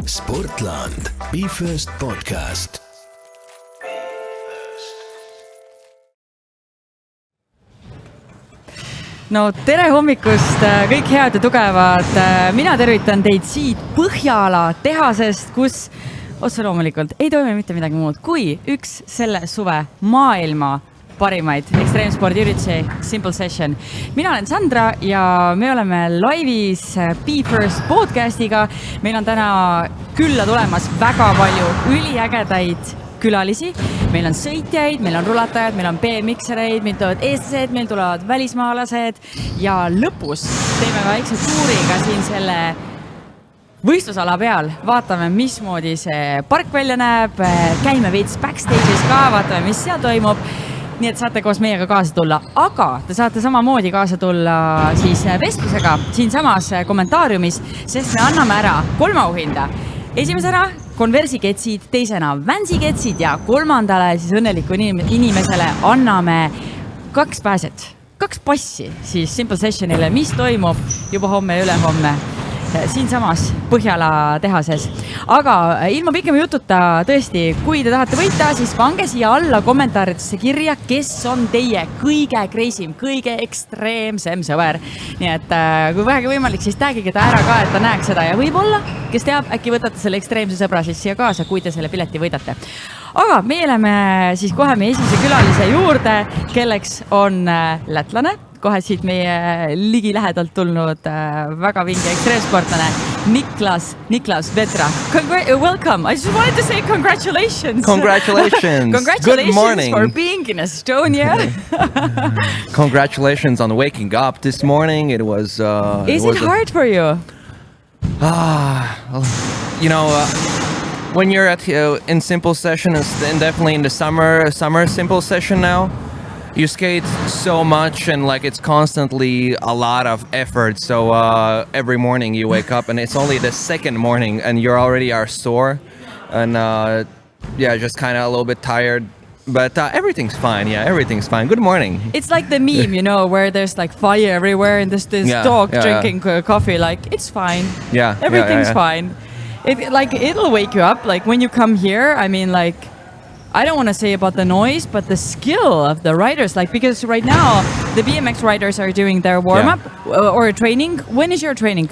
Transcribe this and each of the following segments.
Sportland, Be First podcast. No tere hommikust, kõik head ja tugevad. Mina tervitan teid siit Põhjala tehasest, kus otseloomulikult ei toimi mitte midagi muud kui üks selle suve maailma parimaid ekstreemspordiüritusi Simple Session. Mina olen Sandra ja me oleme laivis Be First podcastiga. Meil on täna külla tulemas väga palju üliägedaid külalisi. Meil on sõitjaid, meil on rulatajad, meil on BMX-ereid, meil tulevad eestlased, meil tulevad välismaalased ja lõpus teeme väikse tuuriga siin selle võistlusala peal. Vaatame, mismoodi see park välja näeb, käime veits backstage'is ka, vaatame, mis seal toimub. Nii et saate koos meiega kaasa tulla, aga te saate samamoodi kaasa tulla siis vestlusega siin samas kommentaariumis, sest me anname ära 3 auhinda. Esimesena Converse'i ketsid, teisena Vansi ketsid ja kolmandale siis õnneliku inimesele anname 2 pääset, 2 passi siis Simple Sessionile, mis toimub juba homme ja ülehomme siin samas Põhjala tehases. Aga ilma pikema jututa tõesti, kui te tahate võita, siis pange siia alla kommentaaridesse kirja, kes on teie kõige kreisim, kõige ekstreemsem sõber. Nii et kui vähegi võimalik, siis tagige ta ära ka, et ta näeks seda ja võib-olla, kes teab, äkki võtate selle ekstreemse sõbra siis siia kaasa, kui te selle pileti võidate. Aga meie oleme siis kohe meie esimese külalise juurde, kelleks on lätlane. Kohe siit meie ligi lähedalt tulnud väga vinge ekstreemsportlane Niklavs Vetra. Welcome. I just wanted to say congratulations. Congratulations. Congratulations. Good morning. For being in Estonia. Congratulations on waking up this morning. It was Is it hard for you? You know, when you're at in Simple Session and definitely in the summer Simple Session now, you skate so much and like it's constantly a lot of effort. So every morning you wake up and it's only the second morning and you're already are sore and just kind of a little bit tired. But everything's fine. Yeah, everything's fine. Good morning. It's like the meme, you know, where there's like fire everywhere and there's this dog drinking coffee. Like, it's fine. Yeah. Everything's fine. It'll wake you up. Like when you come here, I mean, like, I don't want to say about the noise, but the skill of the riders, like, because right now the BMX riders are doing their warm-up or training. When is your training?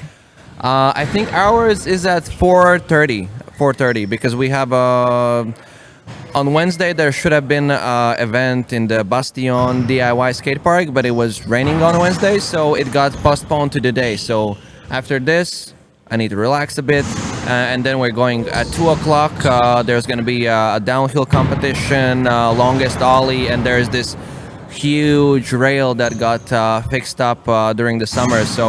I think ours is at 4:30 because we have on Wednesday there should have been an event in the Bastion DIY skate park, but it was raining on Wednesday, so it got postponed to the day. So after this, I need to relax a bit, and then we're going at 2 o'clock. There's going to be a downhill competition, longest ollie, and there's this huge rail that got fixed up during the summer. So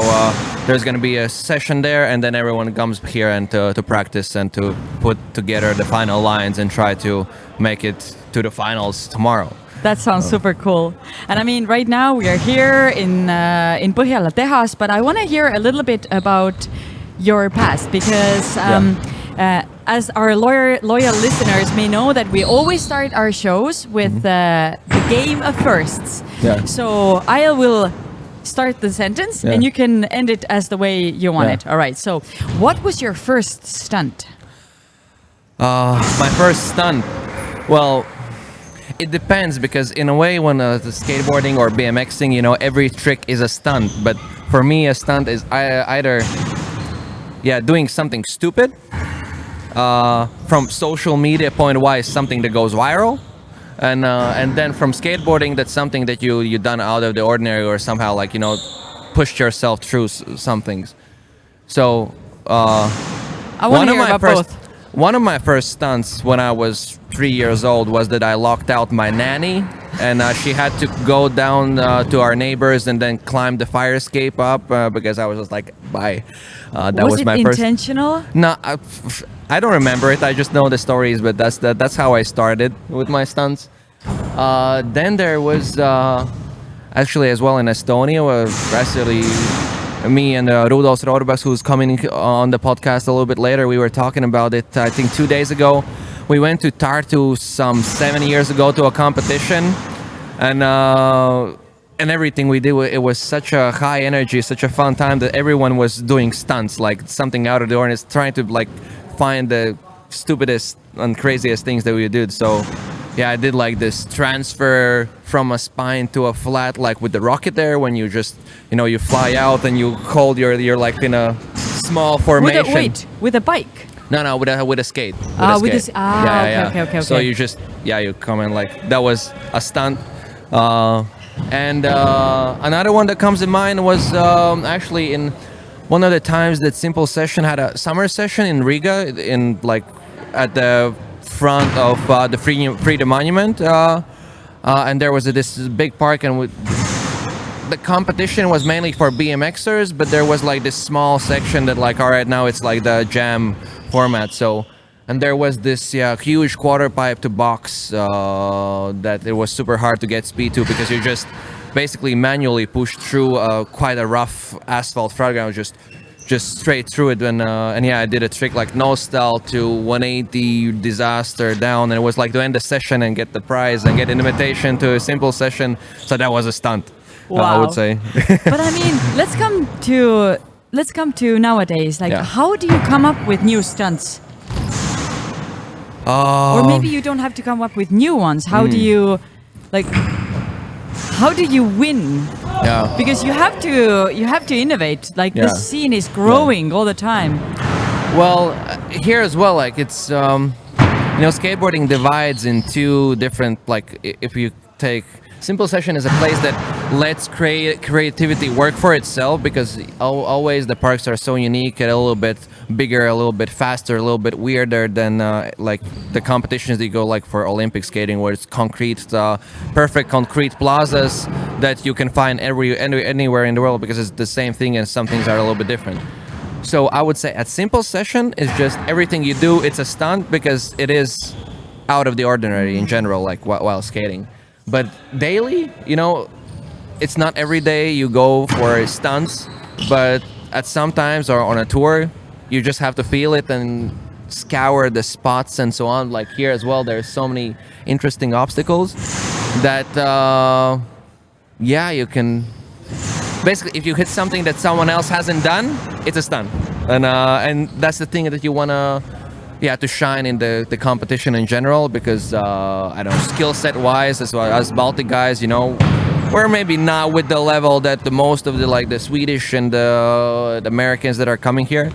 there's going to be a session there, and then everyone comes here and to practice and to put together the final lines and try to make it to the finals tomorrow. That sounds super cool. And I mean, right now we are here in Põhjala tehas, but I want to hear a little bit about your past, because as our loyal listeners may know that we always start our shows with the game of firsts. Yeah. So I will start the sentence and you can end it as the way you want it. All right. So what was your first stunt? My first stunt? Well, it depends, because in a way when the skateboarding or BMXing, you know, every trick is a stunt. But for me, a stunt is either doing something stupid, from social media point-wise, something that goes viral, and then from skateboarding, that's something that you done out of the ordinary or somehow, like, you know, pushed yourself through some things. So I want to hear about both. One of my first stunts when I was 3 years old was that I locked out my nanny, and she had to go down to our neighbors and then climb the fire escape up because I was just like, bye. That was my first. Was it intentional? No, I don't remember it. I just know the stories, but that's how I started with my stunts. Then there was actually as well in Estonia, actually me and Rudolfs Rorbahs, who's coming on the podcast a little bit later, we were talking about it, I think 2 days ago. We went to Tartu some 7 years ago to a competition, and and everything we did, it was such a high energy, such a fun time that everyone was doing stunts, like something out of the ordinary, trying to like find the stupidest and craziest things that we did. So yeah, I did like this transfer from a spine to a flat, like with the rocket there, when you just, you fly out and you hold you're like in a small formation. With a bike? No, with a skate. Okay. So you just, you come in like, that was a stunt. And another one that comes in mind was actually in one of the times that Simple Session had a summer session in Riga, in like at the front of the Freedom Monument, and there was this big park, and the competition was mainly for BMXers, but there was like this small section that like, all right, now it's like the jam format. So, and there was this huge quarter pipe to box that it was super hard to get speed to, because you just basically manually pushed through quite a rough asphalt front ground, just straight through it. And I did a trick like no stall to 180 disaster down, and it was like to end the session and get the prize and get an invitation to a Simple Session. So that was a stunt. Wow. I would say. But I mean, let's come to nowadays. Like, how do you come up with new stunts? Or maybe you don't have to come up with new ones. How do you, like, how do you win? Yeah. Because you have to innovate. Like, the scene is growing all the time. Well, here as well, like it's skateboarding divides in two different, like, if you take Simple Session is a place that lets creativity work for itself, because always the parks are so unique and a little bit bigger, a little bit faster, a little bit weirder than like the competitions that you go like for Olympic skating, where it's concrete, perfect concrete plazas that you can find anywhere in the world, because it's the same thing and some things are a little bit different. So I would say at Simple Session is just everything you do, it's a stunt, because it is out of the ordinary in general, like while skating. But daily, it's not every day you go for stunts, but at some times or on a tour, you just have to feel it and scour the spots and so on. Like here as well, there's so many interesting obstacles that, you can... Basically, if you hit something that someone else hasn't done, it's a stunt. And that's the thing that you want to shine in the competition in general, because I don't know, skill set wise, as well as Baltic guys, we're maybe not with the level that the most of the Swedish and the Americans that are coming here.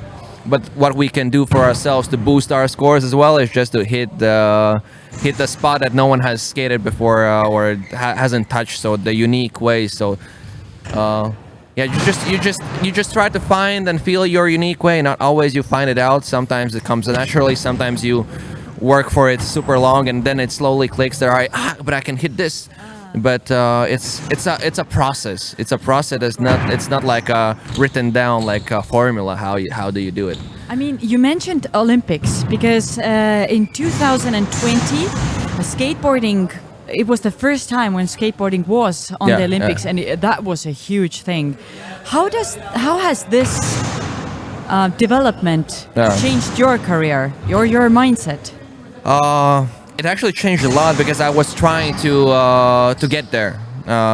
But what we can do for ourselves to boost our scores as well is just to hit the spot that no one has skated before or hasn't touched, so the unique way. So you just try to find and feel your unique way. Not always you find it out. Sometimes it comes naturally. Sometimes you work for it super long, and then it slowly clicks. But I can hit this. But it's a process. It's a process. It's not like written down like a formula. How do you do it? I mean, you mentioned Olympics, because in 2020, skateboarding. It was the first time when skateboarding was on the Olympics, and that was a huge thing. How has this development changed your career, your mindset? It actually changed a lot, because I was trying to get there.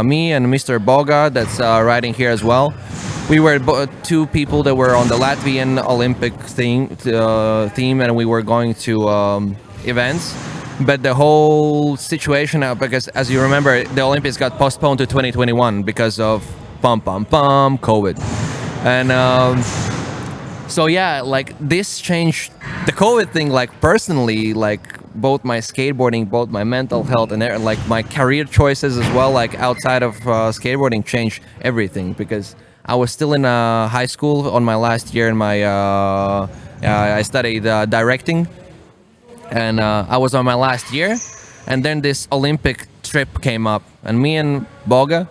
Me and Mr. Boga, that's riding here as well. We were two people that were on the Latvian Olympic theme, and we were going to events. But the whole situation, because as you remember, the Olympics got postponed to 2021 because of COVID. And like this changed the COVID thing, like personally, like both my skateboarding, both my mental health, and like my career choices as well, like outside of skateboarding, changed everything, because I was still in high school on my last year in my I studied directing. And I was on my last year, and then this Olympic trip came up, and me and Boga,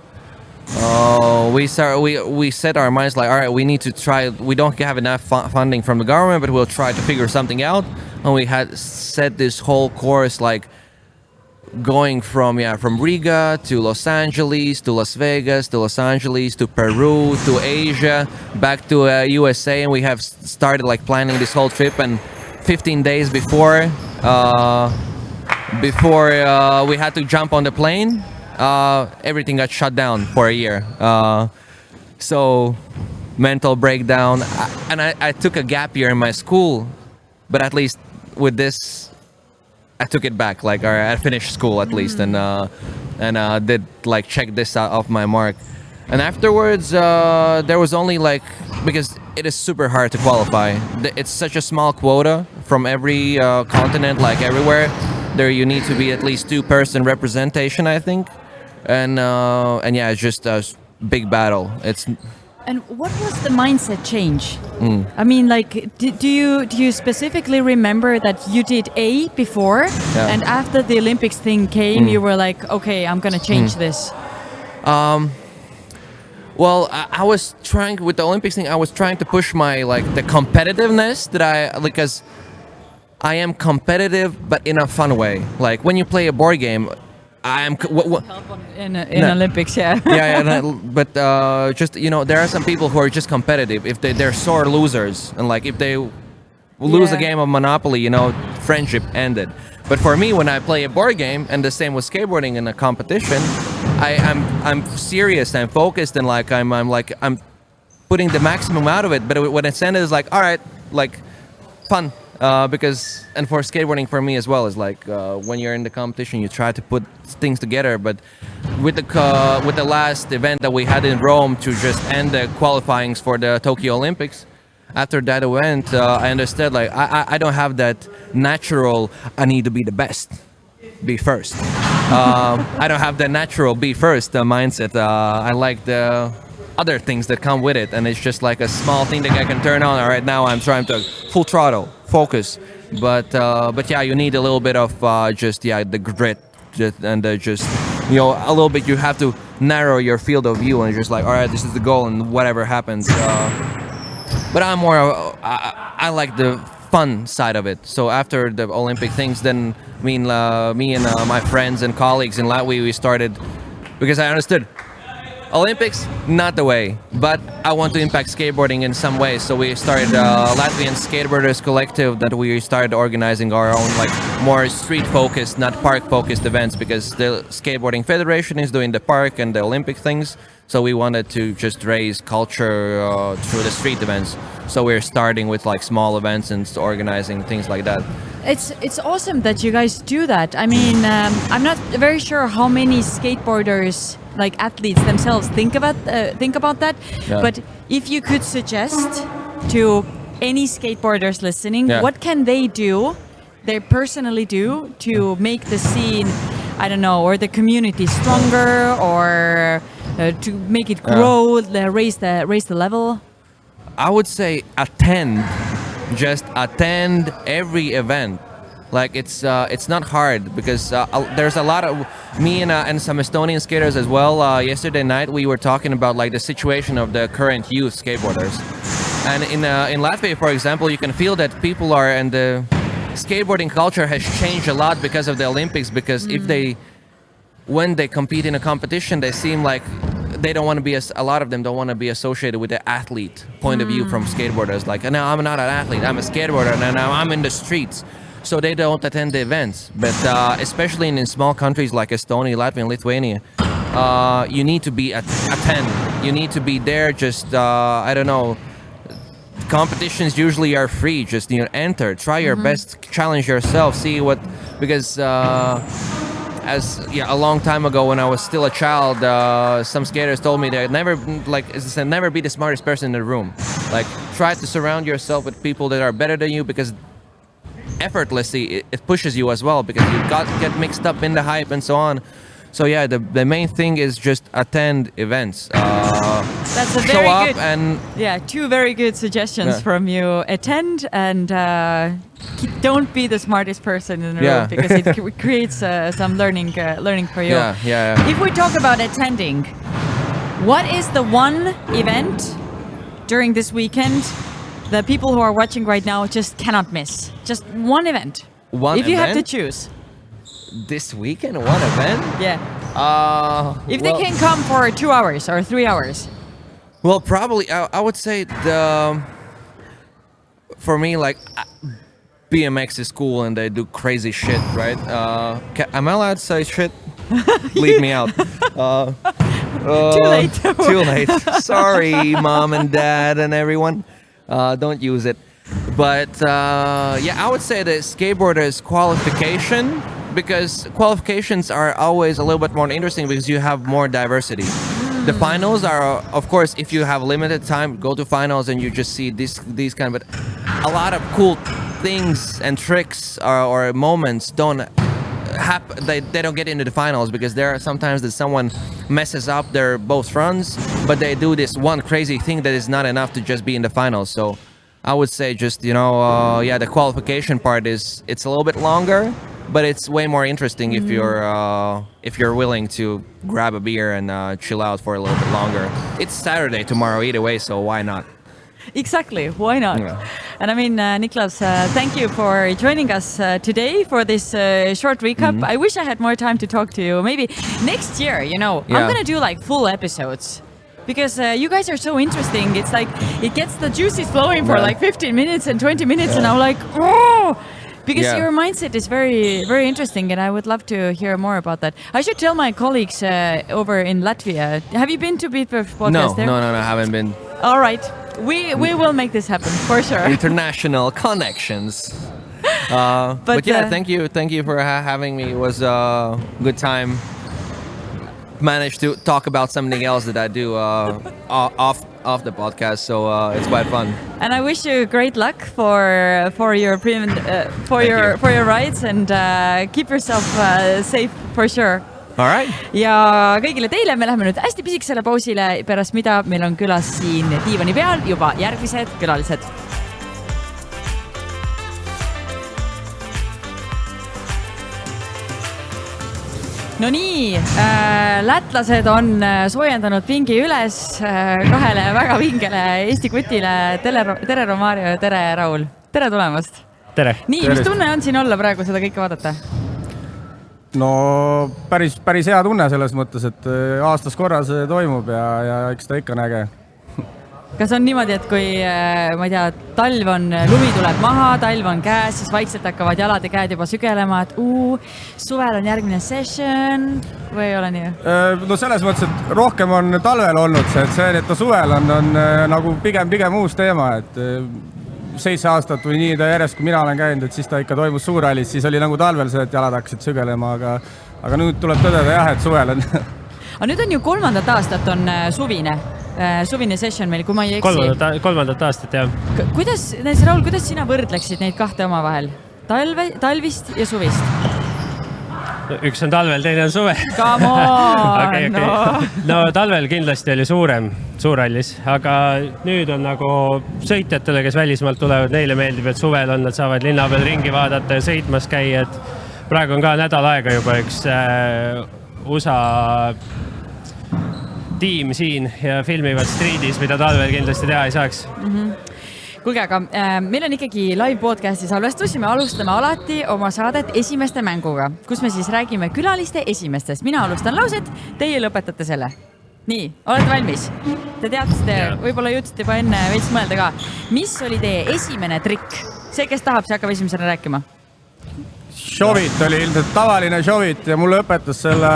we set our minds like, all right, we need to try. We don't have enough funding from the government, but we'll try to figure something out. And we had set this whole course, like going from Riga to Los Angeles to Las Vegas to Los Angeles to Peru to Asia back to USA, and we have started like planning this whole trip. And 15 days before we had to jump on the plane, everything got shut down for a year. So mental breakdown. I took a gap year in my school, but at least with this, I took it back. Like, all right, I finished school at least, and did like check this out off my mark. And afterwards, there was only like, because it is super hard to qualify. It's such a small quota from every continent, like everywhere. There you need to be at least 2-person representation, I think. And yeah, it's just a big battle. And what was the mindset change? I mean, like, do you specifically remember that you did A before, and after the Olympics thing came, you were like, okay, I'm gonna change this? Well, I was trying with the Olympics thing. I was trying to push my the competitiveness that because I am competitive, but in a fun way. Like when you play a board game, I am. In Olympics, yeah. But just there are some people who are just competitive. If they're sore losers, and like if they lose a game of Monopoly, friendship ended. But for me, when I play a board game, and the same with skateboarding in a competition, I'm serious, I'm focused, and like I'm putting the maximum out of it. But when it's ended, it's like, all right, like fun. Because and for skateboarding for me as well is like when you're in the competition, you try to put things together. But with the last event that we had in Rome to just end the qualifyings for the Tokyo Olympics, after that event, I understood like I don't have that natural I need to be the best, be first. I don't have that natural be first mindset. I like the other things that come with it, and it's just like a small thing that I can turn on. All right, now I'm trying to full throttle, focus. But yeah, you need a little bit of the grit, and just a little bit. You have to narrow your field of view, and just like, all right, this is the goal, and whatever happens. But I'm more. I like the fun side of it. So after the Olympic things, then me and my friends and colleagues in Latvia, we started because I understood. Olympics, not the way, but I want to impact skateboarding in some way. So we started Latvian Skateboarders Collective, that we started organizing our own more street-focused, not park-focused events, because the Skateboarding Federation is doing the park and the Olympic things. So we wanted to just raise culture through the street events. So we're starting with small events and organizing things like that. It's awesome that you guys do that. I mean, I'm not very sure how many skateboarders, athletes themselves, think about that. Yeah. But if you could suggest to any skateboarders listening, what can they personally do to make the scene, I don't know, or the community stronger, or to make it grow, raise the level? I would say attend every event. It's not hard, because there's a lot of me and some Estonian skaters as well. Yesterday night we were talking about the situation of the current youth skateboarders, and in Latvia, for example, you can feel that people are, and the skateboarding culture has changed a lot because of the Olympics. Because when they compete in a competition, they seem like they don't want to be a lot of them don't want to be associated with the athlete point of view from skateboarders. Like, no, I'm not an athlete, I'm a skateboarder, and I'm in the streets. So they don't attend the events. But especially in small countries like Estonia, Latvia, and Lithuania, you need to be attend. You need to be there. Just I don't know. Competitions usually are free. Just enter, try your best, challenge yourself, see what. Because a long time ago when I was still a child, some skaters told me that never be the smartest person in the room. Try to surround yourself with people that are better than you, because effortlessly it pushes you as well, because you get mixed up in the hype and so on. So yeah, the main thing is just attend events. That's a show very up good, and two very good suggestions from you. Attend, and don't be the smartest person in the room, because it creates some learning for you. Yeah. If we talk about attending, what is the one event during this weekend the people who are watching right now just cannot miss? Just one event. If you have to choose. This weekend, one event? Yeah. If they can come for 2 hours or 3 hours. Well, probably I would say for me, BMX is cool and they do crazy shit, right? Am I allowed to say shit? Leave me out. Too late. Too late. Sorry, mom and dad and everyone. Don't use it. But I would say the skateboarder's qualification, because qualifications are always a little bit more interesting because you have more diversity. The finals are, of course, if you have limited time, go to finals and you just see these kind of, but a lot of cool things and tricks or moments don't happen. They don't get into the finals because there are sometimes that someone messes up their both runs, but they do this one crazy thing that is not enough to just be in the finals. So I would say just, the qualification part it's a little bit longer, but it's way more interesting if you're willing to grab a beer and chill out for a little bit longer. It's Saturday tomorrow either way, so why not? Exactly, why not? Yeah. And I mean, Niklavs, thank you for joining us today for this short recap. I wish I had more time to talk to you. Maybe next year, I'm going to do like full episodes. Because you guys are so interesting. It's like, it gets the juices flowing for like 15 minutes and 20 minutes and I'm like, oh! Because your mindset is very, very interesting and I would love to hear more about that. I should tell my colleagues over in Latvia. Have you been to Beatbirth podcast there? No, I haven't been. All right. We will make this happen for sure. International connections. But thank you for having me. It was a good time. Managed to talk about something else that I do off the podcast, so it's quite fun. And I wish you great luck for your rides and keep yourself safe for sure. All right. Ja kõigile teile me läheme nüüd hästi pisikesele pausile, pärast mida meil on külas siin diivani peal juba järgmised külalised. No nii, lätlased on soojendanud pingi üles kahele väga vingele Eesti kutile. Tere Romario ja tere Raul. Tere tulemast. Tere. Nii, mis tunne on siin olla praegu seda kõike vaadata? No päris hea tunne selles mõttes, et aastas korra see toimub ja eks ta ikka näge. Kas on niimoodi, et kui, ma ei tea, talv on, lumi tuleb maha, talv on käes, siis vaikselt hakkavad jalad ja käed juba sügelema, et suvel on järgmine session või ei ole nii? No selles mõttes, et rohkem on talvel olnud see, et suvel on nagu pigem uus teema, et 7 aastat või nii ta järjest, kui mina olen käinud, et siis ta ikka toimus suurrallis, siis oli nagu talvel see, et jalad hakkasid sügelema, aga nüüd tuleb tõdeda jah, et suvel on. Aga nüüd on ju 3. aastat on suvine session meil, kui ma ei eksi. 3. aastat, jah. Raul, kuidas sina võrdleksid neid kahte oma vahel? Talvist ja suvist? Üks on talvel, teine on suve. Come on! Okay. No talvel kindlasti oli suurrallis, aga nüüd on nagu sõitjatele, kes välismaalt tulevad, neile meeldib, et suvel on, nad saavad linna peal ringi vaadata ja sõitmas käia. Praegu on ka nädal aega juba üks USA tiim siin ja filmivad streedis, mida talvel kindlasti teha ei saaks. Kuulge, aga meil on ikkagi live podcasti salvestus ja me alustame alati oma saadet esimeste mänguga, kus me siis räägime külaliste esimestest. Mina alustan lauset, teie lõpetate selle. Nii, olete valmis? Te teadsite, võib-olla jõudsite juba enne veits mõelda ka. Mis oli teie esimene trikk? See, kes tahab, see hakkab esimesena rääkima. Šovit oli ilmselt tavaline šovit ja mulle õpetas selle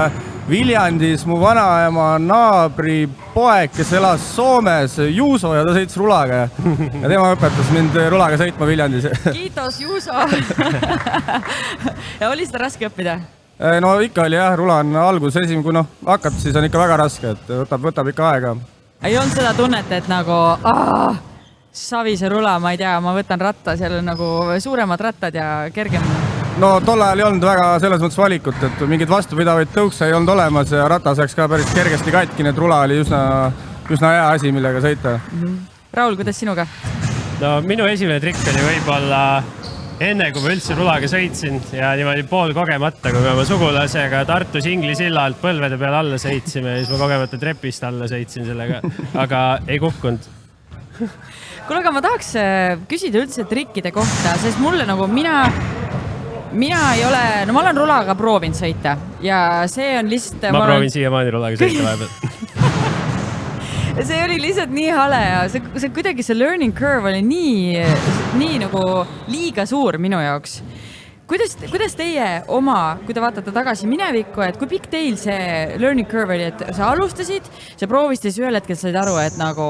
Viljandis mu vanaema naabri poeg, kes elas Soomes, Juuso, ja ta sõitis rulaga ja tema õpetas mind rulaga sõitma Viljandis. Kiitos, Juuso! Ja oli seda raske õppida? No ikka oli jah, rula on algus kui hakkab, siis on ikka väga raske, et võtab ikka aega. Ei olnud seda tunnet, et nagu savise rula, ma ei tea, ma võtan ratta, seal on nagu suuremad rattad ja kergem. No tol ajal ei olnud väga selles mõttes valikut, et mingid vastupidavaid tõukse ei olnud olemas ja ratas läks ka päris kergesti katki, nii et rula oli üsna hea asi, millega sõita. Raul, kuidas sinuga? No minu esimene trikk oli võib-olla enne, kui ma üldse rulaga sõitsin ja niimoodi pool kogemata, kui ma oma sugulasega Tartus Ingli sillalt põlvede peal alla sõitsime ja siis ma kogemata trepist alla sõitsin sellega, aga ei kukkunud. Kuule, aga ma tahaks küsida üldse trikkide kohta, sest mulle nagu mina ei ole, ma olen rulaga proovinud sõita ja see on lihtsalt... Ma proovin siiamaani rulaga sõita vahepeal. See oli lihtsalt nii hale ja see kuidagi see learning curve oli nii nagu liiga suur minu jaoks. kuidas teie kui te vaatate tagasi minevikku, et kui pikk teil see learning curve oli, et sa alustasid, sa proovisid siis ühel hetkel said aru, et nagu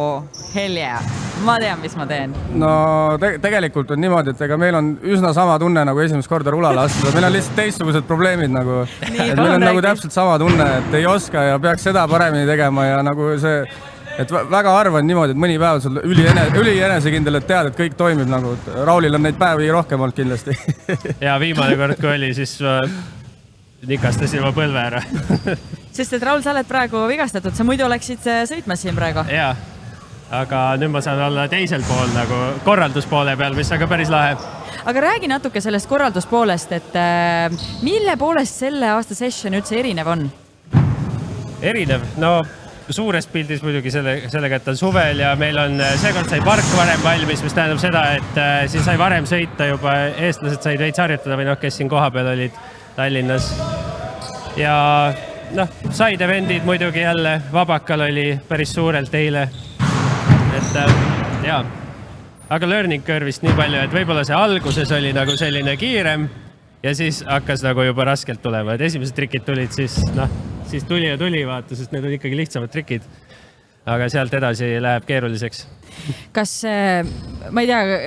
hell yeah, ma tean, mis ma teen? No tegelikult on niimoodi, et ega meil on üsna sama tunne nagu esimest korda rulale astuda. Meil on lihtsalt teistsugused probleemid nagu. Meil on nagu täpselt sama tunne, et ei oska ja peaks seda paremini tegema ja nagu see et väga harva on niimoodi, et mõni päev sul üli enesekindel, et tead, et kõik toimib nagu. Raulil on neid päevi rohkem olnud kindlasti. Ja viimane kord, kui oli, siis nikastasin oma põlve ära. Sest et Raul, sa oled praegu vigastatud, sa muidu oleksid sõitmas siin praegu. Jaa, aga nüüd ma saan olla teisel pool nagu korralduspoole peal, mis on ka päris lahe. Aga räägi natuke sellest korralduspoolest, et mille poolest selle aasta session üldse erinev on? Erinev? No suures pildis muidugi sellega, et on suvel ja meil on seekord sai park varem valmis, mis tähendab seda, et siin sai varem sõita juba, eestlased said veits harjutada või kes siin kohapeal olid Tallinnas. Ja said eventid muidugi jälle, Vabakal oli päris suurelt eile. Et jaa, aga learning curve'ist nii palju, et võib-olla see alguses oli nagu selline kiirem ja siis hakkas nagu juba raskelt tulema, et esimesed trikid tulid siis tuli, vaata, sest need on ikkagi lihtsamad trikid. Aga sealt edasi läheb keeruliseks. Kas, ma ei tea,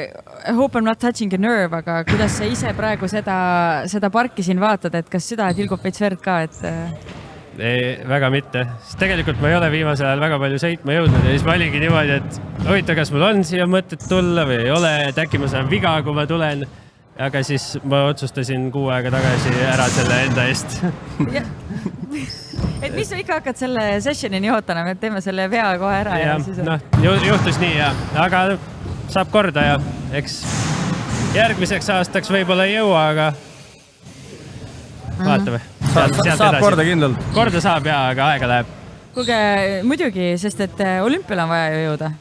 I hope I'm not touching a nerve, aga kuidas sa ise praegu seda parki siin vaatad, et kas süda tilgub veits verd ka, et... Ei, väga mitte. Sest tegelikult ma ei ole viimasel ajal väga palju sõitma jõudnud ja siis ma oligi niimoodi, et huvita, kas mul on siia mõtet tulla või ei ole, et äkki ma saan viga, kui ma tulen. Aga siis ma otsustasin 6 aega tagasi ära selle enda eest. Et mis sa ikka hakkad selle sessioni nihutana, et teeme selle vea kohe ära ja siis... Juhtus nii ja, aga saab korda ja eks järgmiseks aastaks võib-olla ei jõua, aga vaatame. Saab korda kindlalt. Korda saab ja, aga aega läheb. Kuulge, muidugi, sest et olümpial on vaja ju jõuda.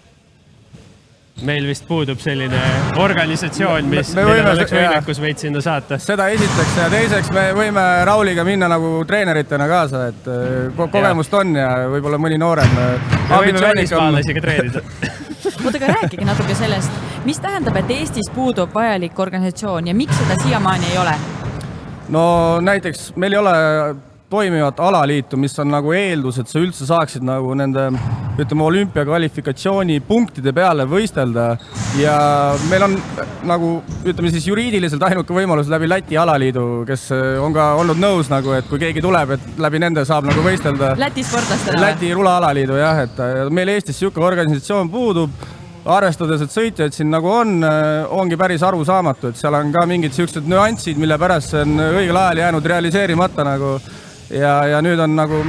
Meil vist puudub selline organisatsioon, millel oleks võimekus veid sinna saata. Seda esiteks ja teiseks me võime Rauliga minna nagu treeneritena kaasa, et kogemust on ja võib-olla mõni noorem. Me võime välismaalasiga treenida. Ootega rääkige natuke sellest, mis tähendab, et Eestis puudub vajalik organisatsioon ja miks seda siiamaani ei ole? No näiteks meil ei ole toimivat alaliitu, mis on nagu eeldus, et sa üldse saaksid nagu nende olümpiakvalifikatsiooni punktide peale võistelda ja meil on nagu siis juriidiliselt ainuke võimalus läbi Läti alaliidu, kes on ka olnud nõus nagu, et kui keegi tuleb, et läbi nende saab nagu võistelda Läti sportlastele. Läti rulaalaliidu jah, et meil Eestis siuke organisatsioon puudub, arvestades, et sõitjaid siin nagu ongi päris arusaamatu, et seal on ka mingid siuksed nüansid, mille pärast see on õigel ajal jäänud realiseerimata nagu ja nüüd on nagu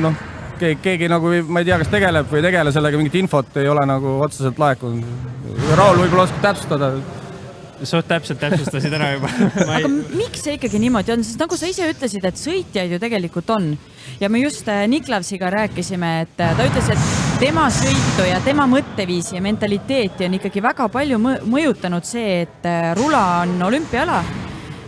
keegi nagu, ma ei tea, kas tegeleb või ei tegele sellega, mingit infot ei ole nagu otseselt laekunud. Raul võib-olla oskab täpsustada. Suht täpselt täpsustasid ära juba. Aga miks see ikkagi niimoodi on? Sest nagu sa ise ütlesid, et sõitjaid ju tegelikult on. Ja me just Niklavsiga rääkisime, et ta ütles, et tema sõitu ja tema mõtteviisi ja mentaliteeti on ikkagi väga palju mõjutanud see, et rula on olümpiala.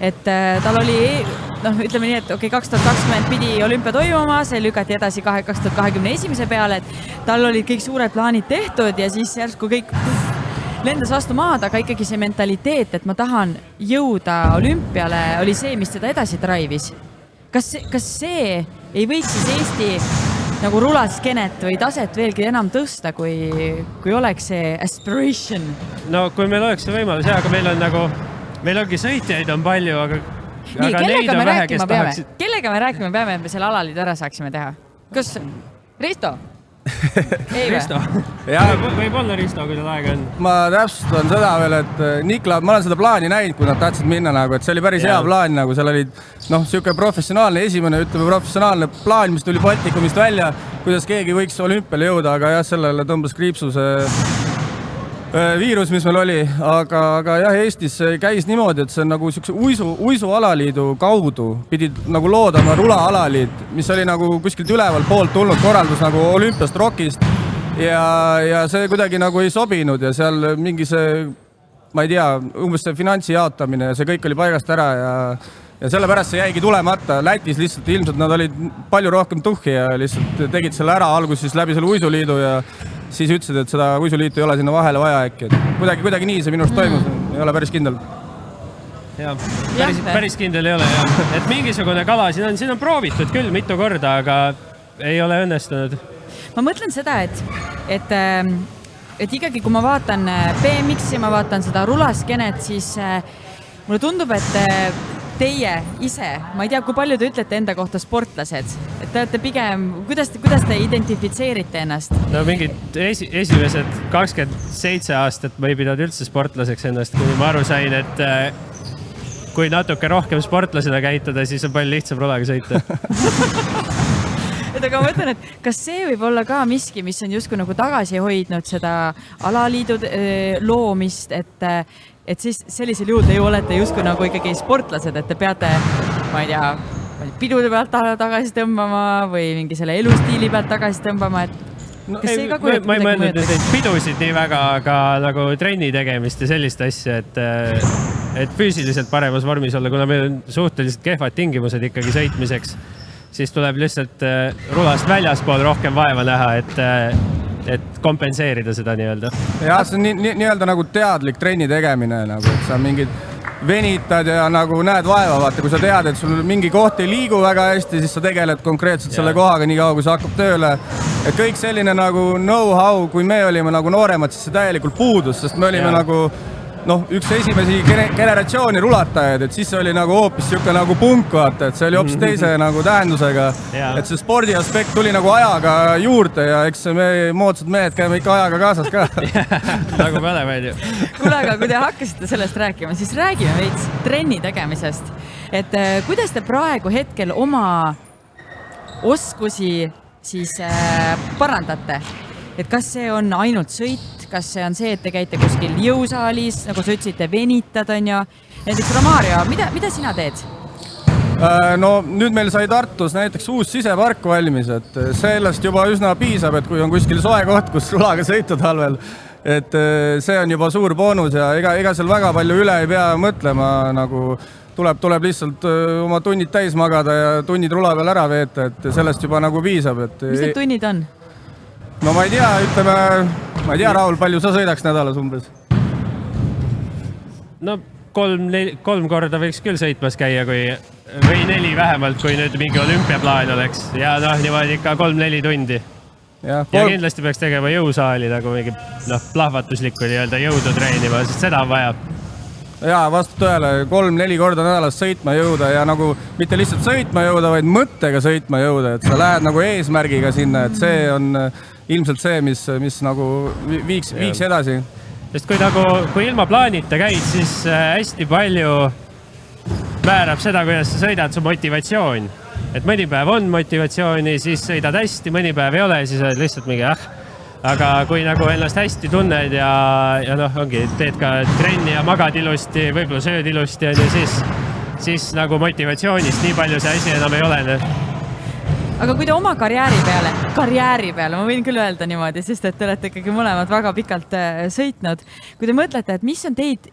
Et tal oli, ütleme nii, et 2020 pidi olümpia toimuma, see lükati edasi 2021 peale, et tal olid kõik suured plaanid tehtud ja siis järsku kõik lendas vastu maad, aga ikkagi see mentaliteet, et ma tahan jõuda olümpiale, oli see, mis teda edasi drive'is. Kas see ei võiks siis Eesti nagu rulaskenet või taset veelgi enam tõsta, kui oleks see aspiration? No kui meil oleks see võimalus, aga meil on nagu... Meil ongi sõitjaid on palju, aga neid on vähe, kes tahaksid... Kellega me rääkima peame, et me selle alaliidu ära saaksime teha? Kas? Risto? Risto? Võib olla Risto, kui tal aega on. Ma täpsustan seda veel, et Niklav, ma olen seda plaani näinud, kui nad tahtsid minna, et see oli päris hea plaan, seal oli siuke professionaalne professionaalne plaan, mis tuli Baltikumist välja, kuidas keegi võiks olümpiale jõuda, aga jah, sellele tõmbas kriipsu see viirus, mis meil oli, aga jah, Eestis käis niimoodi, et see on nagu uisualaliidu kaudu pidid nagu loodama rulaalaliit, mis oli nagu kuskilt üleval poolt tulnud korraldus nagu olümpiast rokist ja see kuidagi nagu ei sobinud ja seal mingi see, ma ei tea, umbes see finantsi jaotamine ja see kõik oli paigast ära ja sellepärast see jäigi tulemata. Lätis lihtsalt ilmselt nad olid palju rohkem tuhhi ja lihtsalt tegid selle ära alguses läbi selle uisuliidu ja siis ütlesid, et seda uisuliitu ei ole sinna vahele vaja äkki. Kuidagi nii see minust toimus, ei ole päris kindel. Jah, päris kindel ei ole jah. Et mingisugune kala siin on proovitud küll mitu korda, aga ei ole õnnestunud. Ma mõtlen seda, et ikkagi kui ma vaatan BMX-i, ma vaatan seda rulaskenet, siis mulle tundub, et teie ise, ma ei tea, kui palju te ütlete enda kohta sportlased, et te olete pigem, kuidas te identifitseerite ennast? No mingid esimesed 27 aastat ma ei pidanud üldse sportlaseks ennast, kui ma aru sain, et kui natuke rohkem sportlasena käituda, siis on palju lihtsam rulaga sõita. Aga ma mõtlen, et kas see võib olla ka miski, mis on justkui nagu tagasi hoidnud seda alaliidu loomist, et siis sellisel juhul te ju olete justkui nagu ikkagi sportlased, et te peate, ma ei tea, pidude pealt tagasi tõmbama või mingi selle elustiili pealt tagasi tõmbama, et kas see ka kujutab ma ei mõelnud neid pidusid nii väga, aga nagu trenni tegemist ja sellist asja, et füüsiliselt paremas vormis olla, kuna meil on suhteliselt kehvad tingimused ikkagi sõitmiseks, siis tuleb lihtsalt rulast väljaspool rohkem vaeva näha, et kompenseerida seda nii-öelda. Ja see on nii-öelda nagu teadlik trenni tegemine, nagu, et sa mingid venitad ja nagu näed vaeva, vaata, kui sa tead, et sul mingi koht ei liigu väga hästi, siis sa tegeled konkreetselt selle kohaga nii kaua, kui see hakkab tööle. Et kõik selline nagu know-how, kui me olime nagu nooremad, siis see täielikult puudus, sest me olime nagu üks esimesi generatsiooni rulatajaid, et siis see oli nagu hoopis siuke nagu punk, vaata, et see oli hoopis teise nagu tähendusega, et see spordi aspekt tuli nagu ajaga juurde ja eks me moodsad mehed käime ikka ajaga kaasas ka. Nagu me oleme, ju. Kuule, aga kui te hakkasite sellest rääkima, siis räägime veits trenni tegemisest, et kuidas te praegu hetkel oma oskusi siis parandate, et kas see on ainult sõit, kas see on see, et te käite kuskil jõusaalis, nagu sa ütlesite, venitad, on ju. Näiteks Romario, mida sina teed? No nüüd meil sai Tartus näiteks uus sisepark valmis, et sellest juba üsna piisab, et kui on kuskil soe koht, kus rulaga sõita talvel, et see on juba suur boonus ja ega seal väga palju üle ei pea mõtlema, nagu tuleb lihtsalt oma tunnid täis magada ja tunnid rula peal ära veeta, et sellest juba nagu piisab. Mis need tunnid on? No ma ei tea, ma ei tea, Raul, palju sa sõidaks nädalas umbes? No 3 korda võiks küll sõitmas käia, või 4 vähemalt, kui nüüd mingi olümpiaplaan oleks. Ja niimoodi ikka 3-4 tundi. Ja kindlasti peaks tegema jõusaali nagu mingi plahvatuslikku jõudu treenima, sest seda on vaja. Jaa, vastu tõele, 3-4 korda nädalas sõitma jõuda ja nagu mitte lihtsalt sõitma jõuda, vaid mõttega sõitma jõuda, et sa lähed nagu eesmärgiga sinna, et see on ilmselt see, mis nagu viiks edasi. Sest kui ilma plaanita käid, siis hästi palju määrab seda, kuidas sa sõidad su motivatsioon. Et mõni päev on motivatsiooni, siis sõidad hästi, mõni päev ei ole, siis oled lihtsalt mingi Aga kui nagu ennast hästi tunned ja teed ka trenni ja magad ilusti, võib-olla sööd ilusti, siis nagu motivatsioonist nii palju see asi enam ei ole. Aga kui te oma karjääri peale, ma võin küll öelda niimoodi, sest et te olete ikkagi mõlemad väga pikalt sõitnud. Kui te mõtlete, et mis on teid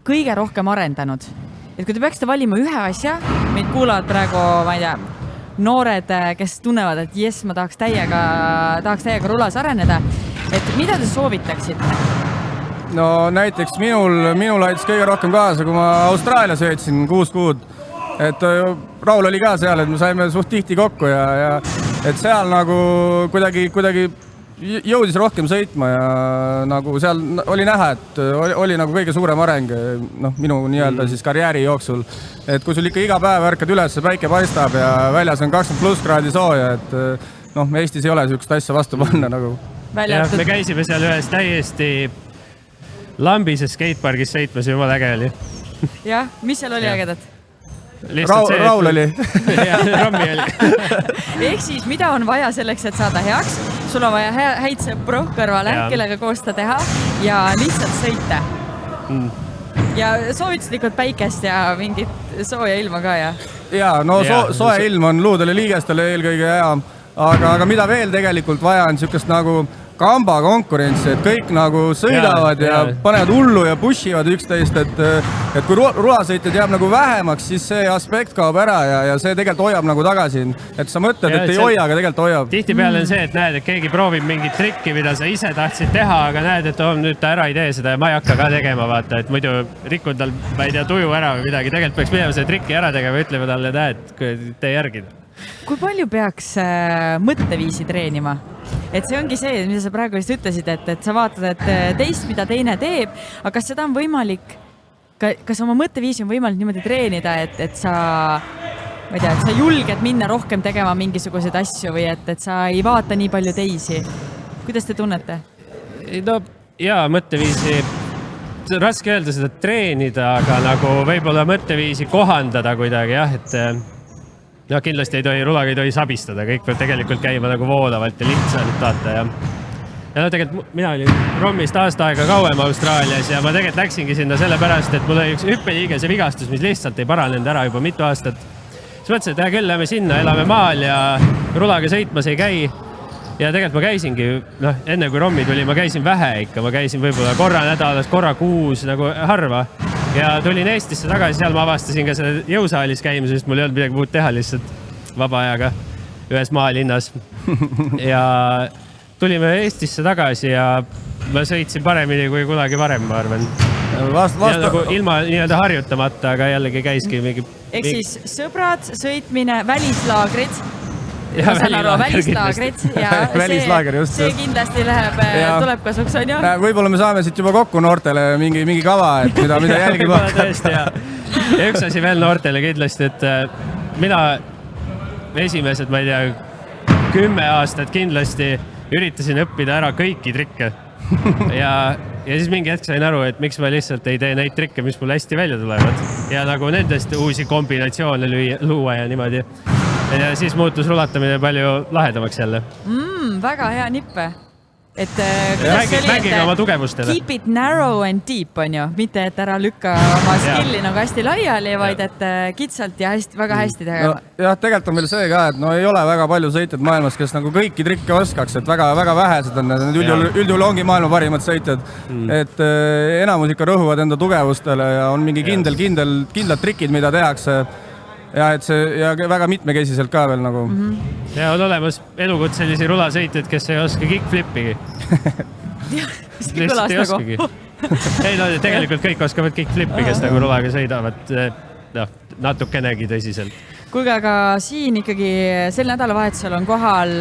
kõige rohkem arendanud? Et kui te peaksite valima ühe asja, meid kuulavad praegu, ma ei tea, noored, kes tunnevad, et jes, ma tahaks täiega rulas areneda, et mida te soovitaksite? No näiteks minul aitas kõige rohkem kaasa, kui ma Austraalias sõitsin 6 kuud. Et Raul oli ka seal, et me saime suht tihti kokku ja et seal nagu kuidagi jõudis rohkem sõitma ja nagu seal oli näha, et oli nagu kõige suurem areng minu nii-öelda siis karjääri jooksul. Et kui sul ikka iga päev ärkad üles, päike paistab ja väljas on 20+ kraadi sooja, et Eestis ei ole sellist asja vastu panna nagu. Me käisime seal ühes täiesti lambises skatepargis sõitmas, jumala äge oli. Jah, mis seal oli ägedat? Raul oli. Rommi oli. Ehk siis, mida on vaja selleks, et saada heaks? Sul on vaja häid sõpru kõrvale, kellega koos ta teha ja lihtsalt sõita. Ja soovituslikult päikest ja mingit sooja ilma ka, ja? Jaa, no soe ilm on luudele liigestele eelkõige hea, aga mida veel tegelikult vaja on niisugust nagu kamba konkurentsi, et kõik nagu sõidavad ja panevad hullu ja pushivad üksteist, et kui rulasõitjad jääb nagu vähemaks, siis see aspekt kaob ära ja see tegelikult hoiab nagu tagasi. Et sa mõtled, et ei hoia, aga tegelikult hoiab. Tihtipeale on see, et näed, et keegi proovib mingit trikki, mida sa ise tahtsid teha, aga näed, et nüüd ta ära ei tee seda ja ma ei hakka ka tegema, vaata, et muidu rikun tal, ma ei tea, tuju ära või midagi. Tegelikult peaks minema selle trikki ära tegema ja ütlema talle, näed, tee järgi. Kui palju peaks mõtteviisi treenima? Et see ongi see, mida sa praegu just ütlesid, et sa vaatad, et teist, mida teine teeb, aga kas seda on võimalik, kas oma mõtteviisi on võimalik niimoodi treenida, et sa, ma ei tea, et sa julged minna rohkem tegema mingisuguseid asju või et sa ei vaata nii palju teisi? Kuidas te tunnete? No jaa, mõtteviisi, raske öelda seda treenida, aga nagu võib-olla mõtteviisi kohandada kuidagi, jah, et no kindlasti rulaga ei tohi sabistada, kõik peab tegelikult käima nagu voolavalt ja lihtsalt vaata ja no tegelikult mina olin Rommist aasta aega kauem Austraalias ja ma tegelikult läksingi sinna sellepärast, et mul oli üks hüppeliigese vigastus, mis lihtsalt ei paranenud ära juba mitu aastat. Siis mõtlesin, et hea küll, lähme sinna, elame maal ja rulaga sõitmas ei käi. Ja tegelikult ma käisingi, enne kui Rommi tuli, ma käisin vähe ikka, ma käisin võib-olla korra nädalas, korra kuus, nagu harva. Ja tulin Eestisse tagasi, seal ma avastasin ka selle jõusaalis käimise, sest mul ei olnud midagi muud teha lihtsalt vaba ajaga ühes maalinnas. Ja tulime Eestisse tagasi ja ma sõitsin paremini kui kunagi varem, ma arvan. Nagu ilma nii-öelda harjutamata, aga jällegi käiski mingi... Ehk siis sõbrad, sõitmine, välislaagrid. Ma saan aru, välislaagrid ja see kindlasti läheb, tuleb kasuks, on ju? Võib-olla me saame siit juba kokku noortele mingi kava, et mida jälgima hakata. Ja üks asi veel noortele kindlasti, et mina esimesed, ma ei tea, 10 aastat kindlasti üritasin õppida ära kõiki trikke. Ja siis mingi hetk sain aru, et miks ma lihtsalt ei tee neid trikke, mis mul hästi välja tulevad. Ja nagu nendest uusi kombinatsioone luua ja niimoodi. Ja siis muutus rulatamine palju lahedamaks jälle. Väga hea nippe. Mängiga oma tugevustele. Keep it narrow and deep, on ju. Mitte, et ära lükka oma skilli nagu hästi laiali, vaid et kitsalt ja väga hästi tegema. Jah, tegelikult on veel see ka, et ei ole väga palju sõitjad maailmas, kes nagu kõiki trikke oskaks, et väga vähesed on. Üldjuhul ongi maailma parimad sõitjad. Et enamus ikka rõhuvad enda tugevustele ja on mingi kindlad trikid, mida tehakse. Ja, et see ja väga mitmekesiselt ka veel nagu. Ja on olemas elukutselisi rulasõitjad, kes ei oska kickflippigi. Lihtsalt ei oskagi. Ei, tegelikult kõik oskavad kickflippi, kes nagu rulaga sõidavad natukenegi tõsiselt. Kuulge, aga siin ikkagi sel nädalavahetusel on kohal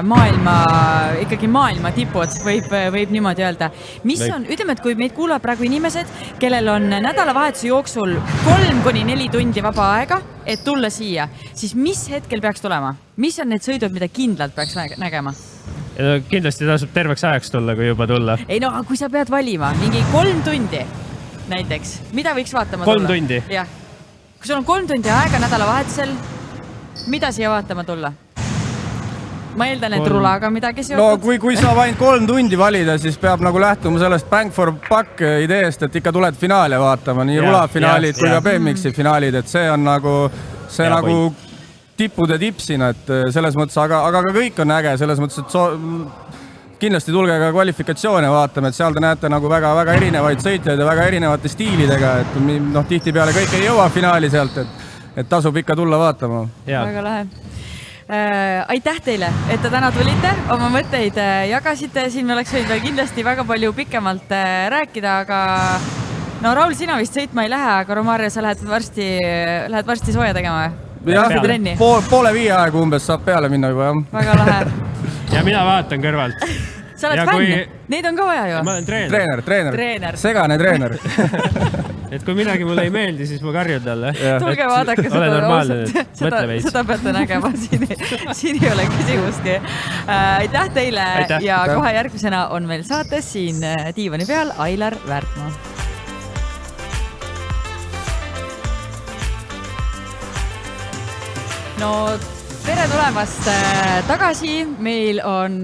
maailma tipud, võib niimoodi öelda. Mis on, ütleme, et kui meid kuulavad praegu inimesed, kellel on nädalavahetuse jooksul 3-4 tundi vaba aega, et tulla siia, siis mis hetkel peaks tulema? Mis on need sõidud, mida kindlalt peaks nägema? Kindlasti tasub terveks ajaks tulla, kui juba tulla. Ei no, kui sa pead valima, mingi 3 tundi näiteks, mida võiks vaatama tulla? 3 tundi? Jah. Kui sul on 3 tundi aega nädalavahetusel, mida siia vaatama tulla? Ma eeldan, et rulaga midagi seotud. No kui saab ainult 3 tundi valida, siis peab nagu lähtuma sellest bang for buck ideest, et ikka tuled finaale vaatama, nii rulafinaalid kui ka BMX-i finaalid, et see on nagu tippude tipsin, et selles mõttes, aga ka kõik on äge, selles mõttes, et kindlasti tulge ka kvalifikatsioone vaatama, et seal te näete nagu väga erinevaid sõitjaid ja väga erinevate stiilidega, et tihti peale kõik ei jõua finaali sealt, et tasub ikka tulla vaatama. Väga lahe. Aitäh teile, et te täna tulite, oma mõtteid jagasite, siin me oleks võinud kindlasti väga palju pikemalt rääkida, aga no Raul, sina vist sõitma ei lähe, aga Romario, sa lähed varsti sooja tegema? Jah, 4:30 aega umbes saab peale minna juba, jah. Väga lahe. Ja mina vaatan kõrvalt. Sa oled fänn? Neid on ka vaja ju? Ma olen treener. Segane treener. Et kui midagi mulle ei meeldi, siis ma karjun talle. Tulge vaadake seda. Seda peate nägema. Siin ei ole küsimustki. Aitäh teile ja kohe järgmisena on meil saates siin diivani peal Ailar Väärtmaa. No tere tulemast tagasi. Meil on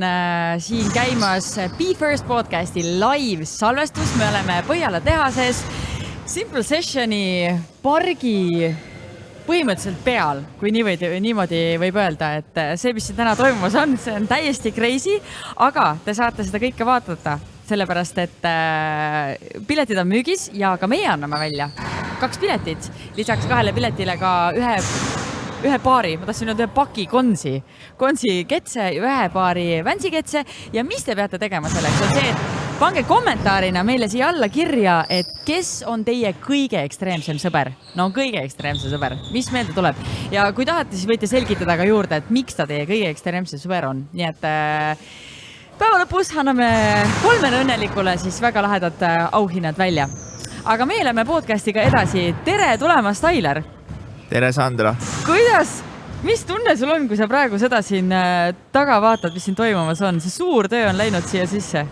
siin käimas Be First podcasti live salvestus. Me oleme Põhjala tehases Simple Sessioni pargi põhimõtteliselt peal, kui niimoodi võib öelda, et see, mis siin täna toimumas on, see on täiesti crazy, aga te saate seda kõike vaadata, sellepärast, et piletid on müügis ja ka meie anname välja 2 piletit, lisaks 2 piletile ka ühe paari, ma tahtsin öelda ühe paki konsi ketse ja 1 paari vänsiketse ja mis te peate tegema selleks, on see, et pange kommentaarina meile siia alla kirja, et kes on teie kõige ekstreemsem sõber. No kõige ekstreemsem sõber, mis meelde tuleb. Ja kui tahate, siis võite selgitada ka juurde, et miks ta teie kõige ekstreemsem sõber on. Nii et päeva lõpus anname 3 õnnelikule siis väga lahedad auhinnad välja. Aga meie läheme podcastiga edasi. Tere tulemast, Ailar! Tere, Sandra! Kuidas? Mis tunne sul on, kui sa praegu seda siin taga vaatad, mis siin toimumas on? See suur töö on läinud siia sisse.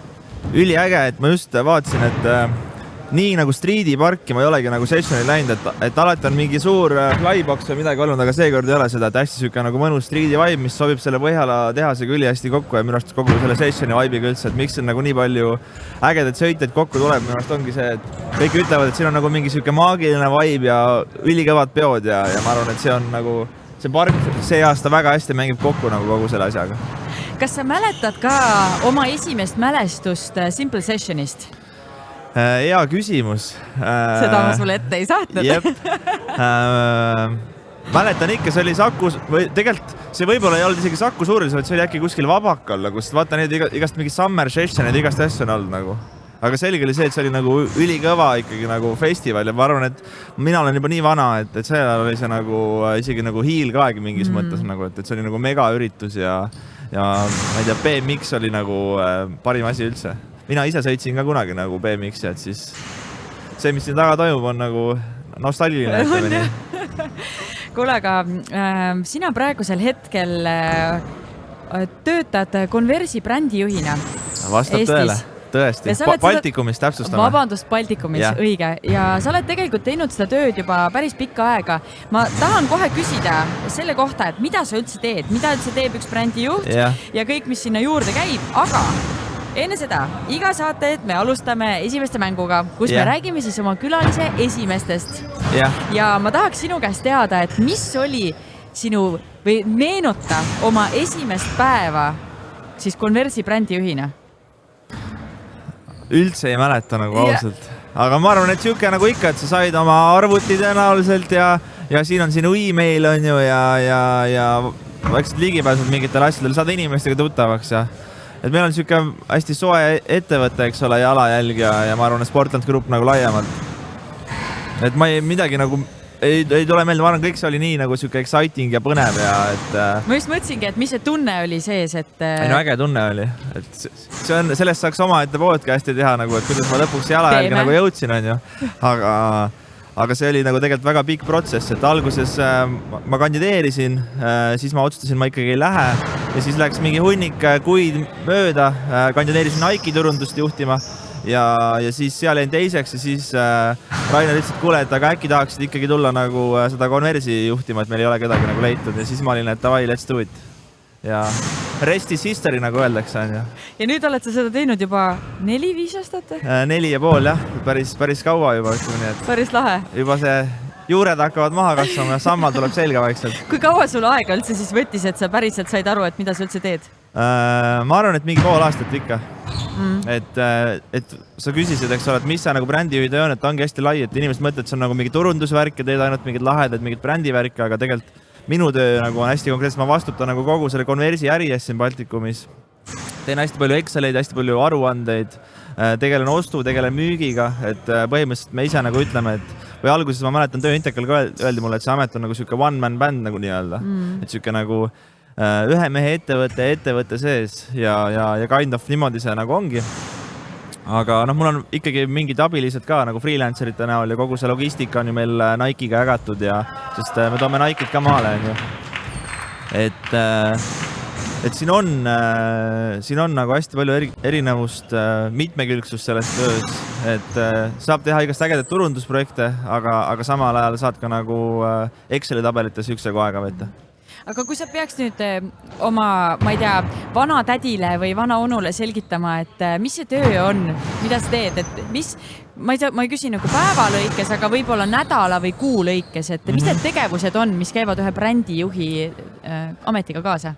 Üliäge, et ma just vaatasin, et nii nagu streedi parki ma ei olegi nagu sessioni läinud, et alati on mingi suur flybox või midagi olnud, aga seekord ei ole seda, et hästi süke nagu mõnus streedi vibe, mis sobib selle Põhjala tehasega ülihästi kokku ja minu arust kogu selle sessioni vibe'iga üldse, et miks on nagu nii palju ägedaid sõiteid kokku tuleb, minu arust ongi see, et kõik ütlevad, et siin on nagu mingi süke maagiline vibe ja ülikõvad peod ja ma arvan, et see on nagu see park see aasta väga hästi mängib kokku nagu kogu selle asjaga. Kas sa mäletad ka oma esimest mälestust Simple Sessionist? Hea küsimus. Seda ma sulle ette ei saatnud. Jep. Mäletan ikka, see oli Sakus, või tegelikult see võib-olla ei olnud isegi Saku Suuris, vaid see oli äkki kuskil Vabakal, kus vaata neid igast mingi summer sessionid, igast asju on olnud nagu. Aga selge oli see, et see oli nagu ülikõva ikkagi nagu festival ja ma arvan, et mina olen juba nii vana, et see oli see nagu isegi nagu hiilkaeg mingis mõttes nagu, et see oli nagu mega üritus ja ma ei tea, BMX oli nagu parim asi üldse. Mina ise sõitsin ka kunagi nagu BMX-i, et siis see, mis siin taga toimub, on nagu nostalgiline. Kuule, aga sina praegusel hetkel töötad Converse'i brändijuhina Vastab tõele, tõesti. Baltikumis täpsustame. Vabandust, Baltikumis, õige. Ja sa oled tegelikult teinud seda tööd juba päris pikka aega. Ma tahan kohe küsida selle kohta, et mida sa üldse teed, mida üldse teeb üks brändijuht ja kõik, mis sinna juurde käib, aga enne seda, iga saate, et me alustame esimeste mänguga, kus me räägime siis oma külalise esimestest. Ja ma tahaks sinu käest teada, et mis oli sinu, või meenuta oma esimest päeva siis Converse'i brändijuhina? Üldse ei mäleta nagu ausalt. Aga ma arvan, et siuke nagu ikka, et sa said oma arvuti tõenäoliselt ja siin on sinu e-mail on ju ja vaikselt ligipääsud mingitel asjadel, saad inimestega tuttavaks ja et meil on siuke hästi soe ettevõte, eks ole, ja alajälg ja ma arvan, et Sportland Group nagu laiemalt. Et ma ei midagi nagu ei tule meelde, ma arvan, kõik see oli nii nagu siuke exciting ja põnev ja et ma just mõtlesingi, et mis see tunne oli sees, et ei no äge tunne oli, et see on, sellest saaks oma ette podcasti teha nagu, et kuidas ma lõpuks jalajälge nagu jõudsin, on ju, aga see oli nagu tegelikult väga pikk protsess, et alguses ma kandideerisin, siis ma otsustasin, ma ikkagi ei lähe ja siis läks mingi hunnik kuid mööda, kandideerisin Nike turundust juhtima ja siis seal jäin teiseks ja siis Rainer ütles, et kuule, et aga äkki tahaksid ikkagi tulla nagu seda Converse'i juhtima, et meil ei ole kedagi nagu leitud ja siis ma olin, et davai, let's do it. Ja rest is history, nagu öeldakse, on ju. Ja nüüd oled sa seda teinud juba 4-5 aastat? 4,5 jah, päris kaua juba, ütleme nii, et päris lahe. Juba see juured hakkavad maha kasvama ja sammal tuleb selga vaikselt. Kui kaua sul aega üldse siis võttis, et sa päriselt said aru, et mida sa üldse teed? Ma arvan, et mingi pool aastat ikka. Et sa küsisid, eks ole, et mis sa nagu brändijuhid on, et ongi hästi lai, et inimesed mõtled, et see on nagu mingi turundusvärk ja teed ainult mingid lahedad, mingid brändivärke, aga tegelikult minu töö nagu on hästi konkreetselt, ma vastutan nagu kogu selle Converse'i äri eest siin Baltikumis. Teen hästi palju Exceleid, hästi palju aruandeid, tegelen ostu, tegelen müügiga, et põhimõtteliselt me ise nagu ütleme, et või alguses ma mäletan tööintekal ka öeldi mulle, et see amet on nagu siuke one-man band nagu nii-öelda, et siuke nagu ühe mehe ettevõtte sees ja kind of niimoodi see nagu ongi. Aga mul on ikkagi mingid abilised ka nagu freelancerite näol ja kogu see logistika on ju meil Nike'iga jagatud ja sest me toome Nike'id ka maale on ju. Et siin on nagu hästi palju erinevust, mitmekülgsust sellest töös, et saab teha igast ägedat turundusprojekte, aga samal ajal saad ka nagu Exceli tabelites üksjagu aega võtta. Aga kui sa peaks nüüd oma, ma ei tea, vana tädile või vana onule selgitama, et mis see töö on, mida sa teed, et mis, ma ei küsi nagu päeva lõikes, aga võib-olla nädala või kuu lõikes, et mis need tegevused on, mis käivad ühe brändijuhi ametiga kaasa?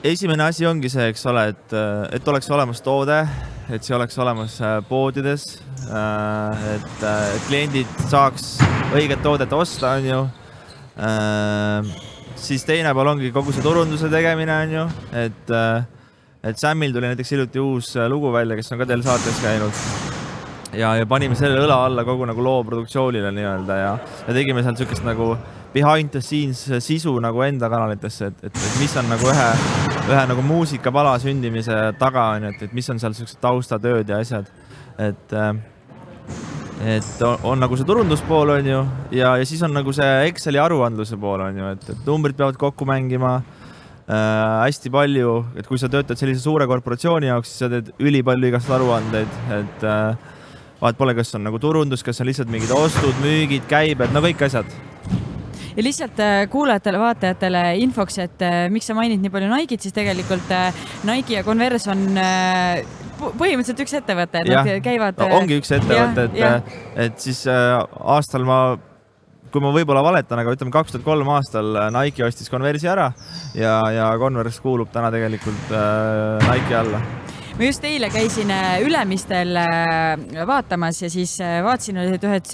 Esimene asi ongi see, eks ole, et oleks olemas toode, et see oleks olemas poodides, et kliendid saaks õiget toodet osta, on ju. Siis teine pool ongi kogu see turunduse tegemine, on ju, et Samil tuli näiteks hiljuti uus lugu välja, kes on ka teil saates käinud ja panime selle õla alla kogu nagu loo produktsioonile nii-öelda ja tegime seal niisugust nagu behind the scenes sisu nagu enda kanalitesse, et mis on nagu ühe nagu muusikapala sündimise taga, on ju, et mis on seal niisugused taustatööd ja asjad, et on nagu see turunduspool, on ju, ja siis on nagu see Exceli aruandluse pool, on ju, et numbrid peavad kokku mängima hästi palju, et kui sa töötad sellise suure korporatsiooni jaoks, siis sa teed ülipalju igast aruandeid, et vaat pole, kas on nagu turundus, kas on lihtsalt mingid ostud, müügid, käibed, no kõik asjad. Ja lihtsalt kuulajatele, vaatajatele infoks, et miks sa mainid nii palju Nike'it, siis tegelikult Nike ja Converse on põhimõtteliselt üks ettevõte, et nad käivad... Ongi üks ettevõte, et siis aastal kui ma võib-olla valetan, aga ütleme 2003 aastal Nike ostis Converse'i ära ja Converse kuulub täna tegelikult Nike alla. Ma just eile käisin Ülemistel vaatamas ja siis vaatasin, et ühed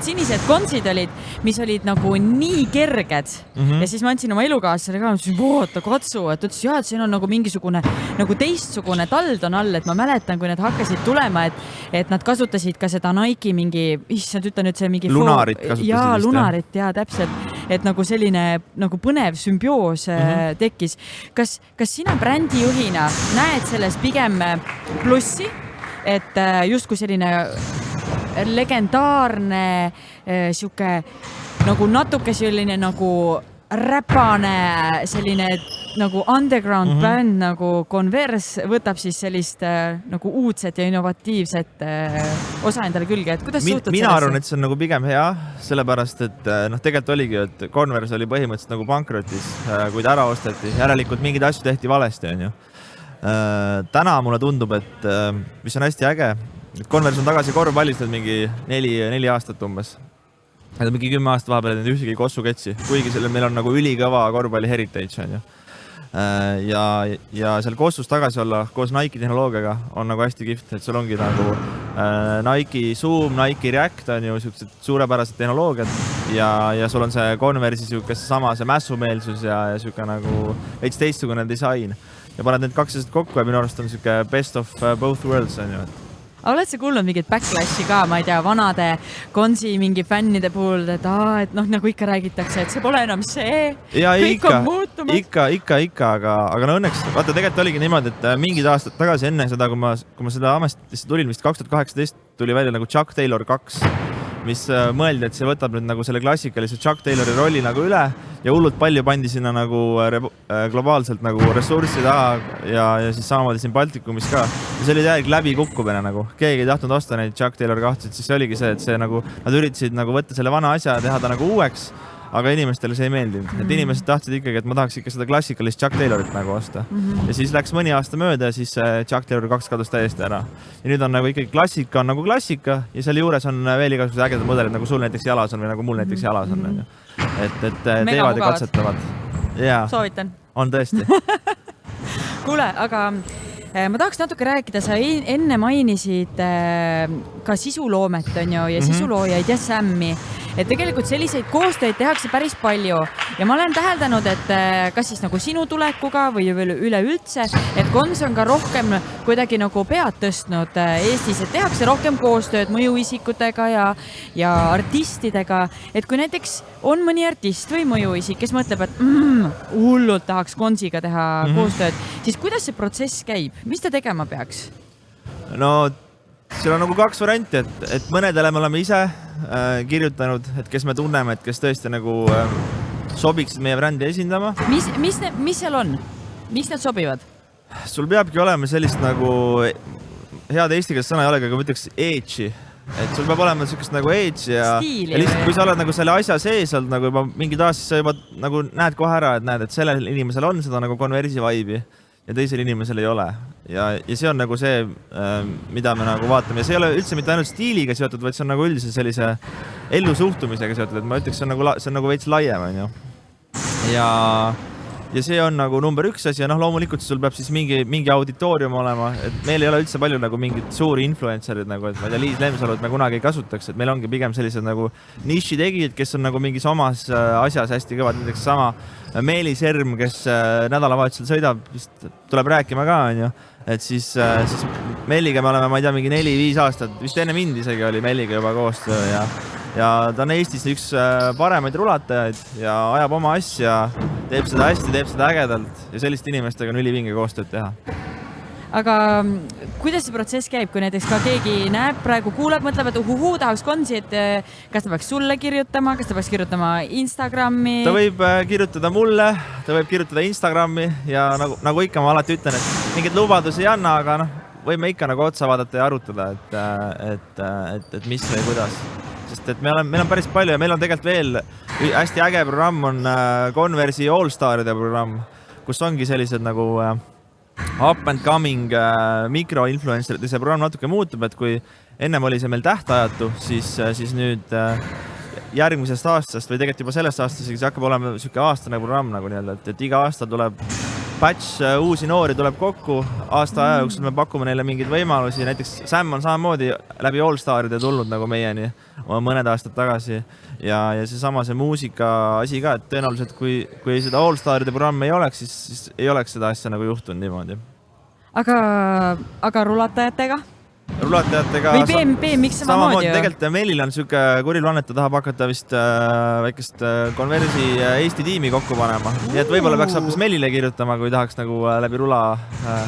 sinised konsid olid, mis olid nagu nii kerged. Ja siis ma andsin oma elukaaslasele ka, ütlesin, voota, katsu, et ütles, et siin on nagu mingisugune nagu teistsugune tald on all, et ma mäletan, kui need hakkasid tulema, et nad kasutasid ka seda Nike mingi, issand, ütlen nüüd see mingi... Lunarit kasutasid. Jaa, lunarit, jaa, täpselt. Et nagu selline nagu põnev sümbioos tekkis. Kas sina brändijuhina näed selles pigem plussi, et justkui selline legendaarne siuke nagu natuke selline nagu räpane selline nagu underground bänd nagu Converse võtab siis sellist nagu uudset ja innovatiivset osa endale külge, et kuidas suhtud mina arvan, et see on nagu pigem hea, sellepärast, et tegelikult oligi, et Converse oli põhimõtteliselt nagu pankrotis, kui ta ära osteti, järelikult mingeid asju tehti valesti, on ju. Täna mulle tundub, et mis on hästi äge, et Converse on tagasi korvpallis mingi 4 aastat umbes. Need on mingi 10 aasta vahepeal ühtegi kossuketsi, kuigi meil on nagu ülikõva korvpalli heritage, on ju. Ja seal kossus tagasi olla koos Nike tehnoloogiaga on nagu hästi kihvt, et sul ongi nagu Nike Zoom, Nike React on ju siuksed suurepärased tehnoloogiad ja sul on see Converse'i siukest sama see mässumeelsus ja siuke nagu veits teistsugune disain ja paned need kaks asjad kokku ja minu arust on siuke best of both worlds on ju. Oled sa kuulnud mingit backlashi ka, ma ei tea, vanade konsi mingi fännide puhul, et nagu ikka räägitakse, et see pole enam see, ja kõik on muutumas. Ikka, aga no õnneks, vaata tegelikult oligi niimoodi, et mingid aastad tagasi enne seda, kui ma seda ametisse tulin, vist 2018 tuli välja nagu Chuck Taylor 2, mis mõeldi, et see võtab nüüd nagu selle klassikalise Chuck Taylori rolli nagu üle ja hullult palju pandi sinna nagu globaalselt nagu ressurssi taha ja siis samamoodi siin Baltikumis ka. Ja see oli täielik läbikukkumine nagu. Keegi ei tahtnud osta neid Chuck Taylor 2, siis see oligi see, et see nagu, nad üritasid nagu võtta selle vana asja ja teha ta nagu uueks, aga inimestele see ei meeldinud. Et inimesed tahtsid ikkagi, et ma tahaks ikka seda klassikalist Chuck Taylorit nagu osta. Ja siis läks mõni aasta mööda ja siis Chuck Taylor 2 kadus täiesti ära. Ja nüüd on nagu ikkagi klassika on nagu klassika ja selle juures on veel igasugused ägedad mudelid, nagu sul näiteks jalas on või nagu mul näiteks jalas on. Et teevad ja katsetavad. Soovitan. On tõesti. Kuule, aga ma tahaks natuke rääkida, sa enne mainisid ka sisuloomet on ju ja sisuloojaid ja Sammi. Et tegelikult selliseid koostöid tehakse päris palju ja ma olen täheldanud, et kas siis nagu sinu tulekuga või üleüldse, et Cons on ka rohkem kuidagi nagu pead tõstnud Eestis, et tehakse rohkem koostööd mõjuisikutega ja artistidega, et kui näiteks on mõni artist või mõjuisik, kes mõtleb, et hullult tahaks Consiga teha koostööd, siis kuidas see protsess käib? Mis ta tegema peaks? No, seal on nagu 2 varianti, et mõnedele me oleme ise kirjutanud, et kes me tunneme, et kes tõesti nagu sobiksid meie brändi esindama. Mis seal on? Miks need sobivad? Sul peabki olema sellist nagu, head eesti keeles sõna ei olegi, aga ma ütleks edge'i et sul peab olema sellist nagu edge ja lihtsalt kui sa oled nagu selle asja sees olnud nagu juba mingid aastad, sa juba nagu näed kohe ära, et näed, et sellel inimesel on seda nagu Converse'i vibe'i ja teisel inimesel ei ole. Ja see on nagu see, mida me nagu vaatame. Ja see ei ole üldse mitte ainult stiiliga seotud, vaid see on nagu üldse sellise ellusuhtumisega seotud, et ma ütleks, see on nagu veits laiem, on ju. Ja see on nagu number 1 asi ja loomulikult sul peab siis mingi auditoorium olema, et meil ei ole üldse palju nagu mingid suuri influencerid, nagu, et ma ei tea, Liis Lemsalu, et me kunagi ei kasutaks, et meil ongi pigem sellised nagu niši tegijad, kes on nagu mingis omas asjas hästi kõvad, näiteks sama Meeli Serm, kes nädalavahetusel sõidab, vist tuleb rääkima ka, on ju, et siis Melliga me oleme, ma ei tea, mingi 4-5 aastat, vist enne mind isegi oli Melliga juba koostöö ja ta on Eestis üks paremaid rulatajaid ja ajab oma asja, teeb seda hästi, teeb seda ägedalt ja selliste inimestega on ülivinge koostööd teha. Aga kuidas see protsess käib, kui näiteks ka keegi näeb, praegu kuuleb, mõtleb, et tahaks konsi, et kas ta peaks sulle kirjutama, kas ta peaks kirjutama Instagrami? Ta võib kirjutada mulle, ta võib kirjutada Instagrami ja nagu ikka ma alati ütlen, et mingid lubadusi ei anna, aga võime ikka nagu otsa vaadata ja arutada, et mis või kuidas. Sest et meil on päris palju ja meil on tegelikult veel hästi äge programm on Converse'i All-Staride programm, kus ongi sellised nagu up and coming mikroinfluencerid ja see programm natuke muutub, et kui ennem oli see meil tähtajatu, siis nüüd järgmisest aastast või tegelikult juba sellest aastast see hakkab olema selline aastane programm nagu nii-öelda, et iga aasta tuleb batch uusi noori tuleb kokku, aasta aja jooksul me pakume neile mingeid võimalusi, näiteks Sam on samamoodi läbi All-Staride tulnud nagu meieni mõned aastad tagasi ja see muusika asi ka, et tõenäoliselt kui seda All-Staride programmi ei oleks, siis ei oleks seda asja nagu juhtunud niimoodi. Aga rulatajatega? Rulatajatega või BMX samamoodi ju? Tegelikult Melil on selline kuri planet, ta tahab hakata vist väikest Converse'i Eesti tiimi kokku panema. Nii et võib-olla peaks hoopis Melile kirjutama, kui tahaks nagu läbi rula.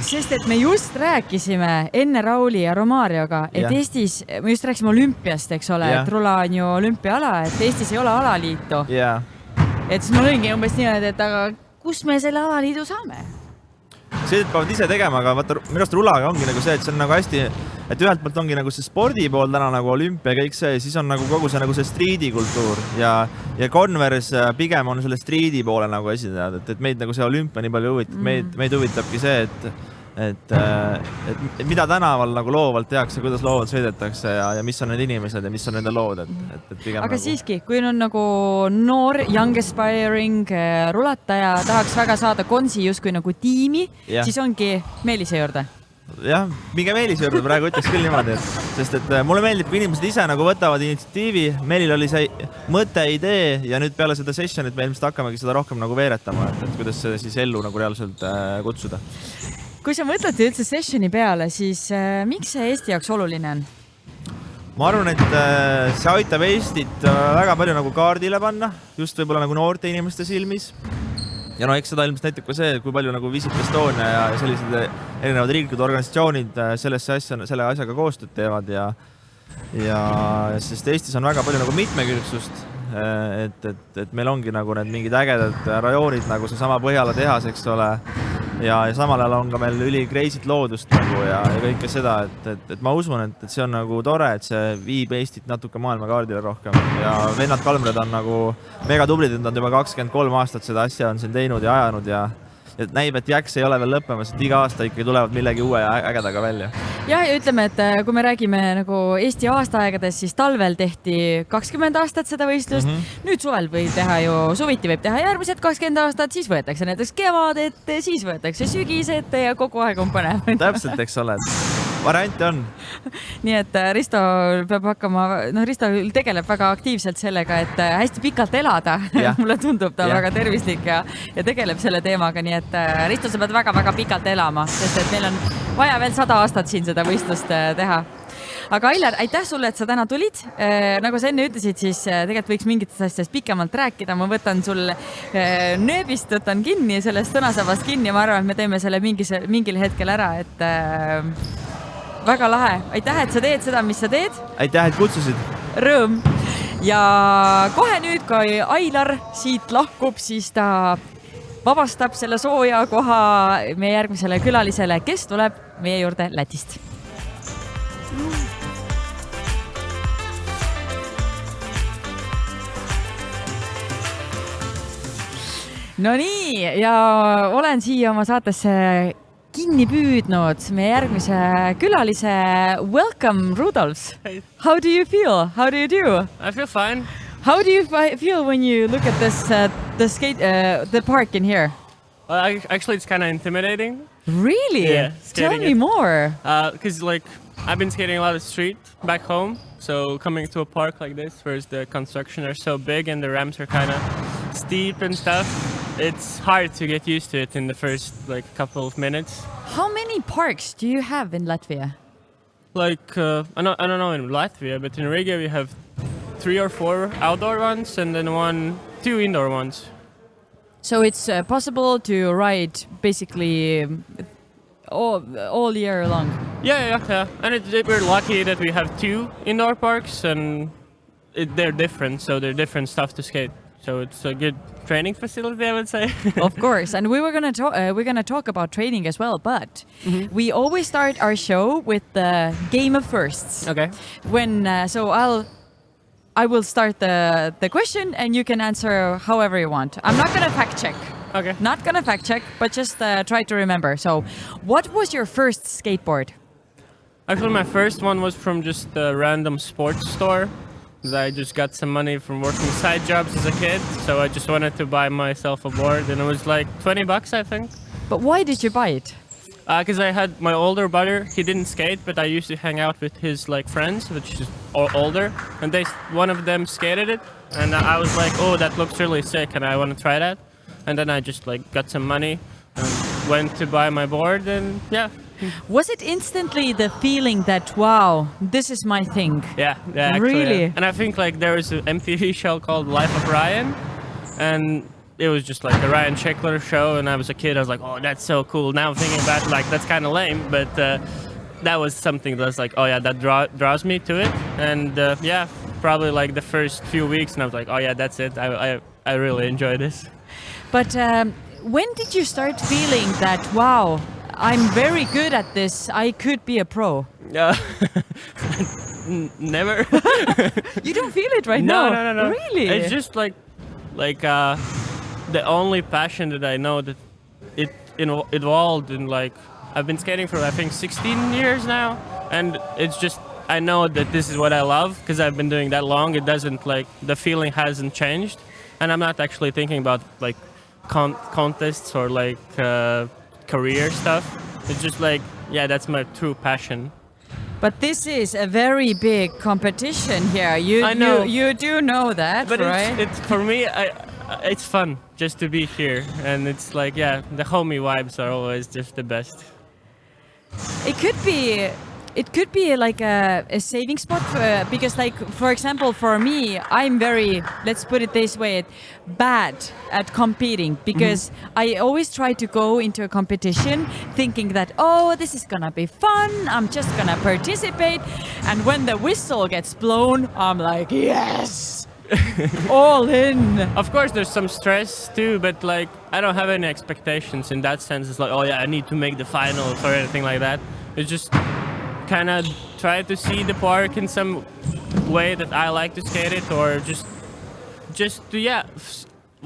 Sest et me just rääkisime enne Rauli ja Romarioga, et Eestis, me just rääkisime olümpiast, eks ole, et rula on ju olümpiaala, et Eestis ei ole alaliitu. Et siis ma lõingi umbes nii, et aga kus me selle alaliidu saame? See peavad ise tegema, aga vaata, minu arust rulaga ongi nagu see, et see on nagu hästi, et ühelt poolt ongi nagu see spordi pool täna nagu olümpia ja kõik see, siis on nagu kogu see striidikultuur ja Converse pigem on selle striidi poole nagu esindajad, et meid nagu see olümpia nii palju huvitab, meid huvitabki see, et mida tänaval nagu loovalt tehakse, kuidas loovalt sõidetakse ja mis on need inimesed ja mis on nende lood, et pigem aga nagu... siiski, kui on nagu noor, young aspiring rulataja, tahaks väga saada konsi justkui nagu tiimi, siis ongi Meelise juurde. Jah, minge Meelise juurde praegu ütleks küll niimoodi, sest et mulle meeldib, kui inimesed ise nagu võtavad initsiatiivi, Meelil oli see mõte, idee ja nüüd peale seda sessionit me ilmselt hakkamegi seda rohkem nagu veeretama, et kuidas seda siis ellu nagu reaalselt kutsuda. Kui sa mõtled üldse sessioni peale, siis miks see Eesti jaoks oluline on? Ma arvan, et see aitab Eestit väga palju nagu kaardile panna, just võib-olla nagu noorte inimeste silmis. Ja eks seda ilmselt näitab ka see, kui palju nagu Visit Estonia ja sellised erinevad riiklikud organisatsioonid selle asjaga koostööd teevad ja sest Eestis on väga palju nagu mitmekülgsust, et meil ongi nagu need mingid ägedad rajoonid nagu see sama Põhjala tehas, eks ole, ja samal ajal on ka meil ülikreisit loodust nagu ja kõike seda, et ma usun, et see on nagu tore, et see viib Eestit natuke maailmakaardile rohkem ja vennad Kalmred on nagu mega tublid, et nad juba 23 aastat seda asja on siin teinud ja ajanud ja näib, et jääks ei ole veel lõppemas, et iga aasta ikkagi tulevad millegi uue ja ägedaga välja. Ja ütleme, et kui me räägime nagu Eesti aastaaegades, siis talvel tehti 20 aastat seda võistlust. Nüüd suvel võib teha ju, suviti võib teha järgmised 20 aastat, siis võetakse näiteks kevad ette, siis võetakse sügis ette ja kogu aeg on põnev. Täpselt, eks ole. Variante on. Nii et Risto peab hakkama, Risto tegeleb väga aktiivselt sellega, et hästi pikalt elada. Mulle tundub ta väga tervislik ja tegeleb selle teemaga, nii et Risto, sa pead väga-väga pikalt elama, sest et meil on vaja veel 100 aastat siin seda võistlust teha. Aga Ailar, aitäh sulle, et sa täna tulid. Nagu sa enne ütlesid, siis tegelikult võiks mingitest asjast pikemalt rääkida. Ma võtan sul nööbist, võtan kinni, sellest sõnasabast kinni. Ma arvan, et me teeme selle mingil hetkel ära, et väga lahe. Aitäh, et sa teed seda, mis sa teed. Aitäh, et kutsusid. Rõõm. Ja kohe nüüd, kui Ailar siit lahkub, siis ta vabastab selle sooja koha meie järgmisele külalisele, kes tuleb meie juurde Lätist. no nii, ja olen siia oma saatesse kinni püüdnud meie järgmise külalise. Welcome, Rudolfs. Hey. How do you feel? How do you do? I feel fine. How do you feel when you look at this, the park in here? Actually, it's kind of intimidating. Really? Yeah, Tell me more. Because like I've been skating a lot of street back home, so coming to a park like this, where the construction are so big and the ramps are kind of steep and stuff, it's hard to get used to it in the first like couple of minutes. How many parks do you have in Latvia? Like I don't know in Latvia, but in Riga we have 3 or 4 outdoor ones and then 2 indoor ones. So it's possible to ride basically all year long. Yeah. And we're lucky that we have 2 indoor parks, and they're different, so they're different stuff to skate. So it's a good training facility, I would say. Of course, and we're gonna talk about training as well. But we always start our show with the game of firsts. Okay. I will start the question, and you can answer however you want. I'm not gonna fact check. Okay. Not gonna fact check, but just try to remember. So, what was your first skateboard? Actually, my first one was from just a random sports store. I just got some money from working side jobs as a kid, so I just wanted to buy myself a board, and it was like $20, I think. But why did you buy it? Because I had my older brother. He didn't skate, but I used to hang out with his like friends, which is older, and one of them skated it, and I was like, oh, that looks really sick, and I want to try that. And then I just like got some money and went to buy my board, and yeah. Was it instantly the feeling that, wow, this is my thing? Yeah, actually, Really? yeah. And I think like there was an MTV show called Life of Ryan, and it was just like a Ryan Sheckler show, and I was a kid. I was like, oh, that's so cool. Now I'm thinking about like that's kind of lame, but that was something that's like, oh yeah, that draws me to it. And yeah, probably like the first few weeks, and I was like, oh yeah, that's it. I really enjoy this. But when did you start feeling that, wow, I'm very good at this, I could be a pro? Never. You don't feel it right now? No. Really? It's just like the only passion that I know that it evolved in like, I've been skating for I think 16 years now, and it's just, I know that this is what I love because I've been doing that long. It doesn't like, the feeling hasn't changed, and I'm not actually thinking about like contests or like career stuff. It's just like, yeah, that's my true passion. But this is a very big competition here. I know. You do know that, But right? it's for me, it's fun just to be here, and it's like, yeah, the homie vibes are always just the best. It could be like a saving spot because, like, for example, for me, I'm very, let's put it this way, bad at competing because I always try to go into a competition thinking that, oh, this is gonna be fun, I'm just gonna participate, and when the whistle gets blown, I'm like, yes, all in. Of course, there's some stress too, but like, I don't have any expectations in that sense. It's like, oh yeah, I need to make the finals or anything like that. It's just kind of try to see the park in some way that I like to skate it, or just to, yeah,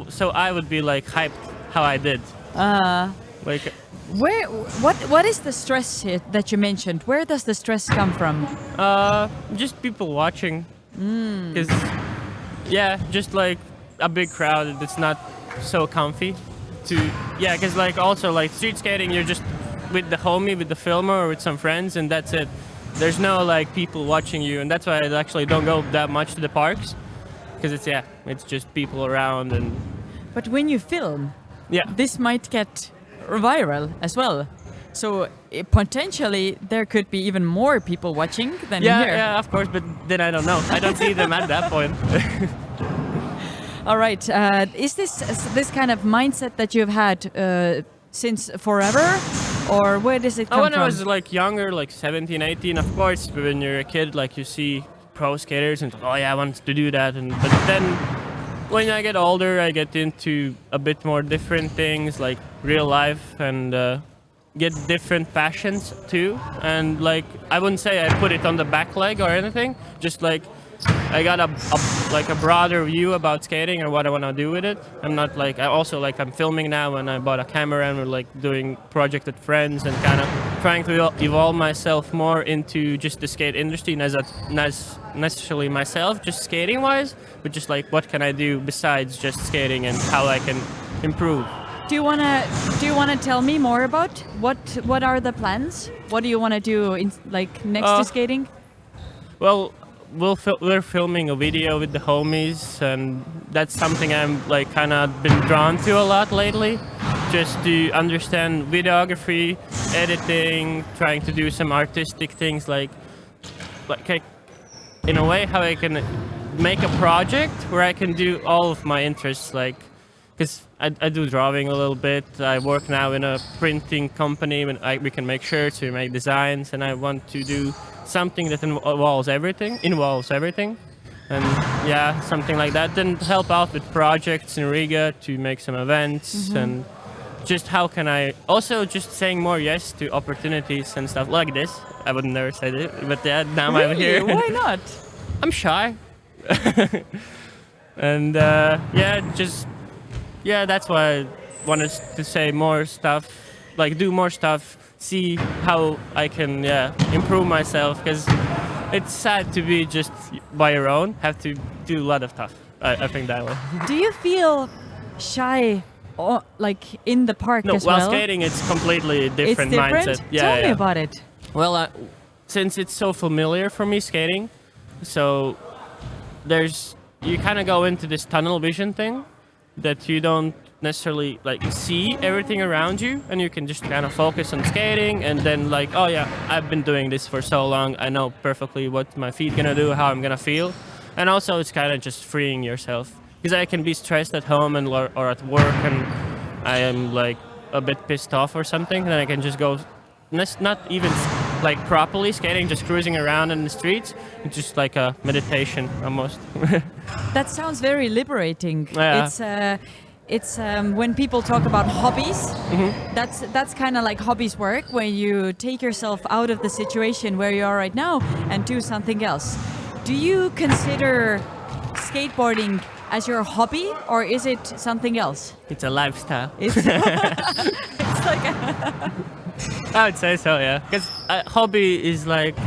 so I would be like hyped how I did. Like, What is the stress here that you mentioned? Where does the stress come from? just people watching. 'Cause, yeah, just like a big crowd that's not so comfy because like also like street skating, you're just with the homie, with the filmer, or with some friends, and that's it. There's no like people watching you, and that's why I actually don't go that much to the parks, because it's just people around. And But when you film, yeah, this might get viral as well. So potentially there could be even more people watching than here. Yeah, of course, but then I don't know. I don't see them at that point. All right. Is this kind of mindset that you've had since forever? Or where does it come When from? I was like younger, like 17, 18, of course, when you're a kid, like you see pro skaters and oh yeah, I want to do that. But then when I get older, I get into a bit more different things like real life, and get different passions too. And like, I wouldn't say I put it on the back leg or anything, just like I got a like a broader view about skating and what I want to do with it. I'm not like I'm filming now, and I bought a camera and we're like doing project with friends and kind of trying to evolve myself more into just the skate industry, not necessarily myself just skating wise, but just like what can I do besides just skating and how I can improve. Do you wanna tell me more about what are the plans? What do you wanna do next to skating? Well, we're filming a video with the homies, and that's something I'm like kind of been drawn to a lot lately, just to understand videography, editing, trying to do some artistic things like in a way how I can make a project where I can do all of my interests, like because I do drawing a little bit. I work now in a printing company and we can make shirts, we make designs, and I want to do something that involves everything, and yeah, something like that. Then help out with projects in Riga to make some events, and just how can I also just saying more yes to opportunities and stuff like this. I would never say it, but yeah, now Really? I'm here. Why not? I'm shy, and that's why I wanted to say more stuff, like do more stuff. See how I can improve myself, because it's sad to be just by your own, have to do a lot of stuff. I think that way. Do you feel shy like in the park as well? While skating it's completely different, It's different? mindset. Tell me about it. Well, since it's so familiar for me skating, so you kind of go into this tunnel vision thing that you don't necessarily like see everything around you, and you can just kind of focus on skating, and then like, oh yeah, I've been doing this for so long, I know perfectly what my feet gonna do, how I'm gonna feel. And also it's kind of just freeing yourself, because I can be stressed at home and or at work, and I am like a bit pissed off or something, then I can just go not even like properly skating, just cruising around in the streets. It's just like a meditation almost. That sounds very liberating. Yeah. It's when people talk about hobbies, that's kind of like hobbies work, when you take yourself out of the situation where you are right now and do something else. Do you consider skateboarding as your hobby, or is it something else? It's a lifestyle. It's like I would say so, yeah. Because hobby is like,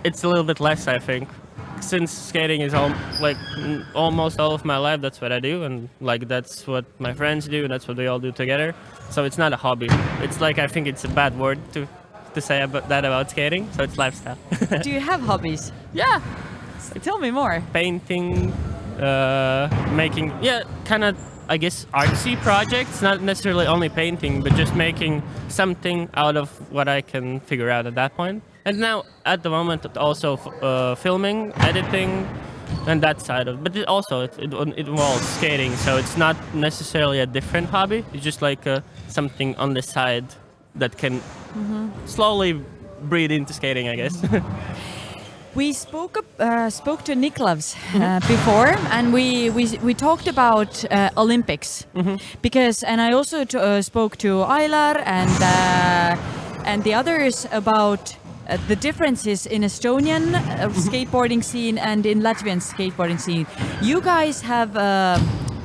it's a little bit less, I think. Since skating is almost all of my life, that's what I do, and like that's what my friends do, and that's what we all do together. So it's not a hobby. It's like, I think it's a bad word to say about skating. So it's lifestyle. Do you have hobbies? Yeah, Tell me more. painting, making kind of I guess artsy projects. Not necessarily only painting, but just making something out of what I can figure out at that point. And now, at the moment, also filming, editing, and that side of it. But it involves skating, so it's not necessarily a different hobby. It's just like something on the side that can slowly breed into skating, I guess. We spoke to Niklavs before, and we talked about Olympics, because, and I also spoke to Ailar and the others about the differences in Estonian skateboarding scene and in Latvian skateboarding scene. You guys have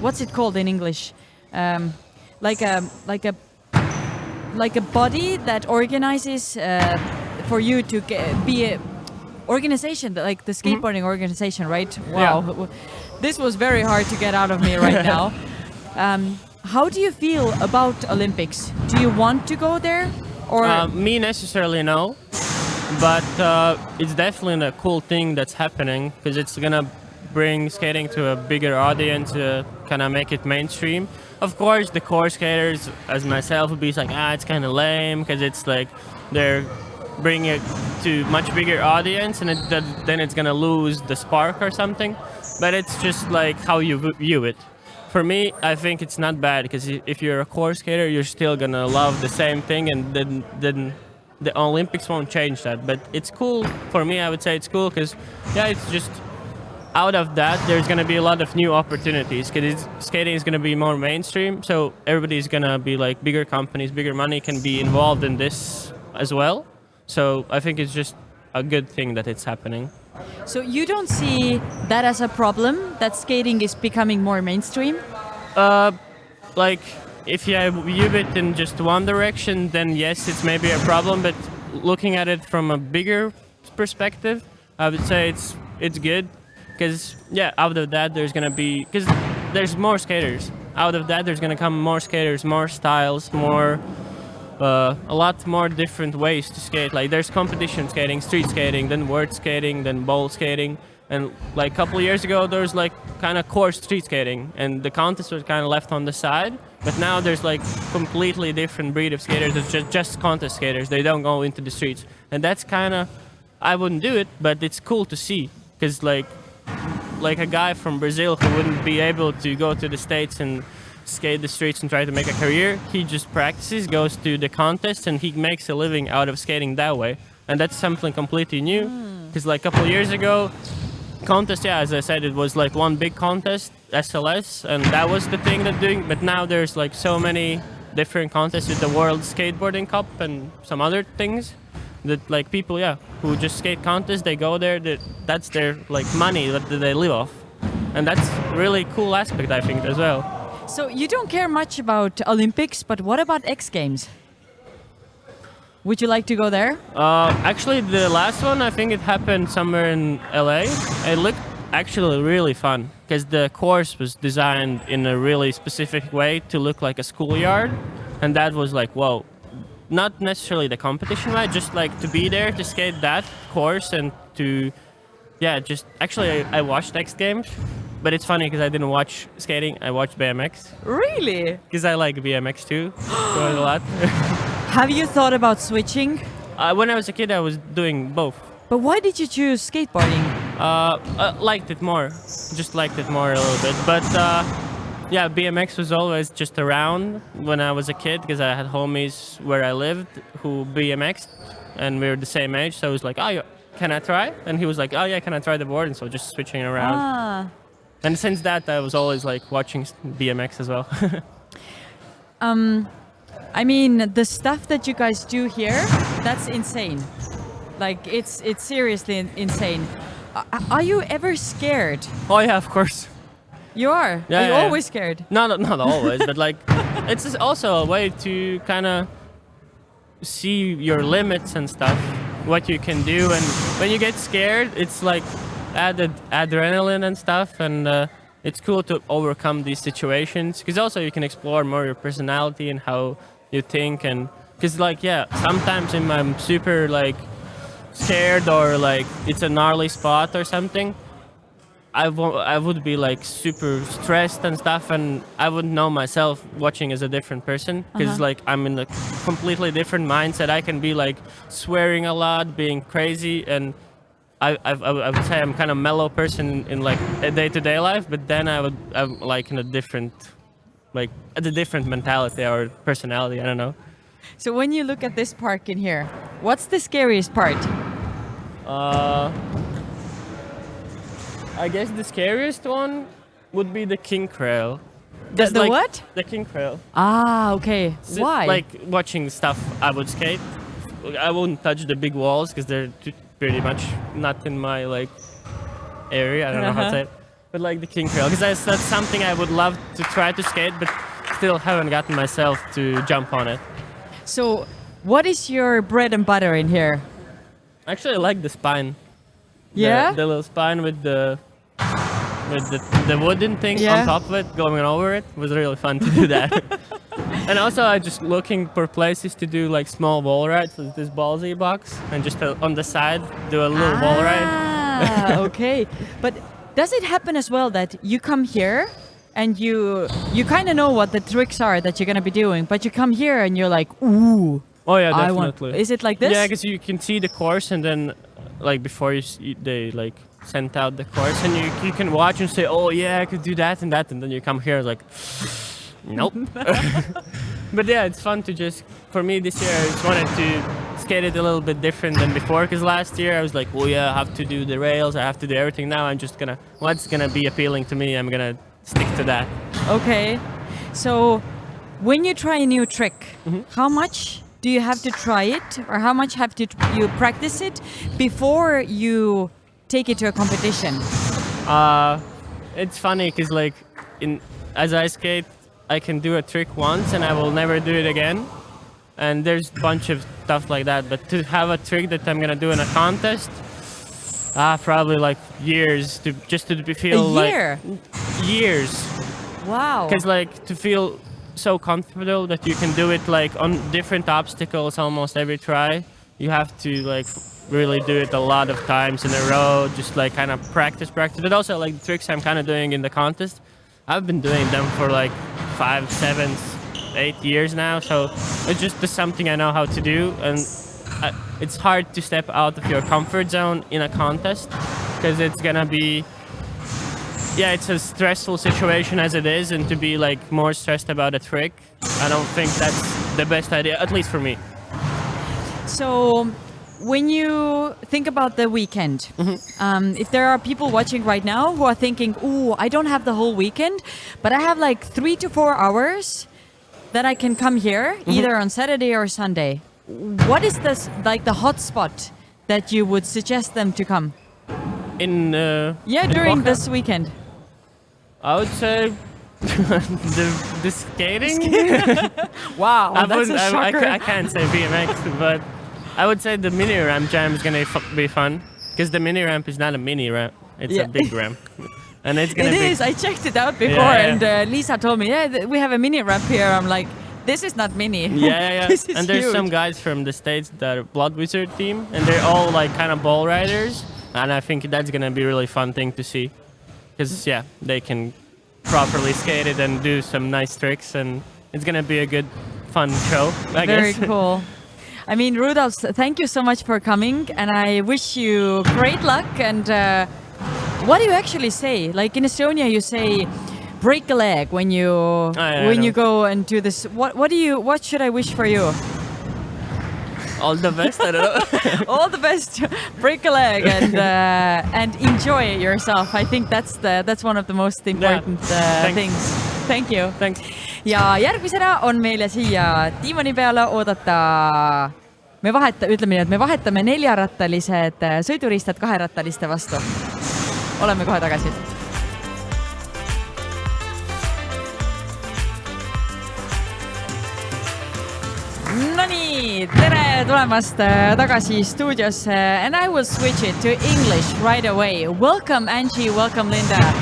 what's it called in English? Like a body that organizes for you to be a organization, like the skateboarding organization, right? Wow, yeah. This was very hard to get out of me right now. How do you feel about Olympics? Do you want to go there? Or me necessarily no, but it's definitely a cool thing that's happening, because it's gonna bring skating to a bigger audience, kind of make it mainstream. Of course, the core skaters, as myself, would be like, it's kind of lame, because it's like they're bring it to much bigger audience, and then it's gonna lose the spark or something. But it's just like how you view it. For me, I think it's not bad, because if you're a core skater, you're still gonna love the same thing, and then the Olympics won't change that. But it's cool for me. I would say it's cool because it's just out of that there's gonna be a lot of new opportunities, because skating is gonna be more mainstream. So everybody's gonna be like, bigger companies, bigger money can be involved in this as well. So I think it's just a good thing that it's happening. So you don't see that as a problem, that skating is becoming more mainstream? Like if you view it in just one direction, then yes, it's maybe a problem. But looking at it from a bigger perspective, I would say it's good. Because out of that because there's more skaters. Out of that, there's gonna come more skaters, more styles, more a lot more different ways to skate. Like there's competition skating, street skating, then word skating, then bowl skating. And like a couple of years ago, there was like kind of core street skating, and the contest was kind of left on the side. But now there's like completely different breed of skaters. It's just contest skaters. They don't go into the streets, and that's kind of I wouldn't do it, but it's cool to see because like a guy from Brazil who wouldn't be able to go to the States and skate the streets and try to make a career, he just practices, goes to the contest, and he makes a living out of skating that way. And that's something completely new. Because like a couple of years ago, contest, as I said, it was like one big contest, SLS, and that was the thing that doing. But now there's like so many different contests with the World Skateboarding Cup and some other things that like people, who just skate contests, they go there, that's their like money that they live off. And that's really cool aspect, I think, as well. So you don't care much about Olympics, but what about X Games? Would you like to go there? Actually, the last one, I think it happened somewhere in LA. It looked actually really fun because the course was designed in a really specific way to look like a schoolyard. And that was like, whoa. Not necessarily the competition way, just like to be there to skate that course and to, just actually I watched X Games. But it's funny because I didn't watch skating, I watched BMX. Really? Because I like BMX too, quite a lot. Have you thought about switching? When I was a kid, I was doing both. But why did you choose skateboarding? Liked it more, just liked it more a little bit. But BMX was always just around when I was a kid because I had homies where I lived who BMX'd and we were the same age. So I was like, can I try? And he was like, oh yeah, can I try the board? And so just switching around. And since that, I was always like watching BMX as well. I mean, the stuff that you guys do here, that's insane. Like, it's seriously insane. Are you ever scared? Oh yeah, of course. You are? Yeah, are you always scared? No, not always, but like, it's just also a way to kind of see your limits and stuff, what you can do. And when you get scared, it's like added adrenaline and stuff, and it's cool to overcome these situations because also you can explore more your personality and how you think. And because like sometimes if I'm super like scared or like it's a gnarly spot or something, I would be like super stressed and stuff, and I wouldn't know myself watching as a different person because like I'm in a completely different mindset. I can be like swearing a lot, being crazy, and I would say I'm kind of mellow person in like a day-to-day life, but then I'm like in a different mentality or personality. I don't know. So when you look at this park in here, what's the scariest part? I guess the scariest one would be the king crawl. The what? The king crawl. Ah, okay. So, why? Like watching stuff I would skate. I wouldn't touch the big walls because they're pretty much not in my like area. I don't know how to say it. But like the king crawl, because that's something I would love to try to skate, but still haven't gotten myself to jump on it. So what is your bread and butter in here? Actually, I like the spine. Yeah? The little spine with the wooden thing on top of it, going over it, was really fun to do that. And also I just looking for places to do like small wall rides with this ballsy box and just on the side do a little wall ride. Okay. But does it happen as well that you come here and you kind of know what the tricks are that you're going to be doing, but you come here and you're like, ooh. Oh yeah, definitely. Is it like this? Yeah, because you can see the course and then like before they like sent out the course and you can watch and say, oh yeah, I could do that, and then you come here like, nope. But yeah, it's fun to just, for me this year I just wanted to skate it a little bit different than before, because last year I was like, oh yeah, I have to do the rails, I have to do everything. Now I'm just gonna, what's gonna be appealing to me, I'm gonna stick to that. Okay, so when you try a new trick, how much do you have to try it, or how much have to you practice it before you take it to a competition? It's funny because like as I skate, I can do a trick once and I will never do it again. And there's a bunch of stuff like that. But to have a trick that I'm gonna do in a contest, probably like years to feel like years. Wow. Because like to feel so comfortable that you can do it like on different obstacles almost every try, you have to like really do it a lot of times in a row, just like kind of practice. But also like the tricks I'm kind of doing in the contest, I've been doing them for like 5, 7, 8 years now, so it's just something I know how to do, and it's hard to step out of your comfort zone in a contest because it's gonna be it's a stressful situation as it is, and to be like more stressed about a trick, I don't think that's the best idea, at least for me. So when you think about the weekend, if there are people watching right now who are thinking, "Ooh, I don't have the whole weekend, but I have like 3 to 4 hours that I can come here, either on Saturday or Sunday." What is this like the hot spot that you would suggest them to come? During this weekend. I would say the skating. Wow, that's a shocker. I can't say BMX, but I would say the mini ramp jam is gonna be fun because the mini ramp is not a mini ramp; it's a big ramp, and it's gonna. It is. I checked it out before, and Lisa told me, we have a mini ramp here. I'm like, this is not mini. Yeah. This is and there's huge. some guys from the States that are Blood Wizard team, and they're all like kind of ball riders, and I think that's gonna be a really fun thing to see, because they can properly skate it and do some nice tricks, and it's gonna be a good, fun show. I guess. Very cool. I mean, Rudolfs, thank you so much for coming, and I wish you great luck. And what do you actually say? Like in Estonia, you say break a leg when you you go and do this. What should I wish for you? All the best. I don't know. All the best. Break a leg and enjoy yourself. I think that's one of the most important things. Thank you. Thanks. Ja järgmisena on meile siia diivani peale oodata. Me vahetame 4-rattalised sõiduriistad 2-rattaliste vastu. Oleme kohe tagasi. Nonii, tere tulemast tagasi stuudiosse, and I will switch it to English right away. Welcome Angie, welcome Linda.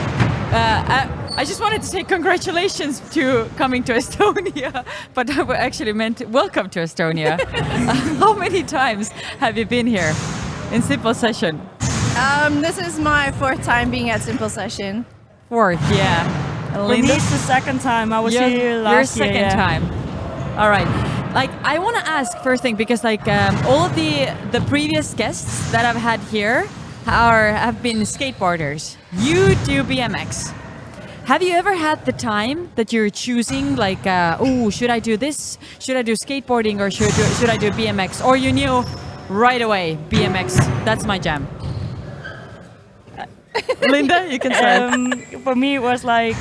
I just wanted to say congratulations to coming to Estonia, but I actually meant welcome to Estonia. How many times have you been here in Simple Session? This is my 4th time being at Simple Session. 4th, yeah. For me, it's the 2nd time. I was here last year. Your 2nd time. All right. Like, I want to ask first thing, because like all of the previous guests that I've had here have been skateboarders. You do BMX. Have you ever had the time that you're choosing like, should I do this? Should I do skateboarding or should I do BMX? Or you knew right away, BMX, that's my jam? Linda, you can start. For me, it was like,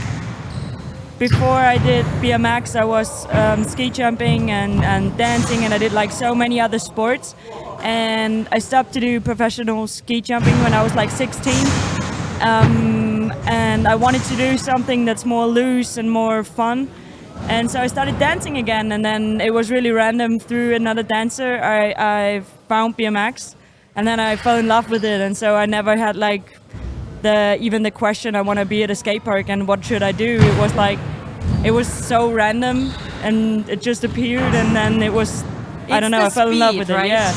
before I did BMX, I was ski jumping and dancing, and I did like so many other sports. And I stopped to do professional ski jumping when I was like 16. And I wanted to do something that's more loose and more fun. And so I started dancing again, and then it was really random. Through another dancer, I found BMX, and then I fell in love with it. And so I never had like even the question, I want to be at a skate park and what should I do? It was like, it was so random, and it just appeared, and then it was, I don't know, I fell in love with it. Right? Yeah.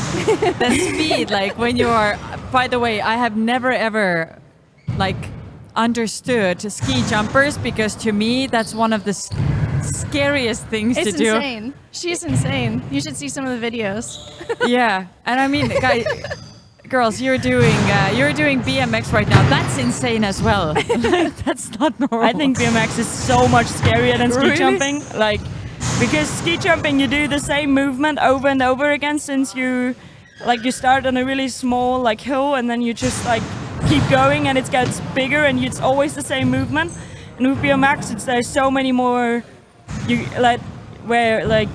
The speed, like when you are, by the way, I have never ever like understood ski jumpers, because to me that's one of the scariest things to do. It's insane. She's insane. You should see some of the videos. Yeah, and I mean, guys, girls, you're doing BMX right now. That's insane as well. Like, that's not normal. I think BMX is so much scarier than ski jumping. Like, because ski jumping, you do the same movement over and over again, since you start on a really small like hill, and then you just like keep going, and it gets bigger, and it's always the same movement. And with BMX, there's so many more,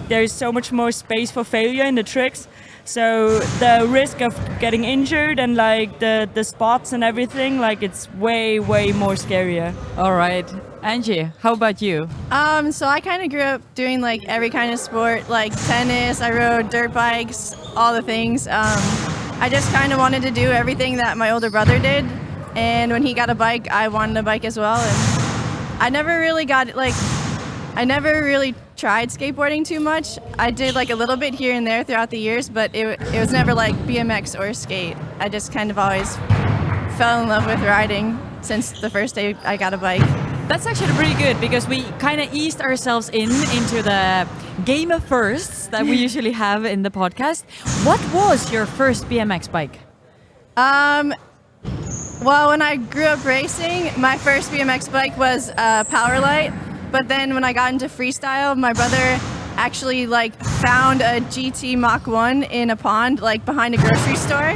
there's so much more space for failure in the tricks. So the risk of getting injured and like the spots and everything, like it's way more scarier. All right. Angie, how about you? So I kind of grew up doing like every kind of sport, like tennis, I rode dirt bikes, all the things. I just kind of wanted to do everything that my older brother did. And when he got a bike, I wanted a bike as well. And I never really tried skateboarding too much. I did like a little bit here and there throughout the years, but it was never like BMX or skate. I just kind of always fell in love with riding since the first day I got a bike. That's actually pretty good because we kind of eased ourselves into the game of firsts that we usually have in the podcast. What was your first BMX bike? Well, when I grew up racing, my first BMX bike was Powerlight. But then when I got into freestyle, my brother actually like found a GT Mach 1 in a pond like behind a grocery store.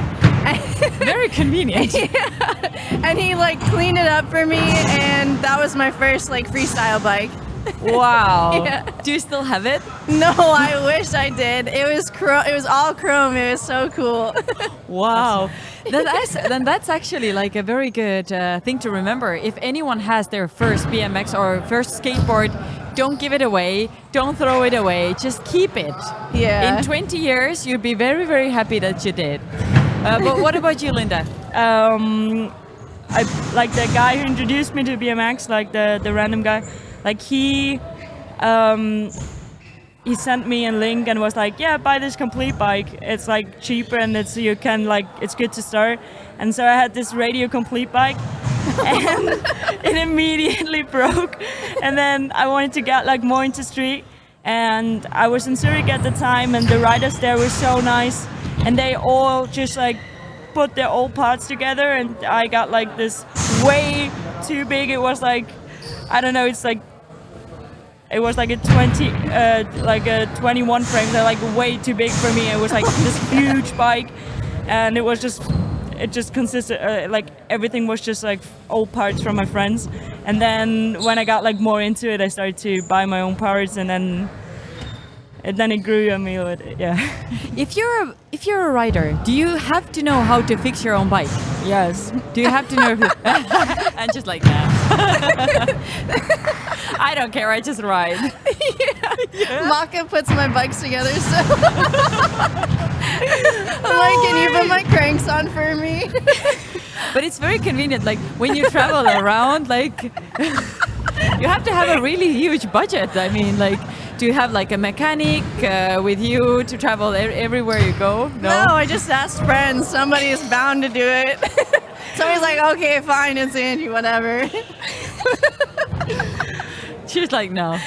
Very convenient. Yeah. And he like cleaned it up for me, and that was my first like freestyle bike. Wow. Yeah. Do you still have it? No, I wish I did. It was all chrome. It was so cool. Wow. Then that's actually like a very good thing to remember. If anyone has their first BMX or first skateboard, don't give it away. Don't throw it away. Just keep it. Yeah. In 20 years, you'll be very, very happy that you did. But what about you, Linda? I like the guy who introduced me to BMX, like the random guy. Like he sent me a link and was like, yeah, buy this complete bike. It's like cheaper and it's good to start. And so I had this radio complete bike and it immediately broke. And then I wanted to get like more into street, and I was in Zurich at the time, and the riders there were so nice, and they all just like put their old parts together, and I got like this way too big. It was like, I don't know, it was like a 21 frame, so like way too big for me. It was like this huge bike, and it just consisted like everything was just like old parts from my friends. And then when I got like more into it, I started to buy my own parts, and then it grew on me. Yeah. If you're a rider, do you have to know how to fix your own bike? Yes. Do you have to know? And just like that. I don't care. I just ride. Yeah. Maka puts my bikes together, so I'm like, can you put my cranks on for me? But it's very convenient. Like when you travel around, like you have to have a really huge budget. I mean, like, do you have like a mechanic with you to travel everywhere you go? No, I just asked friends. Somebody is bound to do it. Somebody's like, okay, fine, it's Angie, whatever. She's like, no.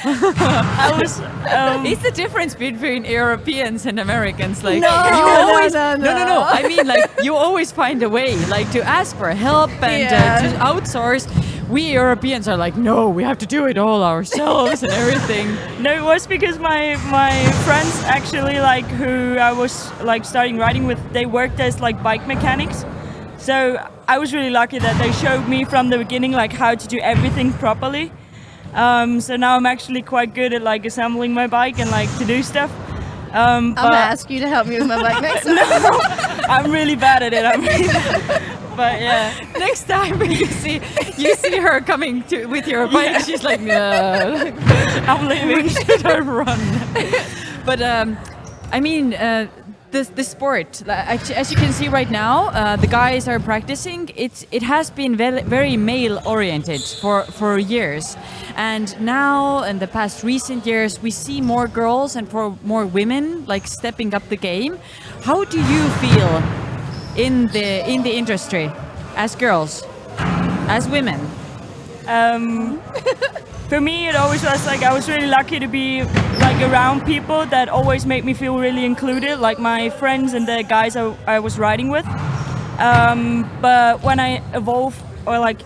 It's the difference between Europeans and Americans. Like, no. I mean, like, you always find a way, like, to ask for help and to outsource. We Europeans are like, no, we have to do it all ourselves and everything. No, it was because my friends actually, like, who I was like starting riding with, they worked as like bike mechanics. So I was really lucky that they showed me from the beginning like how to do everything properly. So now I'm actually quite good at like assembling my bike and like to do stuff. I'm gonna ask you to help me with my bike next time. No, I'm really bad at it. But yeah, next time you see her coming with your bike, she's like, no, I'm leaving. Should I run? But I mean, the sport, as you can see right now, the guys are practicing. It has been very male oriented for years, and now in the past recent years we see more girls and more women like stepping up the game. How do you feel in the industry as girls, as women? For me, it always was like I was really lucky to be like around people that always made me feel really included, like my friends and the guys I was riding with. But when I evolved, or like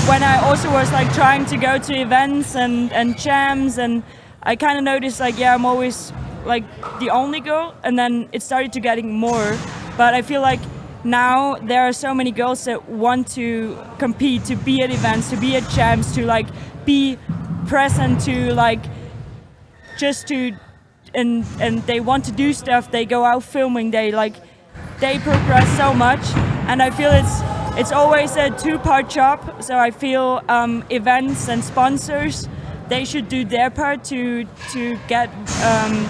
when I also was like trying to go to events and jams, and I kind of noticed like, yeah, I'm always like the only girl, and then it started to getting more. But I feel like now there are so many girls that want to compete, to be at events, to be at jams, to like be present, to like just to they want to do stuff. They go out filming. They progress so much, and I feel it's always a two-part job. So I feel events and sponsors, they should do their part to get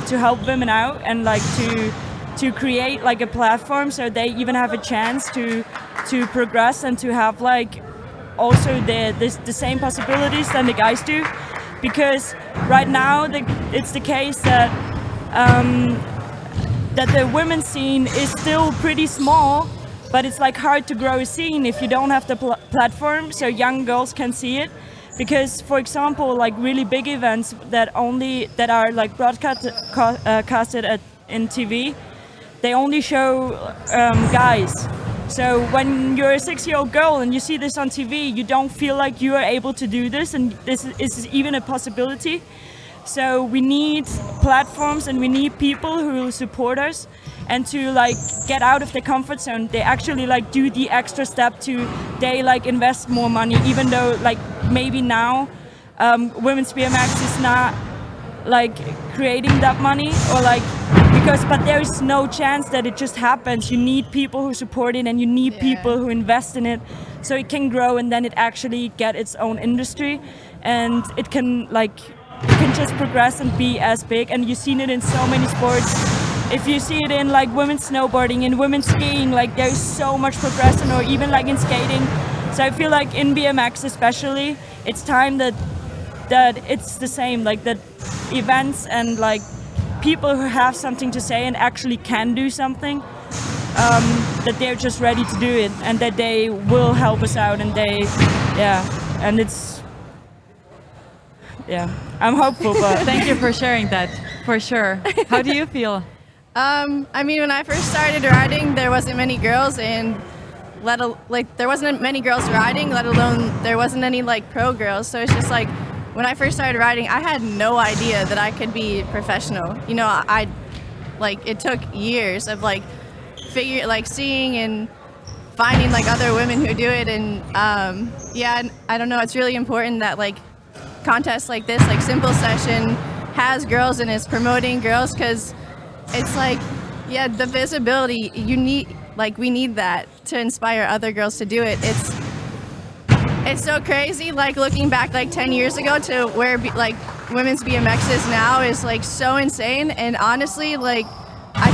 to help women out and like to create like a platform so they even have a chance to progress and to have like also the same possibilities than the guys do. Because right now it's the case that the women's scene is still pretty small, but it's like hard to grow a scene if you don't have the platform so young girls can see it. Because, for example, like really big events that are like broadcasted in TV, they only show guys. So when you're a 6-year-old girl and you see this on TV, you don't feel like you are able to do this, and this is even a possibility. So we need platforms and we need people who support us and to like get out of the comfort zone. They actually like do the extra step they like invest more money, even though like maybe now women's BMX is not like creating that money or like but there is no chance that it just happens. You need people who support it and you need people who invest in it so it can grow and then it actually get its own industry and it can just progress and be as big. And you've seen it in so many sports. If you see it in like women's snowboarding and women's skiing, like there's so much progression, or even like in skating. So I feel like in BMX especially, it's time that it's the same, like that events and like people who have something to say and actually can do something, that they're just ready to do it and that they will help us out and and it's, I'm hopeful, but Thank you for sharing that, for sure. How do you feel? I mean, when I first started riding, there wasn't many girls, and there wasn't many girls riding, let alone there wasn't any like pro girls. So it's just like, when I first started riding, I had no idea that I could be professional. You know, it took years of seeing and finding like other women who do it, and I don't know. It's really important that like contests like this, like Simple Session, has girls and is promoting girls, because it's like, the visibility you need. Like we need that to inspire other girls to do it. It's so crazy, like looking back like 10 years ago to where like women's BMX is now is like so insane. And honestly, like I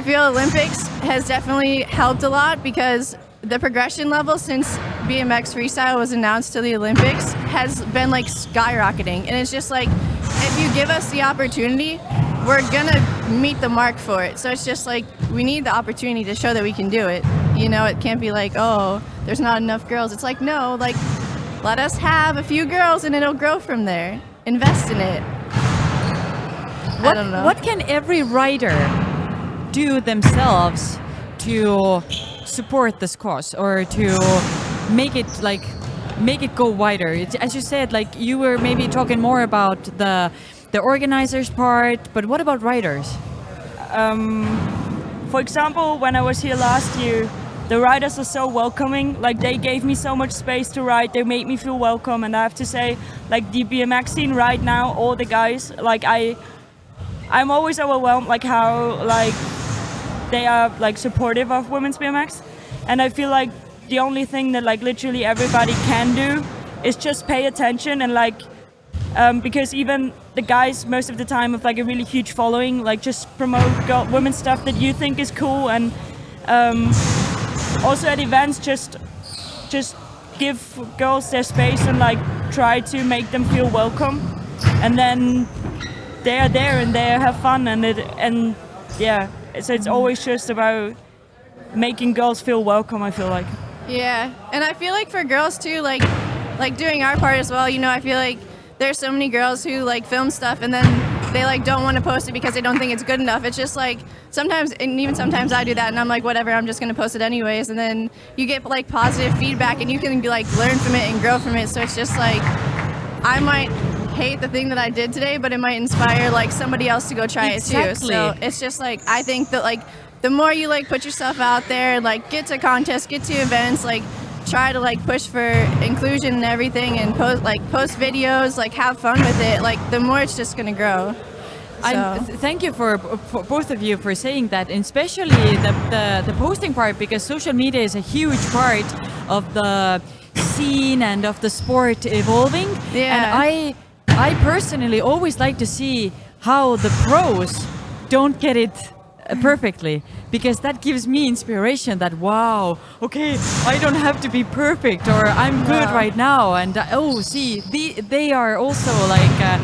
feel Olympics has definitely helped a lot, because the progression level since BMX freestyle was announced to the Olympics has been like skyrocketing. And it's just like, if you give us the opportunity, we're gonna meet the mark for it. So it's just like, we need the opportunity to show that we can do it. You know, it can't be like, oh, there's not enough girls. It's like, no, like, let us have a few girls and it'll grow from there. Invest in it. I don't know. What can every rider do themselves to support this cause, or to make it go wider? As you said, like you were maybe talking more about the organizers part, but what about riders? For example, when I was here last year, the riders are so welcoming. Like they gave me so much space to ride. They made me feel welcome. And I have to say, like the BMX scene right now, all the guys, like I'm always overwhelmed, like how like they are like supportive of women's BMX. And I feel like the only thing that like literally everybody can do is just pay attention and like, because even the guys most of the time have like a really huge following, like just promote women's stuff that you think is cool, and also at events just give girls their space and like try to make them feel welcome, and then they are there and they have fun, so it's always just about making girls feel welcome, I feel like. Yeah, and I feel like for girls too, like doing our part as well, you know, I feel like there's so many girls who like film stuff and then they like don't want to post it because they don't think it's good enough. It's just like sometimes, and even sometimes I do that and I'm like, whatever, I'm just gonna post it anyways. And then you get like positive feedback and you can like learn from it and grow from it. So it's just like, I might hate the thing that I did today, but it might inspire like somebody else to go try it too. So it's just like, I think that like the more you like put yourself out there, like get to contests, get to events, like try to like push for inclusion and everything, and post videos, like have fun with it, like the more it's just gonna grow. Thank you for both of you for saying that, and especially the posting part, because social media is a huge part of the scene and of the sport evolving. Yeah. And I personally always like to see how the pros don't get it perfectly, because that gives me inspiration that, wow, okay, I don't have to be perfect, or I'm good right now. And see, they are also like,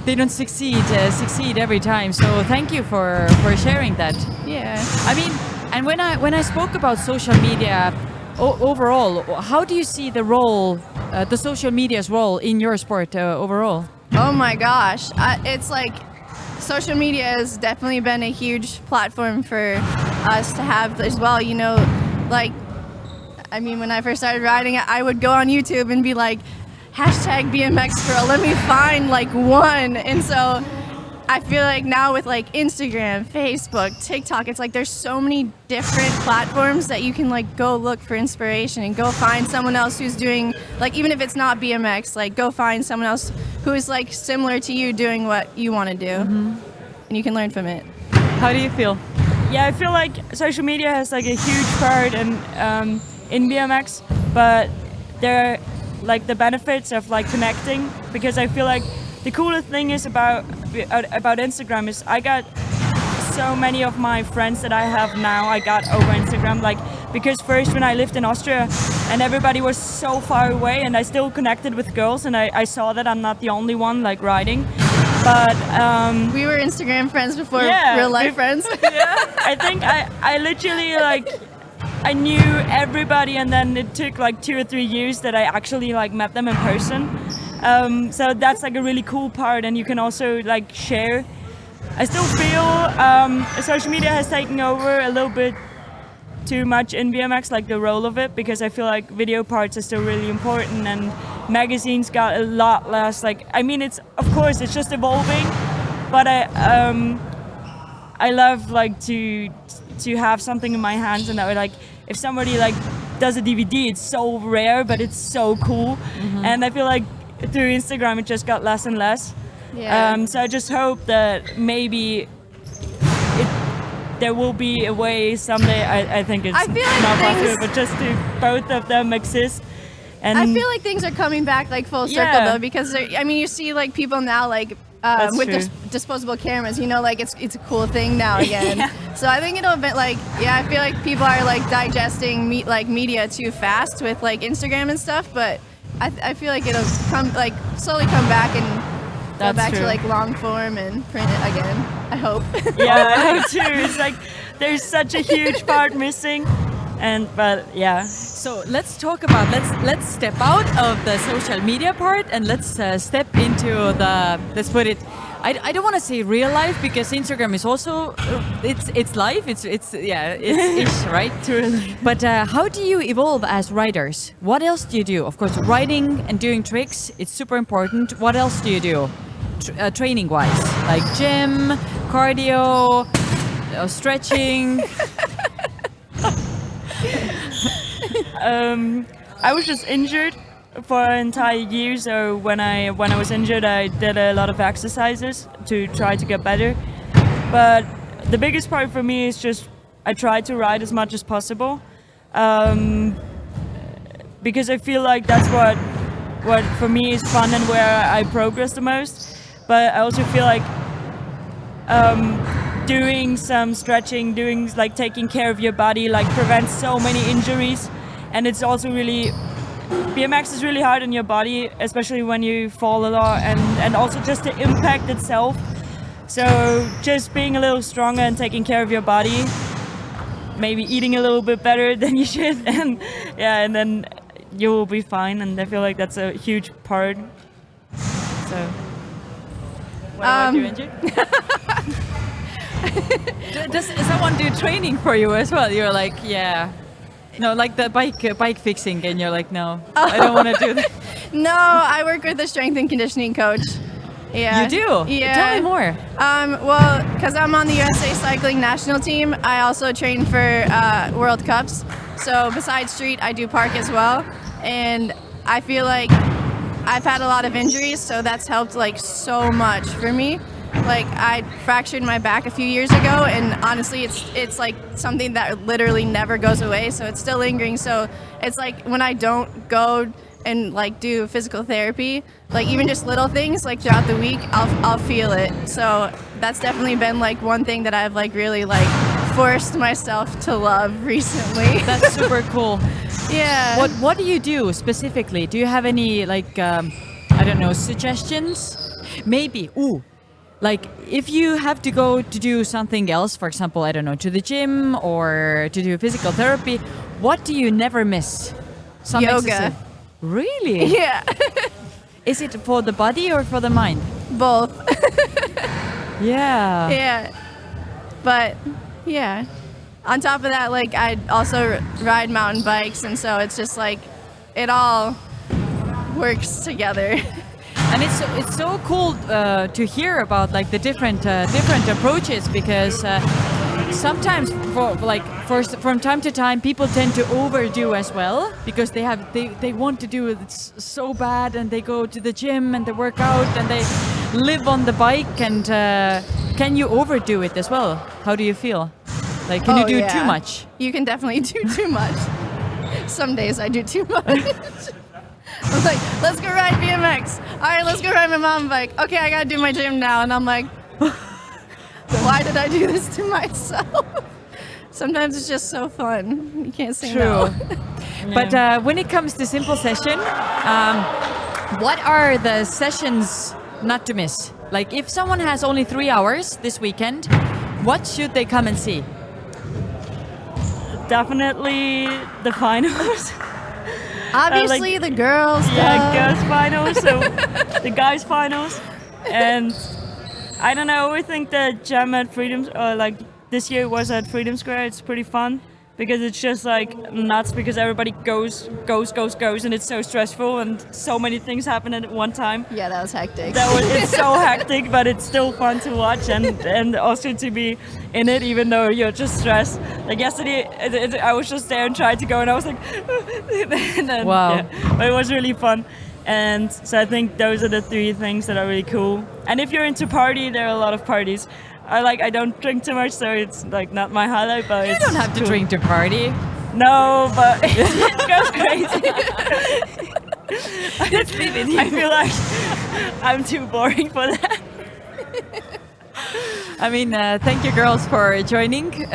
they don't succeed every time. So thank you for sharing that. Yeah. I mean, and when I spoke about social media overall, how do you see the role, the social media's role in your sport overall? Oh my gosh. It's like social media has definitely been a huge platform for us to have as well. You know, like, I mean, when I first started riding, I would go on YouTube and be like, hashtag BMX girl, let me find like one. And so I feel like now with like Instagram, Facebook, TikTok, it's like there's so many different platforms that you can like go look for inspiration and go find someone else who's doing, like, even if it's not BMX, like go find someone else who's like similar to you doing what you want to do, and you can learn from it. How do you feel? Yeah, I feel like social media has like a huge part in BMX, but there are like the benefits of like connecting, because I feel like the coolest thing is about Instagram is I got so many of my friends that I have now I got over Instagram, like, because first when I lived in Austria and everybody was so far away, and I still connected with girls, and I saw that I'm not the only one like riding, but we were Instagram friends before real life friends. I think I literally like I knew everybody, and then it took like 2 or 3 years that I actually like met them in person. So that's like a really cool part, and you can also like share. I still feel social media has taken over a little bit too much in BMX, like the role of it, because I feel like video parts are still really important, and magazines got a lot less. Like, I mean, it's of course it's just evolving, but I love like to have something in my hands, and that would like if somebody like does a DVD, it's so rare, but it's so cool, and I feel like through Instagram it just got less and less. So I just hope that maybe there will be a way someday. I think it's I feel like not possible, but just to both of them exist. And I feel like things are coming back like full circle though, because I mean, you see like people now like with their disposable cameras, you know, like it's a cool thing now again. So I think it'll be like, I feel like people are like digesting media too fast with like Instagram and stuff, but I feel like it'll slowly come back and go back to like long form and print it again. I hope. Yeah, I hope too. It's like there's such a huge part missing, but yeah. So let's talk about let's step out of the social media part, and let's step into let's put it. I don't want to say real life, because Instagram is also it's life. It's ish, right? But how do you evolve as riders? What else do you do? Of course, riding and doing tricks, it's super important. What else do you do, training wise, like gym, cardio, stretching? I was just injured for an entire year, so when I was injured, I did a lot of exercises to try to get better. But the biggest part for me is just I try to ride as much as possible, because I feel like that's what for me is fun and where I progress the most. But I also feel like doing some stretching, doing like taking care of your body, like prevents so many injuries, and it's also really. BMX is really hard on your body, especially when you fall a lot, and also just the impact itself. So just being a little stronger and taking care of your body, maybe eating a little bit better than you should, and then you will be fine. And I feel like that's a huge part. So, what about you, Angie? Does someone do training for you as well? You're like, no, like the bike fixing, and you're like, no, I don't want to do that. No, I work with a strength and conditioning coach. Yeah. You do? Yeah. Tell me more. Well, because I'm on the USA cycling national team, I also train for World Cups. So besides street, I do park as well. And I feel like I've had a lot of injuries, so that's helped like so much for me. Like I fractured my back a few years ago, and honestly, it's like something that literally never goes away. So it's still lingering. So it's like when I don't go and like do physical therapy, like even just little things like throughout the week, I'll feel it. So that's definitely been like one thing that I've like really like forced myself to love recently. That's super cool. Yeah. What do you do specifically? Do you have any like I don't know, suggestions? Maybe. Like if you have to go to do something else, for example, I don't know, to the gym or to do physical therapy, what do you never miss? Some Yoga. exercise. Really? Yeah. Is it for the body or for the mind? Both. Yeah. Yeah. But yeah. On top of that, like I also ride mountain bikes, and so it's just like it all works together. And it's so cool to hear about like the different approaches, because sometimes from time to time people tend to overdo as well, because they want to do it so bad, and they go to the gym and they work out and they live on the bike, and can you overdo it as well? How do you feel? Like can you do too much? You can definitely do too much. Some days I do too much. I'm like, let's go ride BMX. All right, let's go ride my mountain bike. Okay, I gotta do my gym now. And I'm like, why did I do this to myself? Sometimes it's just so fun. You can't say no. But when it comes to Simple Session, what are the sessions not to miss? Like if someone has only 3 hours this weekend, what should they come and see? Definitely the finals. Obviously, the girls. Yeah, girls finals. So the guys finals, and I don't know. I think the jam at Freedom, like this year was at Freedom Square. It's pretty fun because it's just like nuts, because everybody goes, and it's so stressful, and so many things happen at one time. Yeah, that was hectic. It's so hectic, but it's still fun to watch, and also to be in it, even though you're just stressed. Like yesterday, I was just there and tried to go, and I was like, and then, wow. Yeah, but it was really fun. And so I think those are the 3 things that are really cool. And if you're into party, there are a lot of parties. I don't drink too much, so it's like not my highlight, but you don't have to drink to party. No, but it goes crazy. Let's leave it here. I feel like I'm too boring for that. I mean, thank you girls for joining.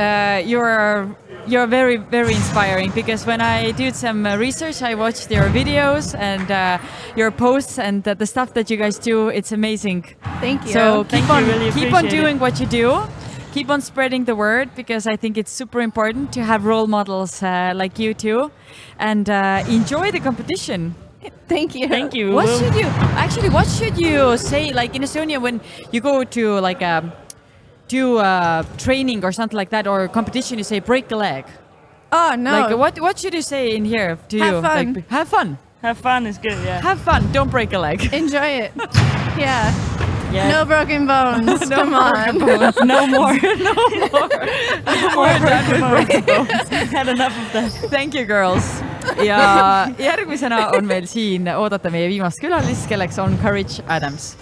You're very, very inspiring, because when I did some research, I watched your videos and your posts, and the stuff that you guys do, it's amazing. Thank you. So keep on appreciate doing it. what you do. Keep on spreading the word, because I think it's super important to have role models like you too, and enjoy the competition. Thank you. Thank you. What should you say, like in Estonia, when you go to like do training or something like that, or competition, you say break a leg? Oh no. Like what should you say in here to you? Have fun. Like, have fun. Have fun is good, yeah. Have fun. Don't break a leg. Enjoy it. Yeah. Yeah. No broken bones. Come on. No more. No more broken bones. Had enough of that. Thank you, girls. Ja järgmisena on meil siin oodata meie viimast külalist, kelleks on Courage Adams.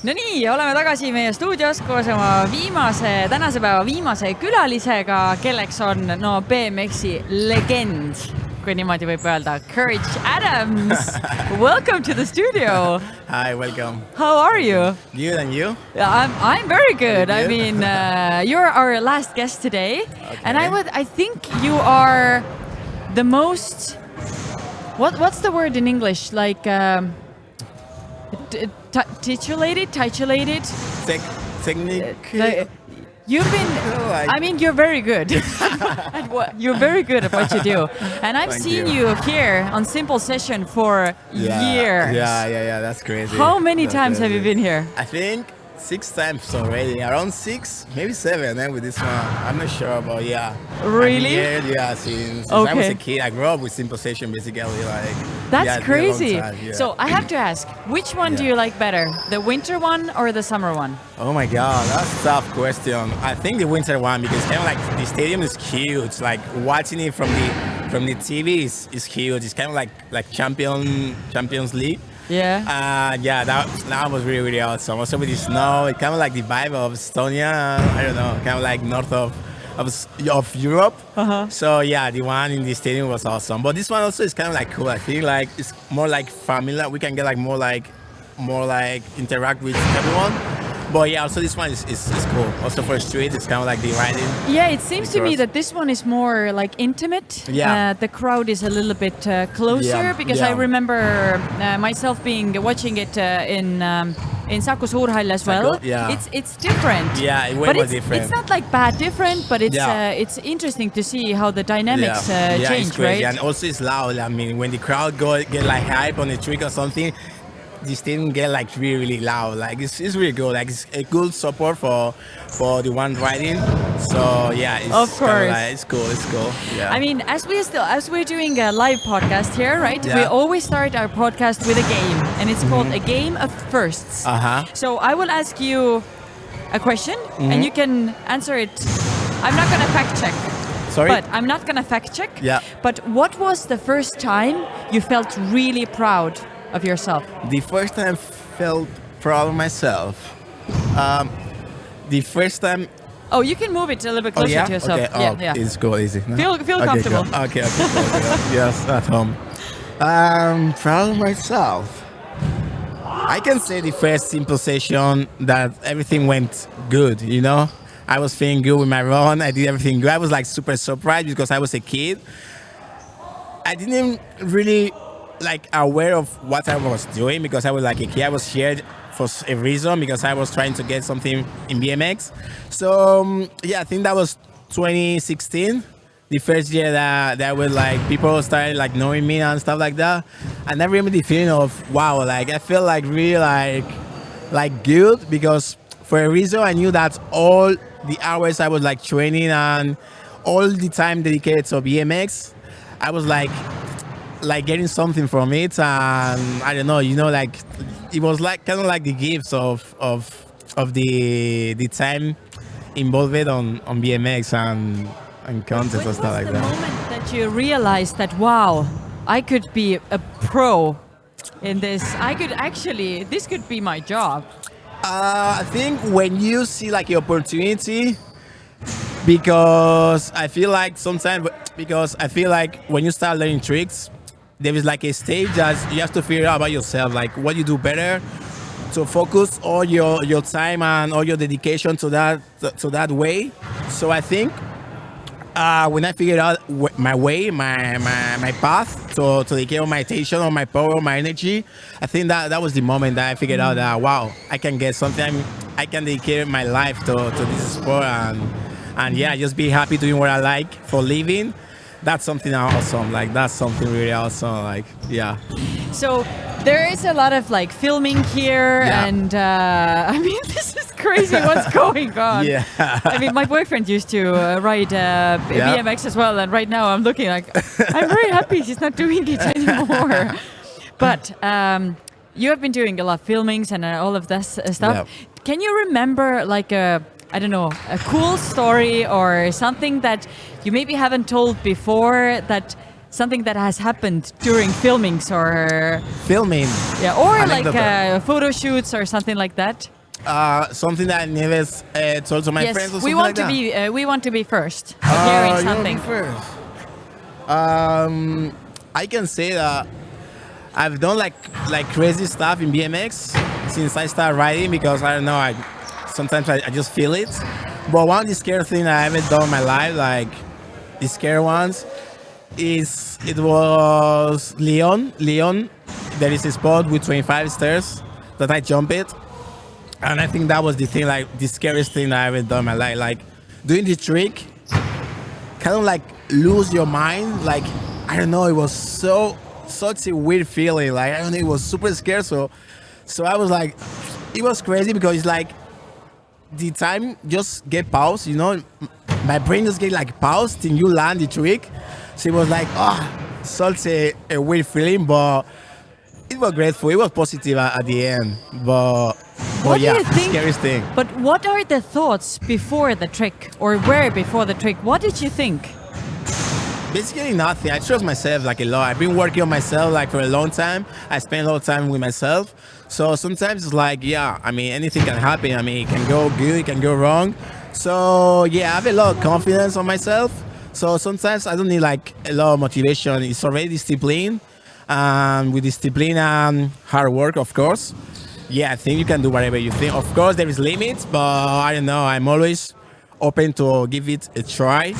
No nii, oleme tagasi meie stuudios koos oma tänase päeva viimase külalisega, kelleks on BMX-i legend, kui niimoodi võib öelda, Courage Adams. Welcome to the studio. Hi, welcome. How are you? Good, and you? I'm very good. Very I good. mean, you're our last guest today, and I think you are the most. What's the word in English? Like titulated. Technique. You've been. I mean, you're very good. You're very good at what you do, and I've seen you here on Simple Session for years. Yeah. That's crazy. How many times have you been here? I think 6 times already. Around 6, maybe 7. And with this one, I'm not sure, but yeah. Really? Since I was a kid, I grew up with Simple Session, basically. That's crazy. Time, yeah. So I have to ask, which one do you like better, the winter one or the summer one? Oh my God, that's a tough question. I think the winter one, because kind of like the stadium is huge. Like watching it from from the TV is huge. It's kind of like Champions League. Yeah. Yeah, that was really, really awesome. Also with the snow, it kind of like the vibe of Estonia. I don't know, kind of like north of Europe. So yeah, the one in the stadium was awesome. But this one also is kind of like cool. I feel like it's more like familiar. We can get like more like interact with everyone. But yeah, also this one is cool. Also for street, it's kind of like the riding. Yeah, it seems to me that this one is more like intimate. Yeah. The crowd is a little bit closer because I remember myself watching it in Saku Suurhall as well. Yeah. It's different. Yeah, way but more it's, different. It's not like bad different, but it's interesting to see how the dynamics yeah, change, it's crazy. right? And also it's loud. I mean, when the crowd get like hype on the trick or something, this thing get like really, really loud. Like it's really good. Like it's a good support for the one riding. So yeah, it's of course, like, it's cool. Yeah. I mean, as we're doing a live podcast here, right? Yeah. We always start our podcast with a game, and it's called a game of firsts. So I will ask you a question, and you can answer it. I'm not gonna fact check. Sorry? But I'm not gonna fact check. Yeah. But what was the first time you felt really proud of yourself? The first time I felt proud of myself. The first time. Oh, you can move it a little bit closer to yourself. Okay. Yeah. It's cool, easy. No? Feel comfortable. Cool. Okay. Cool. Yes, at home. Proud of myself. I can say the first Simple Session that everything went good. You know, I was feeling good with my run. I did everything good. I was like super surprised because I was a kid. I didn't really like aware of what I was doing because I was like a kid. I was here for a reason because I was trying to get something in BMX. So yeah, I think that was 2016, the first year that was like people started like knowing me and stuff like that. And I remember the feeling of wow, like I felt like really like good because for a reason I knew that all the hours I was like training and all the time dedicated to BMX, I was like getting something from it, and I don't know, you know, like it was like kind of like the gifts of the time involved on BMX and contests and stuff like that. When was the moment that you realized that wow, I could be a pro in this? This could be my job. I think when you see like the opportunity, because I feel like when you start learning tricks, there is like a stage that you have to figure out about yourself, like what you do better, to focus all your time and all your dedication to that way. So I think when I figured out my way, my path to dedicate my attention, or my power, my energy, I think that was the moment that I figured out that wow, I can get something, I can dedicate my life to this sport and yeah, just be happy doing what I like for living. That's something awesome. Like that's something really awesome. Like yeah. So there is a lot of like filming here, and I mean this is crazy. What's going on? Yeah. I mean my boyfriend used to ride BMX as well, and right now I'm looking like I'm very happy he's not doing it anymore. But you have been doing a lot of filmings and all of this stuff. Yeah. Can you remember like a cool story or something that you maybe haven't told before, that something that has happened during filmings or filming? Yeah, or like photo shoots or something like that. Something that I never told to my friends or something like that. We want to be first. Hearing something. First. I can say that I've done like crazy stuff in BMX since I started riding because I don't know, sometimes I just feel it. But one of the scary things I haven't done in my life, like the scary ones, it was Leon. There is a spot with 25 stairs that I jump it. And I think that was the thing, like the scariest thing I haven't done in my life. Like doing the trick, kind of like lose your mind. Like, I don't know, it was such a weird feeling. Like, I don't know, it was super scary. So I was like, it was crazy because it's like, the time just get paused, you know, my brain just get like paused till you land the trick. So it was like, such a weird feeling, but it was grateful. It was positive at the end, but yeah, the scariest thing. But what are the thoughts before the trick, or where before the trick? What did you think? Basically nothing. I trust myself like a lot. I've been working on myself like for a long time. I spend a lot of time with myself. So sometimes it's like, yeah, I mean, anything can happen. I mean, it can go good, it can go wrong. So yeah, I have a lot of confidence on myself. So sometimes I don't need like a lot of motivation. It's already discipline. With discipline and hard work, of course. Yeah, I think you can do whatever you think. Of course, there is limits, but I don't know. I'm always open to give it a try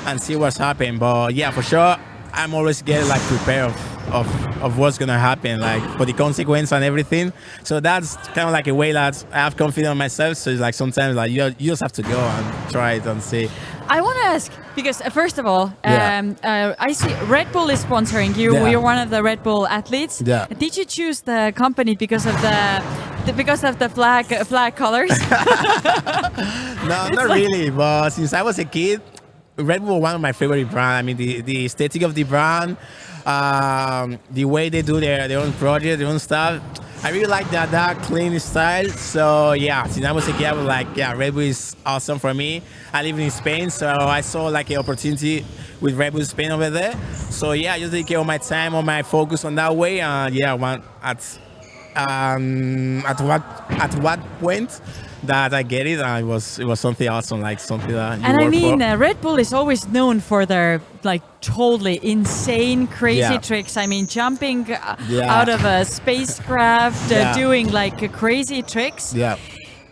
and see what's happening. But yeah, for sure, I'm always getting like prepared of what's gonna happen, like for the consequence and everything. So that's kind of like a way that I have confidence in myself. So it's like sometimes like you just have to go and try it and see. I want to ask because first of all, I see Red Bull is sponsoring you. Yeah. You're one of the Red Bull athletes. Yeah. Did you choose the company because of the flag colors? No, not really. But since I was a kid, Red Bull was one of my favorite brands. I mean, the aesthetic of the brand, the way they do their own project, their own stuff. I really like that clean style. So yeah, since I was a kid, I was like, yeah, Red Bull is awesome for me. I live in Spain, so I saw like an opportunity with Red Bull Spain over there. So yeah, I just dedicate all my time, all my focus on that way. Yeah, at what point that I get it, it was something awesome, like something that you And I work mean, for. Red Bull is always known for their like totally insane, crazy Yeah. tricks. I mean, jumping Yeah. out of a spacecraft, Yeah. doing like crazy tricks. Yeah.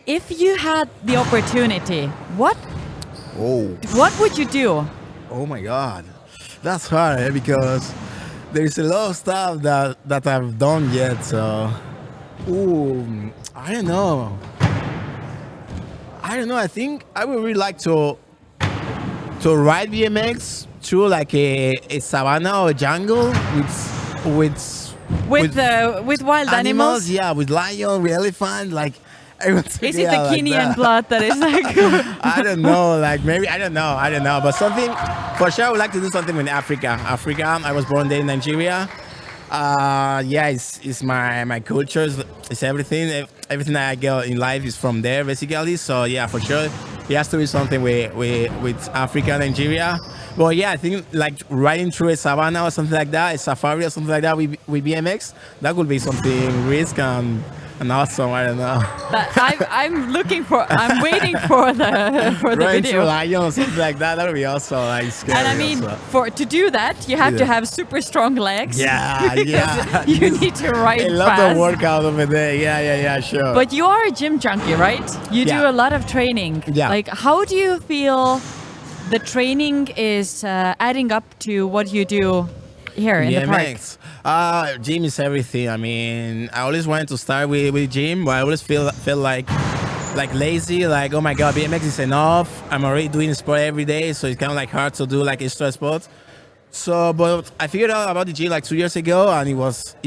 If you had the opportunity, what would you do? Oh my God, that's hard because there's a lot of stuff that I've done yet. So, I don't know. I think I would really like to ride BMX through like a savanna or jungle With wild animals? Yeah, with lion, with elephant, like. Is it the Kenyan blood that is like? I don't know, like maybe I don't know, but something for sure. I would like to do something with Africa. I was born there in Nigeria. Yeah, it's my culture. It's everything. Everything that I get in life is from there, basically. So yeah, for sure, it has to be something with Africa, Nigeria. But yeah, I think like riding through a savanna or something like that, a safari or something like that with BMX, that would be something risk and awesome. I don't know. I'm waiting for the Running through video. lion or something like that. That would be awesome. Like scary. And I mean, also. to do that, you have to Yeah. have super strong legs. Yeah. You need to ride A lot fast. of workout over there. Yeah, sure. But you are a gym junkie, right? You do Yeah. a lot of training. Yeah. Like, how do you feel the training is adding up to what you do here in the park? BMX. Gym is everything. I mean, I always wanted to start with gym, but I always feel like lazy. Like, oh my God, BMX is enough. I'm already doing sport every day, so it's kind of like hard to do like extra sports. So, but I figured out about the gym like 2 years ago, and it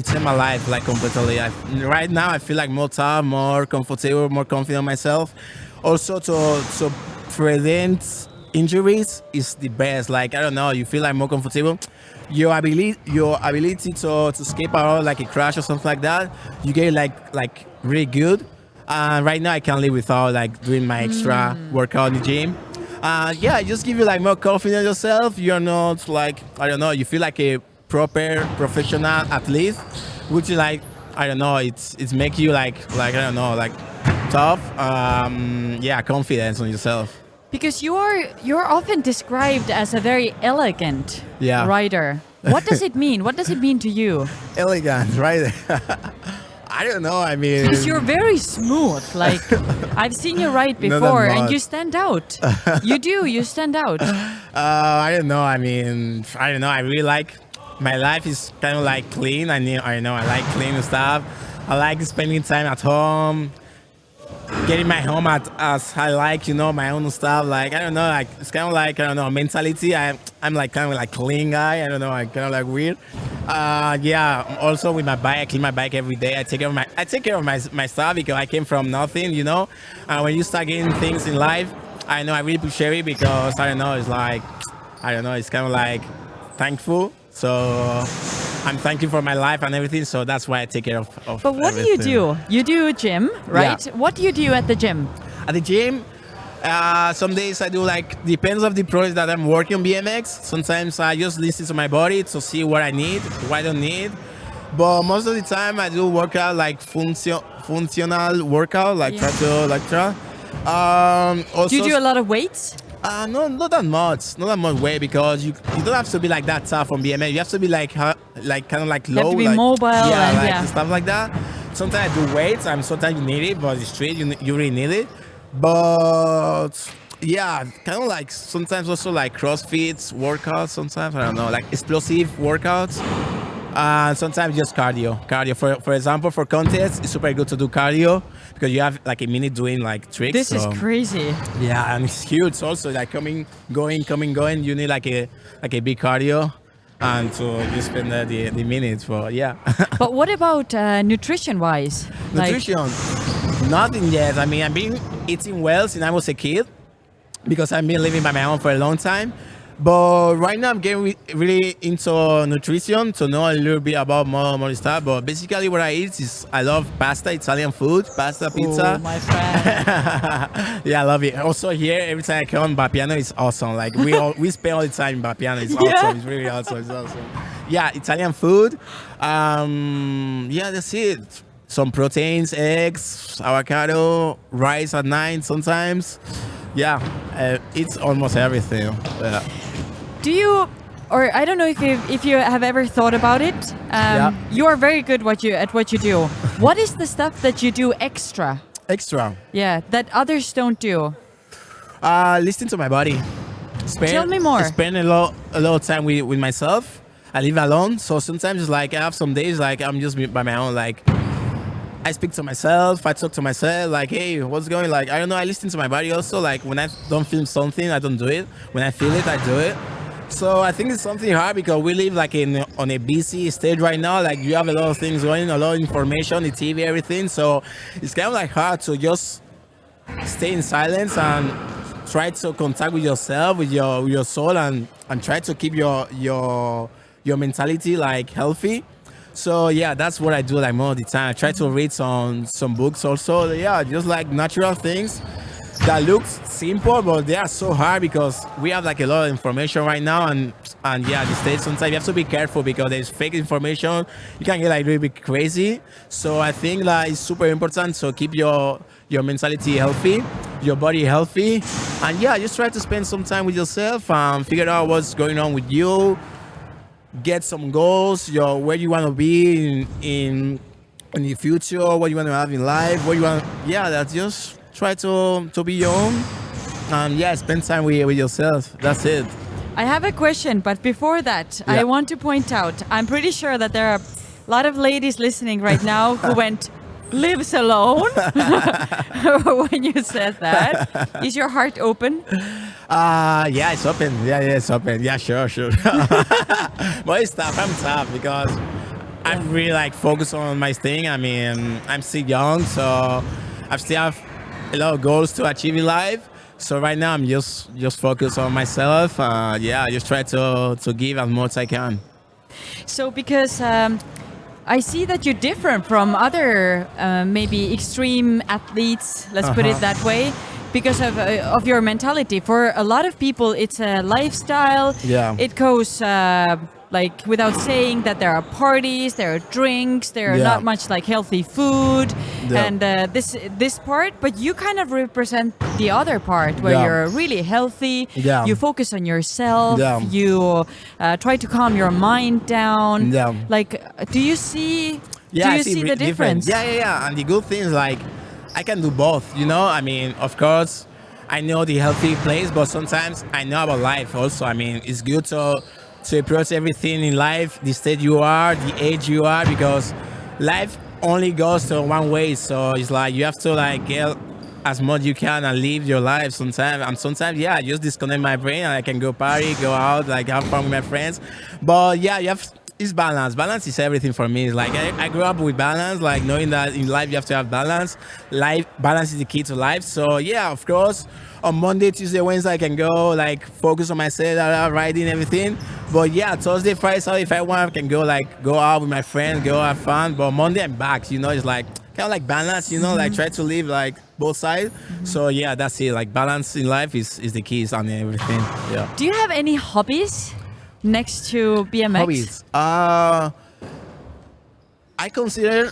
changed my life like completely. Right now, I feel like more tough, more comfortable, more confident in myself. Also, to prevent injuries is the best. Like, I don't know, you feel like more comfortable. Your ability to escape out like a crash or something like that, you get like really good. Right now I can't live without like doing my extra workout in the gym. Yeah, it just give you like more confidence in yourself. You're not like, I don't know, you feel like a proper professional athlete, which is like, I don't know, it's make you like I don't know, like tough. Yeah, confidence on yourself. Because you're often described as a very elegant Yeah. rider. What does it mean? What does it mean to you? Elegant, right? I don't know. I mean, Because you're very smooth. Like, I've seen you ride No, before, I'm and not. you stand out. You stand out. I don't know. I mean, I don't know. I really like my life is kind of like clean. I know. I like clean stuff. I like spending time at home, getting my home as I like, my own stuff. Like, I don't know. Like, it's kind of like, I don't know, mentality. I'm like kind of like clean guy. I don't know. I'm kind of like weird. Yeah. Also with my bike, I clean my bike every day. I take care of my stuff because I came from nothing. When you start getting things in life, I know I really appreciate it because I don't know. It's like, I don't know. It's kind of like thankful. So I'm thankful for my life and everything. So that's why I take care of But what everything. do? You do gym, right? Yeah. What do you do at the gym? At the gym, Some days I do like, depends of the project that I'm working on BMX. Sometimes I just listen to my body to see what I need, what I don't need. But most of the time I do workout like functional workout, like try to. Also, Do you do a lot of weights? No, not that much weight, because you don't have to be like that tough on BMX. You have to be like kind of like low, have to be like, mobile and stuff like that. Sometimes I do weights, sometimes you need it, but the street you really need it. But yeah, kind of like sometimes also like CrossFit workouts. Sometimes I don't know, like explosive workouts. Sometimes just cardio. For example, for contests, it's super good to do cardio because you have like a minute doing like tricks. This is crazy. Yeah, and it's huge. Also, like coming, going. You need like a big cardio, and so you spend the minutes for But what about nutrition-wise? Nutrition, nothing yet. I mean, I've been eating well since I was a kid because I've been living by my own for a long time. But right now I'm getting really into nutrition to know a little bit about more stuff. But basically what I eat is, I love pasta, Italian food, pasta, pizza. Oh, my friend. Yeah, I love it. Also here, every time I come, Bappiano is awesome. Like we spend all the time in Bappiano. It's awesome. It's really awesome. It's awesome. Yeah, Italian food. Yeah, that's it. Some proteins, eggs, avocado, rice at night sometimes. Yeah, it's almost everything. Yeah. Do you, or I don't know if you have ever thought about it. You are very good at what you do. What is the stuff that you do extra? Extra? Yeah, that others don't do. Listen to my body. Tell me more. Spend a lot of time with myself. I live alone, so sometimes it's like I have some days like I'm just by my own. Like I speak to myself, I talk to myself, like, hey, what's going, like, I don't know, I listen to my body also, like, when I don't feel something, I don't do it. When I feel it, I do it. So I think it's something hard because we live, like, on a busy stage right now, like, you have a lot of things going, a lot of information, the TV, everything, so it's kind of, like, hard to just stay in silence and try to contact with yourself, with your soul, and try to keep your mentality, like, healthy. So yeah, that's what I do like more of the time. I try to read some books also. Yeah, just like natural things that look simple, but they are so hard because we have like a lot of information right now, and yeah, the States sometimes you have to be careful because there's fake information. You can get like really bit crazy. So I think like it's super important to keep your mentality healthy, your body healthy, and yeah, just try to spend some time with yourself and figure out what's going on with you. Get some goals, where you want to be in the future, what you want to have in life, what you want. Yeah, that's just try to be your own, and yeah, spend time with yourself. That's it. I have a question, but before that, I want to point out, I'm pretty sure that there are a lot of ladies listening right now who went, lives alone when you said that. Is your heart open? Yeah, it's open. Yeah, it's open. Yeah, sure. But it's tough. I'm tough because I'm really like focused on my thing. I mean, I'm still young, so I still have a lot of goals to achieve in life. So right now I'm just focused on myself. Yeah, I just try to give as much as I can. So because I see that you're different from other maybe extreme athletes, let's put it that way, because of your mentality. For a lot of people, it's a lifestyle. Yeah. It goes like without saying that there are parties, there are drinks, there are not much like healthy food, and this part. But you kind of represent the other part where you're really healthy. Yeah. You focus on yourself. Yeah. You try to calm your mind down. Yeah. Like, do you see? Yeah, do you see the difference? Yeah. And the good thing is like I can do both. You know, I mean, of course, I know the healthy place, but sometimes I know about life also. I mean, it's good to approach everything in life, the state you are, the age you are, because life only goes to one way. So it's like you have to like get as much you can and live your life sometimes. And sometimes, yeah, I just disconnect my brain and I can go party, go out, like have fun with my friends. But yeah, it's balance. Balance is everything for me. It's like I grew up with balance, like knowing that in life you have to have balance. Balance is the key to life. So yeah, of course, on Monday, Tuesday, Wednesday, I can go like focus on myself, riding, everything. But yeah, Thursday, Friday, Saturday, if I want, I can go out with my friends, go have fun. But Monday I'm back, you know, it's like kind of like balance, you know, like try to live like both sides. So yeah, that's it. Like balance in life is the keys on everything. Yeah. Do you have any hobbies next to BMX? Hobbies. I consider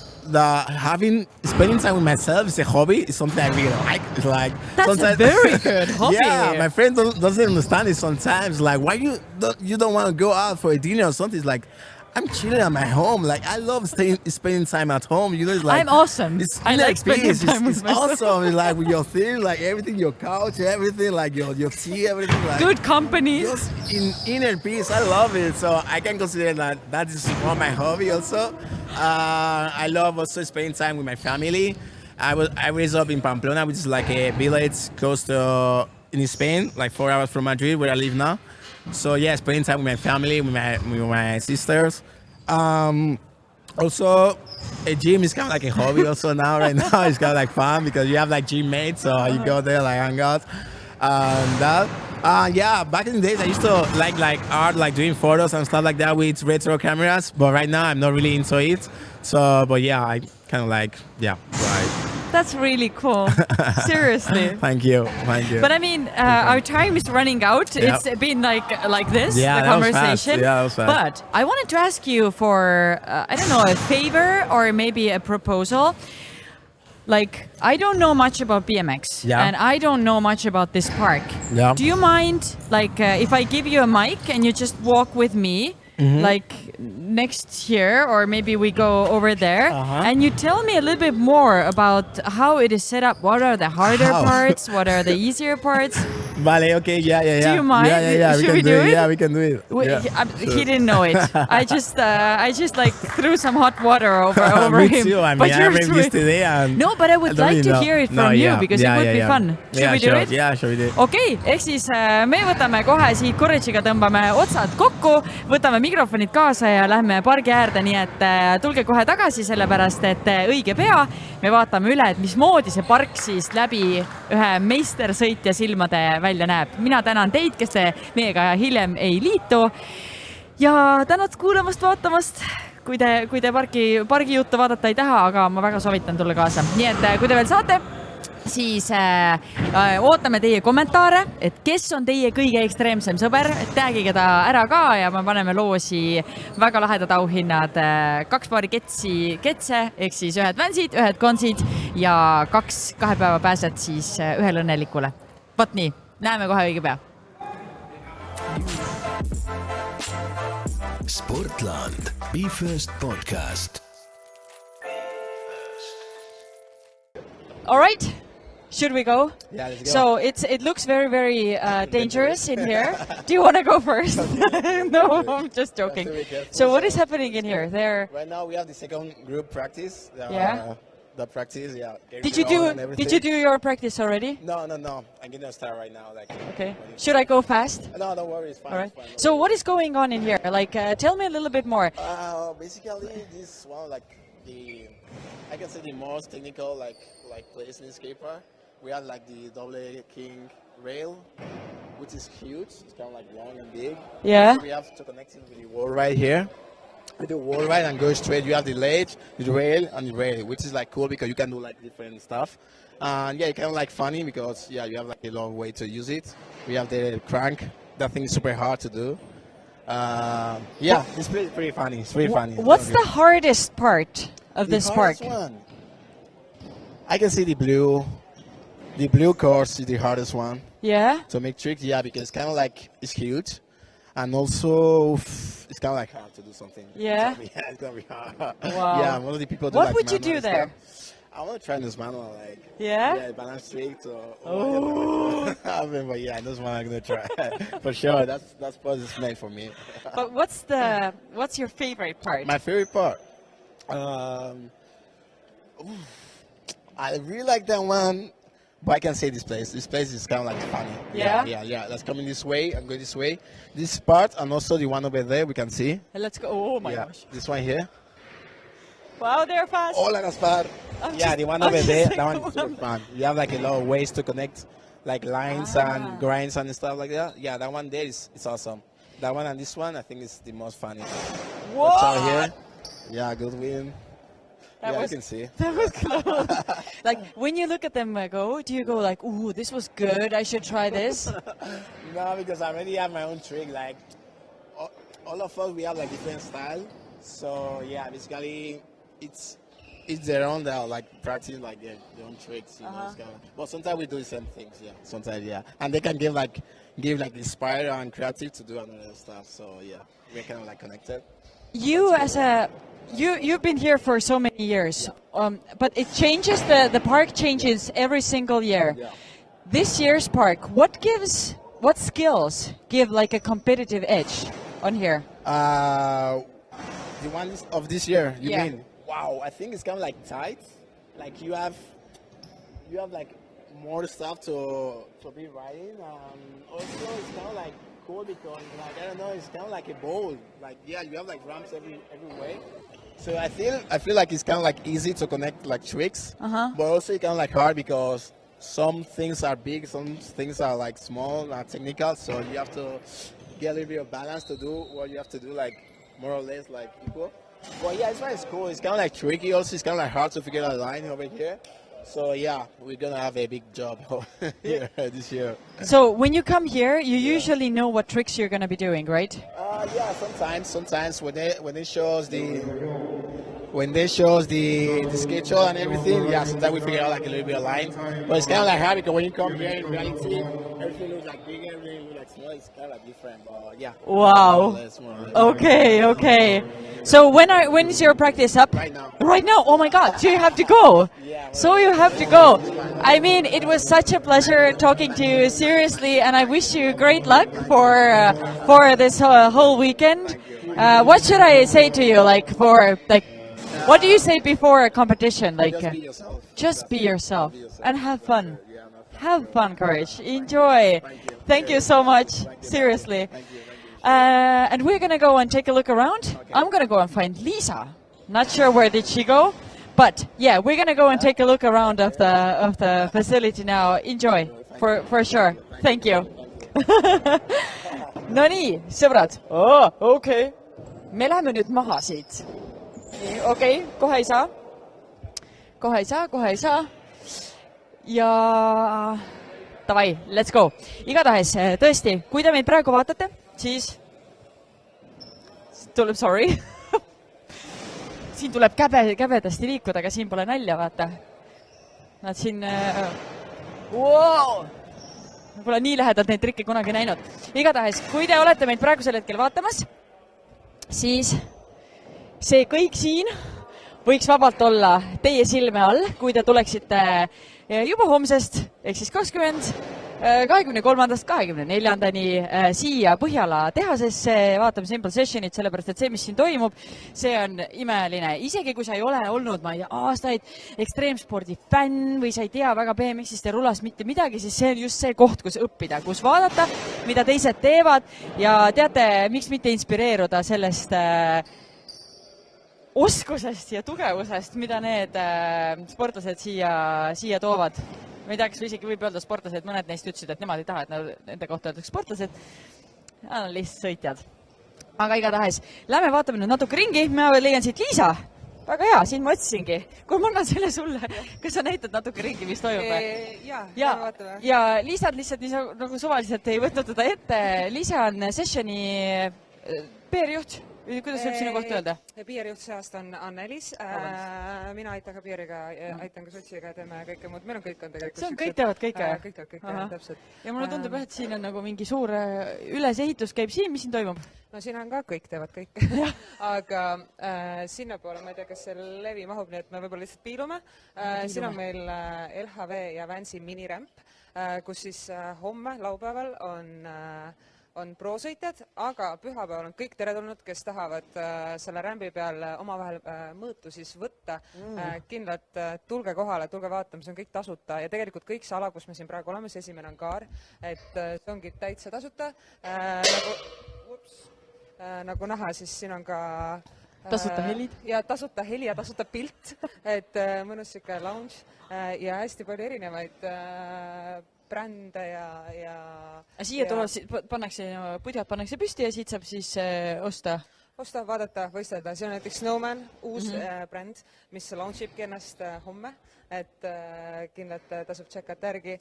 spending time with myself is a hobby. It's something I really like. It's like That's a very good hobby. Yeah, my friend doesn't understand it sometimes. Like, why you don't want to go out for a dinner or something? It's like, I'm chilling at my home. Like, I love spending time at home. You know, it's like I'm awesome. It's I like spending time with It's myself. awesome. It's like with your thing, like everything, your couch, everything, like your tea, everything. Like Good company. just in inner peace. I love it. So I can consider that is one of my hobby also. I love also spending time with my family. I raised up in Pamplona, which is like a village close to in Spain, like 4 hours from Madrid, where I live now. So yeah, spending time with my family, with my sisters. Also, a gym is kind of like a hobby also now. Right now, it's kind of like fun because you have like gym mates, so you go there like hang out. Yeah, back in the days I used to like art, like doing photos and stuff like that with retro cameras. But right now I'm not really into it. So, but yeah, I kind of like right. That's really cool. Seriously. Thank you. But I mean, our time is running out. Yeah. It's been like this, Yeah, the that was fast. conversation. Yeah, that was fast. But I wanted to ask you for, I don't know, a favor or maybe a proposal. Like, I don't know much about BMX. Yeah. And I don't know much about this park. Yeah. Do you mind, like, if I give you a mic and you just walk with me, like next year, or maybe we go over there, and you tell me a little bit more about how it is set up. What are the harder parts? What are the easier parts? Vale, okay, yeah. Do you mind? Yeah. Should We we can do it? Yeah, we can do it. He didn't know it. I just like threw some hot water over Me him. too. I mean, But I you're read this today and No, but I would don't like really to know. hear it No, from you yeah. because it would be fun. Should we do it? Yeah, sure we do. okei, ehk siis me võtame kohe siit korritšiga, tõmbame otsad kokku, võtame mikrofonid kaasa ja lähme pargi äärde, nii et tulge kohe tagasi, sellepärast et õige pea me vaatame üle, et mismoodi see park siis läbi ühe meistersõitja silmade välja näeb. Mina tänan teid, kes te meiega hiljem ei liitu ja tänad kuulamast, vaatamast. Kui te pargi juttu vaadata ei taha, aga ma väga soovitan tulla kaasa. Nii et kui te veel saate, siis ootame teie kommentaare, et kes on teie kõige ekstreemsem sõber, tagige ta ära ka ja me paneme loosi väga lahedad auhinnad, 2 paari ketse, ehk siis 1 vänsid, 1 konsid ja 2 päeva pääsed siis 1 õnnelikule. Vot nii, näeme kohe õige pea. Sportland, Be First podcast. All right. Should we go? Yeah, let's go. So it looks very, very dangerous in here. Do you want to go first? No, I'm just joking. So what is happening in here? Right now we have the second group practice. Yeah. The practice, yeah. Did you do your practice already? No. I'm gonna start right now. Okay. Should I go fast? No, don't worry, it's fine. All right. It's fine. So what is going on in here? Like, tell me a little bit more. Basically, this one I can say the most technical like place in the skate park. We have like the double king rail, which is huge. It's kind of like long and big. Yeah. So we have to connect it with the wall right here. With the wall right and go straight. You have the ledge, the rail, and the rail, which is like cool because you can do like different stuff. And yeah, it's kind of like funny because you have like a long way to use it. We have the crank. That thing is super hard to do. It's pretty funny. It's pretty funny. What's the hardest part of this park? One. I can see the blue. The blue course is the hardest one. Yeah. To make tricks, because it's kind of like it's huge, and also it's kind of like hard to do something. Yeah. It's gonna be hard. Wow. Yeah, one of the people. What would you do there? I want to try this manual, like. Yeah. Balance trick. Oh. But yeah, this one I'm gonna try for sure. That's what it's made for me. But what's your favorite part? My favorite part. I really like that one. But I can say this place. This place is kind of like funny. Yeah. Let's come in this way and go this way. This part and also the one over there we can see. Let's go. Oh my gosh. This one here. Wow, they're fast. Hola, Gaspar. The one over there. That one is super fun. You have like a lot of ways to connect, like lines and grinds and stuff like that. Yeah, that one there is awesome. That one and this one I think is the most funny. Whoa. Watch out here. Yeah, good win. You can see. That was close. Like when you look at them go, do you go like, "Ooh, this was good. I should try this"? No, because I already have my own trick. Like all of us, we have like different style. So yeah, basically, it's their own. They're like practicing like their own tricks. You know, it's kind of, but sometimes we do the same things. Yeah, sometimes and they can give like inspire and creative to do another stuff. So yeah, we're kind of like connected. You've been here for so many years, but it changes. The park changes every single year. Yeah. This year's park, what skills give like a competitive edge on here? The one of this year, you Yeah. mean? Wow, I think it's kind of like tight. Like you have like more stuff to be riding. Also, it's kind of like cool because like I don't know, it's kind of like a bowl. Like you have like ramps every way. So I feel like it's kind of like easy to connect like tricks, but also it's kind of like hard because some things are big, some things are like small and technical. So you have to get a little bit of balance to do what you have to do, like more or less like equal. But yeah, it's cool. It's kind of like tricky. Also, it's kind of like hard to figure out a line over here. So yeah, we're gonna have a big job here this year. So when you come here, you usually know what tricks you're gonna be doing, right? Yeah, sometimes when they show us the schedule and everything, yeah, sometimes we figure out like a little bit of line. But it's kind of like hard because when you come here in reality, everything looks like bigger, everything looks like small. It's kind of like different, but yeah. Wow. More or less. Okay. So when is your practice up? Right now. Right now. Oh my God. So you have to go. Yeah. So you have to go. I mean, it was such a pleasure talking to you, seriously, and I wish you great luck for this whole weekend. What should I say to you, what do you say before a competition? Like, Just be yourself. just be yourself and have fun. Have fun, courage. Enjoy. Thank you so much. Seriously. And we're gonna go and take a look around. I'm gonna go and find Lisa. Not sure where did she go, but yeah, we're gonna go and take a look around of the facility now. Enjoy for sure. Thank you. No nii, sõbrad. Okei. Me läheme nüüd maha siit. Okei, kohe ei saa. Ja davai, let's go. Igatahes, tõesti, kui te meid praegu vaatate, siis tuleb, sorry. Siin tuleb käbedasti liikuda, aga siin pole nalja, vaata. Nad siin... Wow! Pole nii lähedalt neid trikke kunagi näinud. Igatahes, kui te olete meid praegusel hetkel vaatamas, siis see kõik siin võiks vabalt olla teie silme all, kui te tuleksite juba homsest, ehk siis 23. 24. siia Põhjala tehasesse, vaatame Simple Sessionit, sellepärast et see, mis siin toimub, see on imeline. Isegi kui sa ei ole olnud, ma ei tea, aastaid ekstreemspordi fänn või sa ei tea väga BMX-ist ja rulast mitte midagi, siis see on just see koht, kus õppida, kus vaadata, mida teised teevad ja teate, miks mitte inspireeruda sellest oskusest ja tugevusest, mida need sportlased siia toovad. Ma ei tea, kas isegi võib öelda sportlased, mõned neist ütlesid, et nemad ei taha, et nende kohta öeldaks sportlased. Nad on lihtsalt sõitjad. Aga igatahes, lähme vaatame nüüd natuke ringi. Ma leian siit Liisa. Väga hea, siin ma otsisingi. Kui ma annan selle sulle, kas sa näitad natuke ringi, mis toimub? Ja Liisad lihtsalt nagu suvaliselt ei võtnud teda ette. Liisa on sessioni PR-juht. Kuidas võib sinu kohta öelda? PR-juht see aasta on Annelis. Mina aitan ka PR-iga, aitan ka sotsiga ja teeme kõike muud. Meil on kõik tegelikult. See on kõik teevad kõike? Kõik, täpselt. Ja mulle tundub, et siin on nagu mingi suur ülesehitus käib siin. Mis siin toimub? No siin on ka kõik teevad kõik. Aga sinna poole, ma ei tea, kas see levi mahub, nii et me võib-olla lihtsalt piilume. Siin on meil LHV ja Vansi minirämp, kus siis homme, laupäeval on prosõitjad, aga pühapäeval on kõik teretulnud, kes tahavad selle rämbi peal omavahel mõõtu siis võtta. Kindlalt tulge kohale, tulge vaatama, see on kõik tasuta ja tegelikult kõik see ala, kus me siin praegu oleme, see esimene on kaar, et see ongi täitsa tasuta. Nagu näha, siis siin on ka tasuta helid. Ja tasuta heli ja tasuta pilt, et mõnus siuke lounge ja hästi palju erinevaid brände ja... Siia pannakse pudjad pannakse püsti ja siit saab siis osta? osta, vaadata, võistelda. See on näiteks Snowman, uus bränd, mis launchibki ennast homme, et kindlalt tasub tšekkata järgi.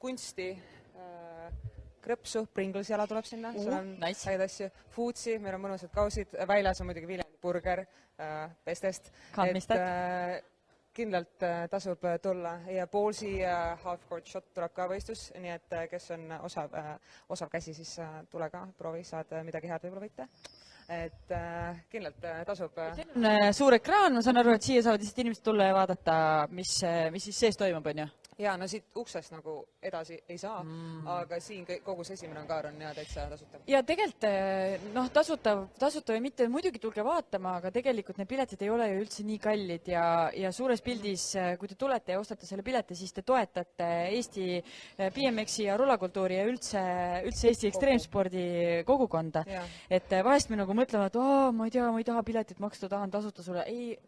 Kunsti, krõpsu, Pringles jala tuleb sinna, seal on häid asju. Foodsi, meil on mõnusad kausid, väljas on muidugi Viljandi burger pestest. Kindlalt tasub tulla ja pulsi half-court shot tuleb ka võistlus, nii et kes on osav käsi, siis tule ka, proovi, saad midagi head võib-olla võita. Et kindlalt tasub. Suur ekraan, ma saan aru, et siia saavad lihtsalt inimesed tulla ja vaadata, mis siis sees toimub, on ju? Jaa, no siit uksest nagu edasi ei saa, aga siin kogu see esimene kaar on ja täitsa tasutav. Ja tegelikult tasutav või mitte, muidugi tulge vaatama, aga tegelikult need piletid ei ole ju üldse nii kallid ja suures pildis, kui te tulete ja ostate selle pileti, siis te toetate Eesti BMX-i ja rullakultuuri ja üldse Eesti ekstreemspordi kogukonda. Et vahest me nagu mõtleme, et ma ei tea, ma ei taha piletit maksta, tahan tasuta sulle. Ei,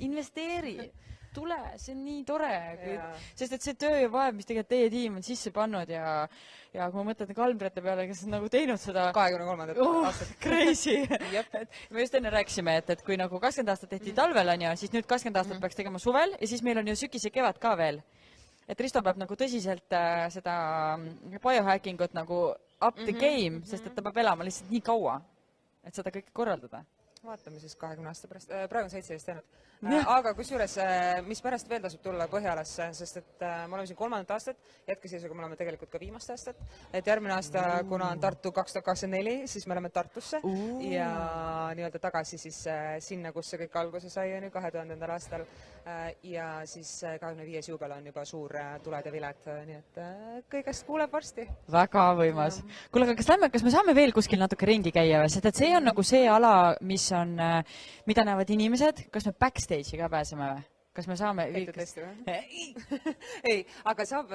investeeri! Tule, see on nii tore, sest et see töö ja vaev, mis tegelikult teie tiim on sisse pannud ja kui ma mõtlen kalmbrete peale, kes on nagu teinud seda 23. aastat. Crazy! Me just enne rääkisime, et kui nagu 20 aastat tehti talvel, siis nüüd 20 aastat peaks tegema suvel ja siis meil on ju sügis ja kevad ka veel. Et Risto peab nagu tõsiselt seda biohackingut nagu up the game, sest et ta peab elama lihtsalt nii kaua, et seda kõike korraldada. Vaatame siis 20 aasta pärast. Praegu on 17 teinud. Aga kusjuures, mis pärast veel tasub tulla Põhjalasse, sest et me oleme siin 3. aastat, jätkeseisuga me oleme tegelikult ka viimast aastat. Et järgmine aasta, kuna on Tartu 2024, siis me oleme Tartusse ja nii-öelda tagasi siis sinna, kus see kõik alguse sai 2000. aastal. Ja siis 25. juubel on juba suur tuled ja viled, nii et kõigest kuuleb varsti. Väga võimas. Kuule, aga kas me saame veel kuskil natuke ringi käia, sest et see on nagu see ala, mis on, mida näevad inimesed, kas me backstage'i ka pääseme või? Kas me saame... Ei, aga saab,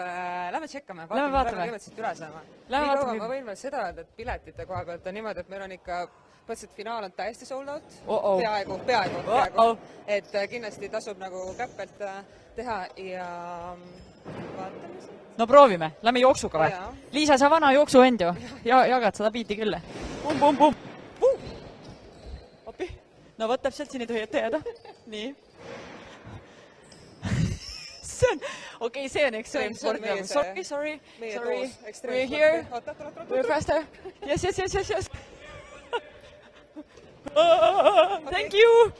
lähme tšekkame, vaatame kõigepealt siit üle saama. Nii kaua ma võin veel seda öelda, et piletite koha pealt on niimoodi, et meil on ikka põhiliselt finaal on täiesti sold out, peaaegu. Et kindlasti tasub nagu käppelt teha ja vaatame siit. No proovime, lähme jooksuga või? Liisa, sa vana jooksuend ju, jagad seda biiti küll. Appi, no võt täpselt siin ei tohi ette jääda. Nii. Okei, see on ekstreemsport. Sorry. We're here. We're faster. Yes. Thank you.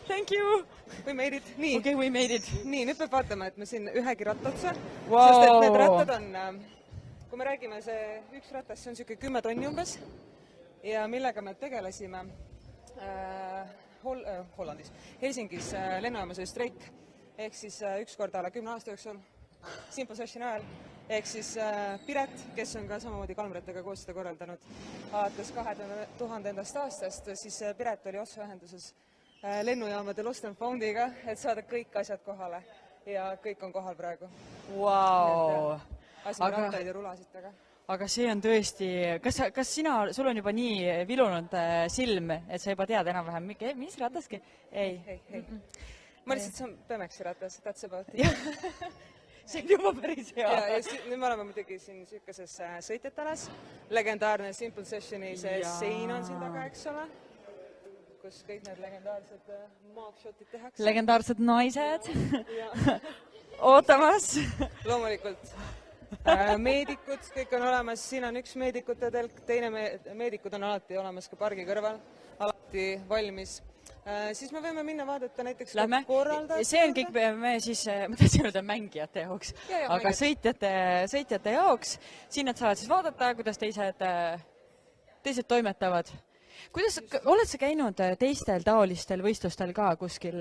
We made it. Nii. Okay, we made it. Nii, nüüd peab vaatama, et me siin ühegi rattatse. Sest et need rattad on, kui me räägime see üks rattas, see on siuke 10 tonni umbes. Ja millega me tegelesime Hollandis. Helsingis lennujaamas oli streik. Ehk siis üks korda alla 10 aasta jooksul Simple Sessioni ajal. Ehk siis Piret, kes on ka samamoodi kalmretega koos seda korraldanud alates 2000. aastast, siis Piret oli otseühenduses lennujaamade Lost and Foundiga, et saada kõik asjad kohale. Ja kõik on kohal praegu. Vau! Asime rattaid ja rulasid taga. Aga see on tõesti, kas sul on juba nii vilunud silm, et sa juba tead enam-vähem, mis rataski? Ei. Ma lihtsalt saan BMX-i ratas, that's about it. See on juba päris hea. Ja nüüd me oleme muidugi siin süükeses sõitjatalas. Legendaarne Simple Sessioni siin on siin taga, eks ole? Kus kõik need legendaarsed mugshotid tehakse. Legendaarsed naised. Ootamas. Loomulikult. Meedikud, kõik on olemas. Siin on üks meedikute telk, teine meedikud on alati olemas ka pargi kõrval. Alati valmis. Siis me võime minna vaadata näiteks korraldada. See on kõik me siis, ma tahtsin öelda mängijate jaoks, aga sõitjate jaoks. Siin nad saavad siis vaadata, kuidas teised toimetavad. Oled sa käinud teistel taolistel võistlustel ka kuskil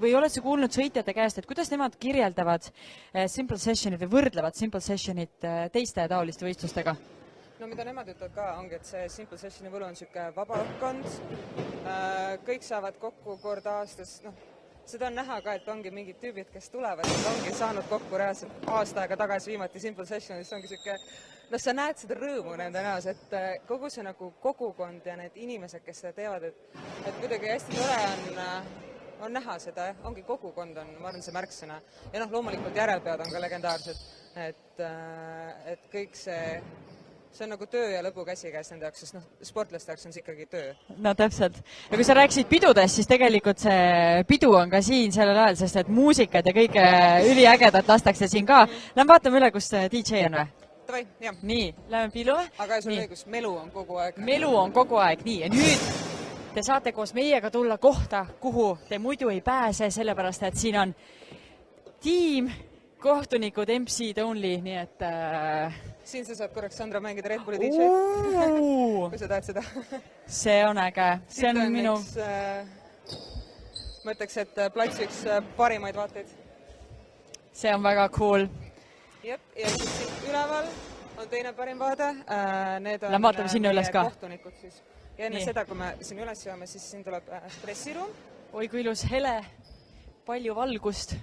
või oled sa kuulnud sõitjate käest, et kuidas nemad kirjeldavad Simple Sessionit või võrdlevad Simple Sessionit teiste taoliste võistlustega? No mida nemad ütlevad ka, ongi, et see Simple Sessioni võlu on siuke vaba õhkkond. Kõik saavad kokku kord aastas. Seda on näha ka, et ongi mingid tüübid, kes tulevad, et ongi saanud kokku reaalselt aasta aega tagasi viimati Simple Sessionis. Ongi siuke, sa näed seda rõõmu nende näos, et kogu see nagu kogukond ja need inimesed, kes seda teevad, et kuidagi hästi tore on näha seda, ongi kogukond on, ma arvan, see märksõna. Ja loomulikult järelpead on ka legendaarsed, et kõik see see on nagu töö ja lõbu käsikäes nende jaoks, sest sportlaste jaoks on see ikkagi töö. No täpselt. Ja kui sa rääkisid pidudest, siis tegelikult see pidu on ka siin sellel ajal, sest et muusikad ja kõik üliägedat lastakse siin ka. Lähme vaatame üle, kus DJ on või? Tavai, jah. Nii, lähme pilume. Aga sul õigus, melu on kogu aeg. Melu on kogu aeg, nii. Ja nüüd te saate koos meiega tulla kohta, kuhu te muidu ei pääse, sellepärast et siin on tiim, kohtunikud, MC-d only, nii et... Siin sa saad korraks Sandra mängida Red Bulli DJ-d, kui sa tahad seda. See on äge. See on minu... Ma ütleks, et plats üks parimaid vaateid. See on väga cool. Jep, ja siis üleval on teine parim vaade. Need on meie kohtunikud siis. Ja enne seda, kui me siin üles joome, siis siin tuleb pressiruum. Oi, kui ilus hele, palju valgust.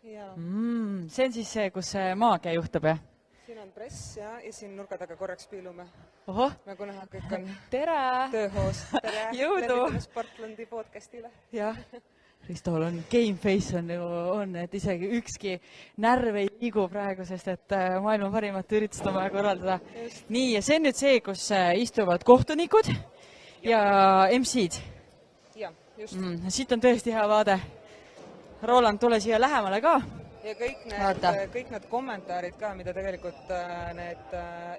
See on siis see, kus maagia juhtub, jah? Siin on press ja siin nurga taga korraks piilume. Ohoh! Nagu näha, kõik on tööhoos. Tere! Jõudu! Tervitame Sportlandi podcastile. Jah. Ristol on game face on, et isegi ükski närv ei liigu praegu, sest et maailma parimat üritust on vaja korraldada. Nii, ja see on nüüd see, kus istuvad kohtunikud ja MC-d. Jah, just. Siit on tõesti hea vaade. Roland, tule siia lähemale ka. Ja kõik need kommentaarid ka, mida tegelikult need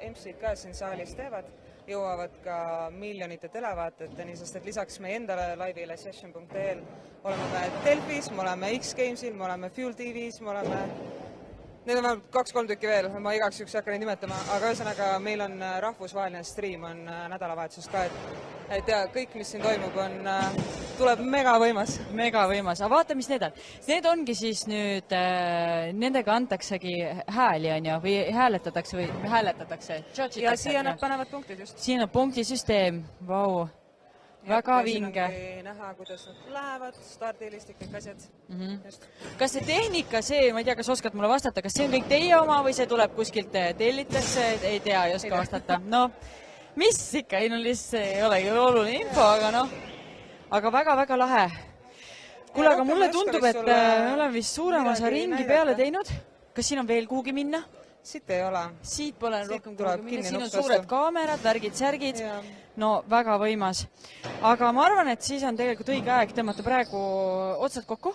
MC-d ka siin saalis teevad, jõuavad ka miljonite televaatajateni, sest et lisaks meie endale laivile session.el oleme me Delfis, me oleme X-Gamesil, me oleme Fuel TV-s, me oleme... Need on 2-3 tükki veel, ma igaks üks hakka neid nimetama, aga ühesõnaga meil on rahvusvaheline stream on nädalavahetusest ka, et ja kõik, mis siin toimub, tuleb mega võimas. Mega võimas, aga vaata, mis need on. Need ongi siis nüüd, nendega antaksegi hääli, on ju, või hääletatakse. Ja siia nad panevad punktid just. Siin on punktisüsteem, vau. Väga vinge. Siin ongi näha, kuidas nad lähevad, stardilistik, kõik asjad. Kas see tehnika, ma ei tea, kas oskad mulle vastata, kas see on kõik teie oma või see tuleb kuskilt tellitesse, ei tea, ei oska vastata. No, mis ikka, ei olegi oluline info, aga noh, aga väga-väga lahe. Kuule, aga mulle tundub, et me oleme vist suurema osa ringi peale teinud. Kas siin on veel kuhugi minna? Siit ei ole. Siit pole rohkem kuhugi minna, siin on suured kaamerad, värgid, särgid. No, väga võimas. Aga ma arvan, et siis on tegelikult õige aeg tõmmata praegu otsad kokku.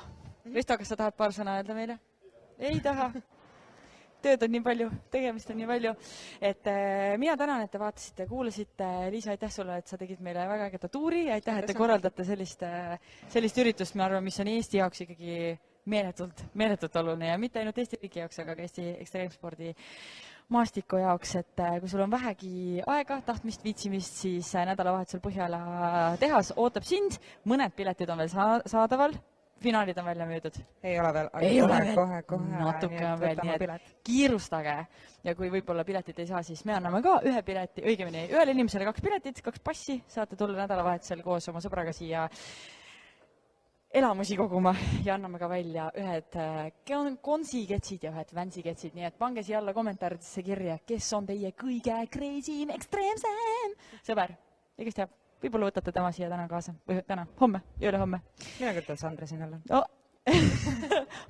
Risto, kas sa tahad paar sõna öelda meile? Ei taha. Tööd on nii palju, tegemist on nii palju. Et mina tänan, et te vaatasite, kuulasite. Liisa, aitäh sulle, et sa tegid meile väga ägeda tuuri. Aitäh, et te korraldate sellist üritust, ma arvan, mis on Eesti jaoks ikkagi meeletult oluline ja mitte ainult Eesti riigi jaoks, aga ka Eesti ekstreemspordi maastiku jaoks, et kui sul on vähegi aega, tahtmist, viitsimist, siis nädalavahetusel Põhjala tehas ootab sind. Mõned piletid on veel saadaval. Finaalid on välja müüdud. Ei ole veel. Ei ole veel. Kohe. Natuke on veel, nii et kiirustage. Ja kui võib-olla piletit ei saa, siis me anname ka ühe pileti, õigemini ühele inimesele 2 piletit, 2 passi. Saate tulla nädalavahetusel koos oma sõbraga siia elamusi koguma ja anname ka välja ühed konsiketsid ja ühed vänsiketsid, nii et pange siia alla kommentaaridesse kirja, kes on teie kõige crazy, ekstreemsem sõber. Ja kes teab, võib-olla võtate tema siia täna kaasa, või täna, homme, üle homme. Mina küll Sandra siin olla.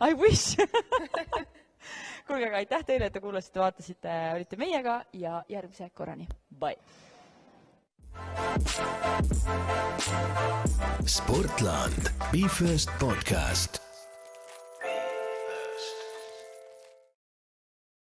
I wish! Kuulge, aga aitäh teile, et te kuulasite, vaatasite, olite meiega ja järgmise korrani. Bye! Sportland, Be First podcast.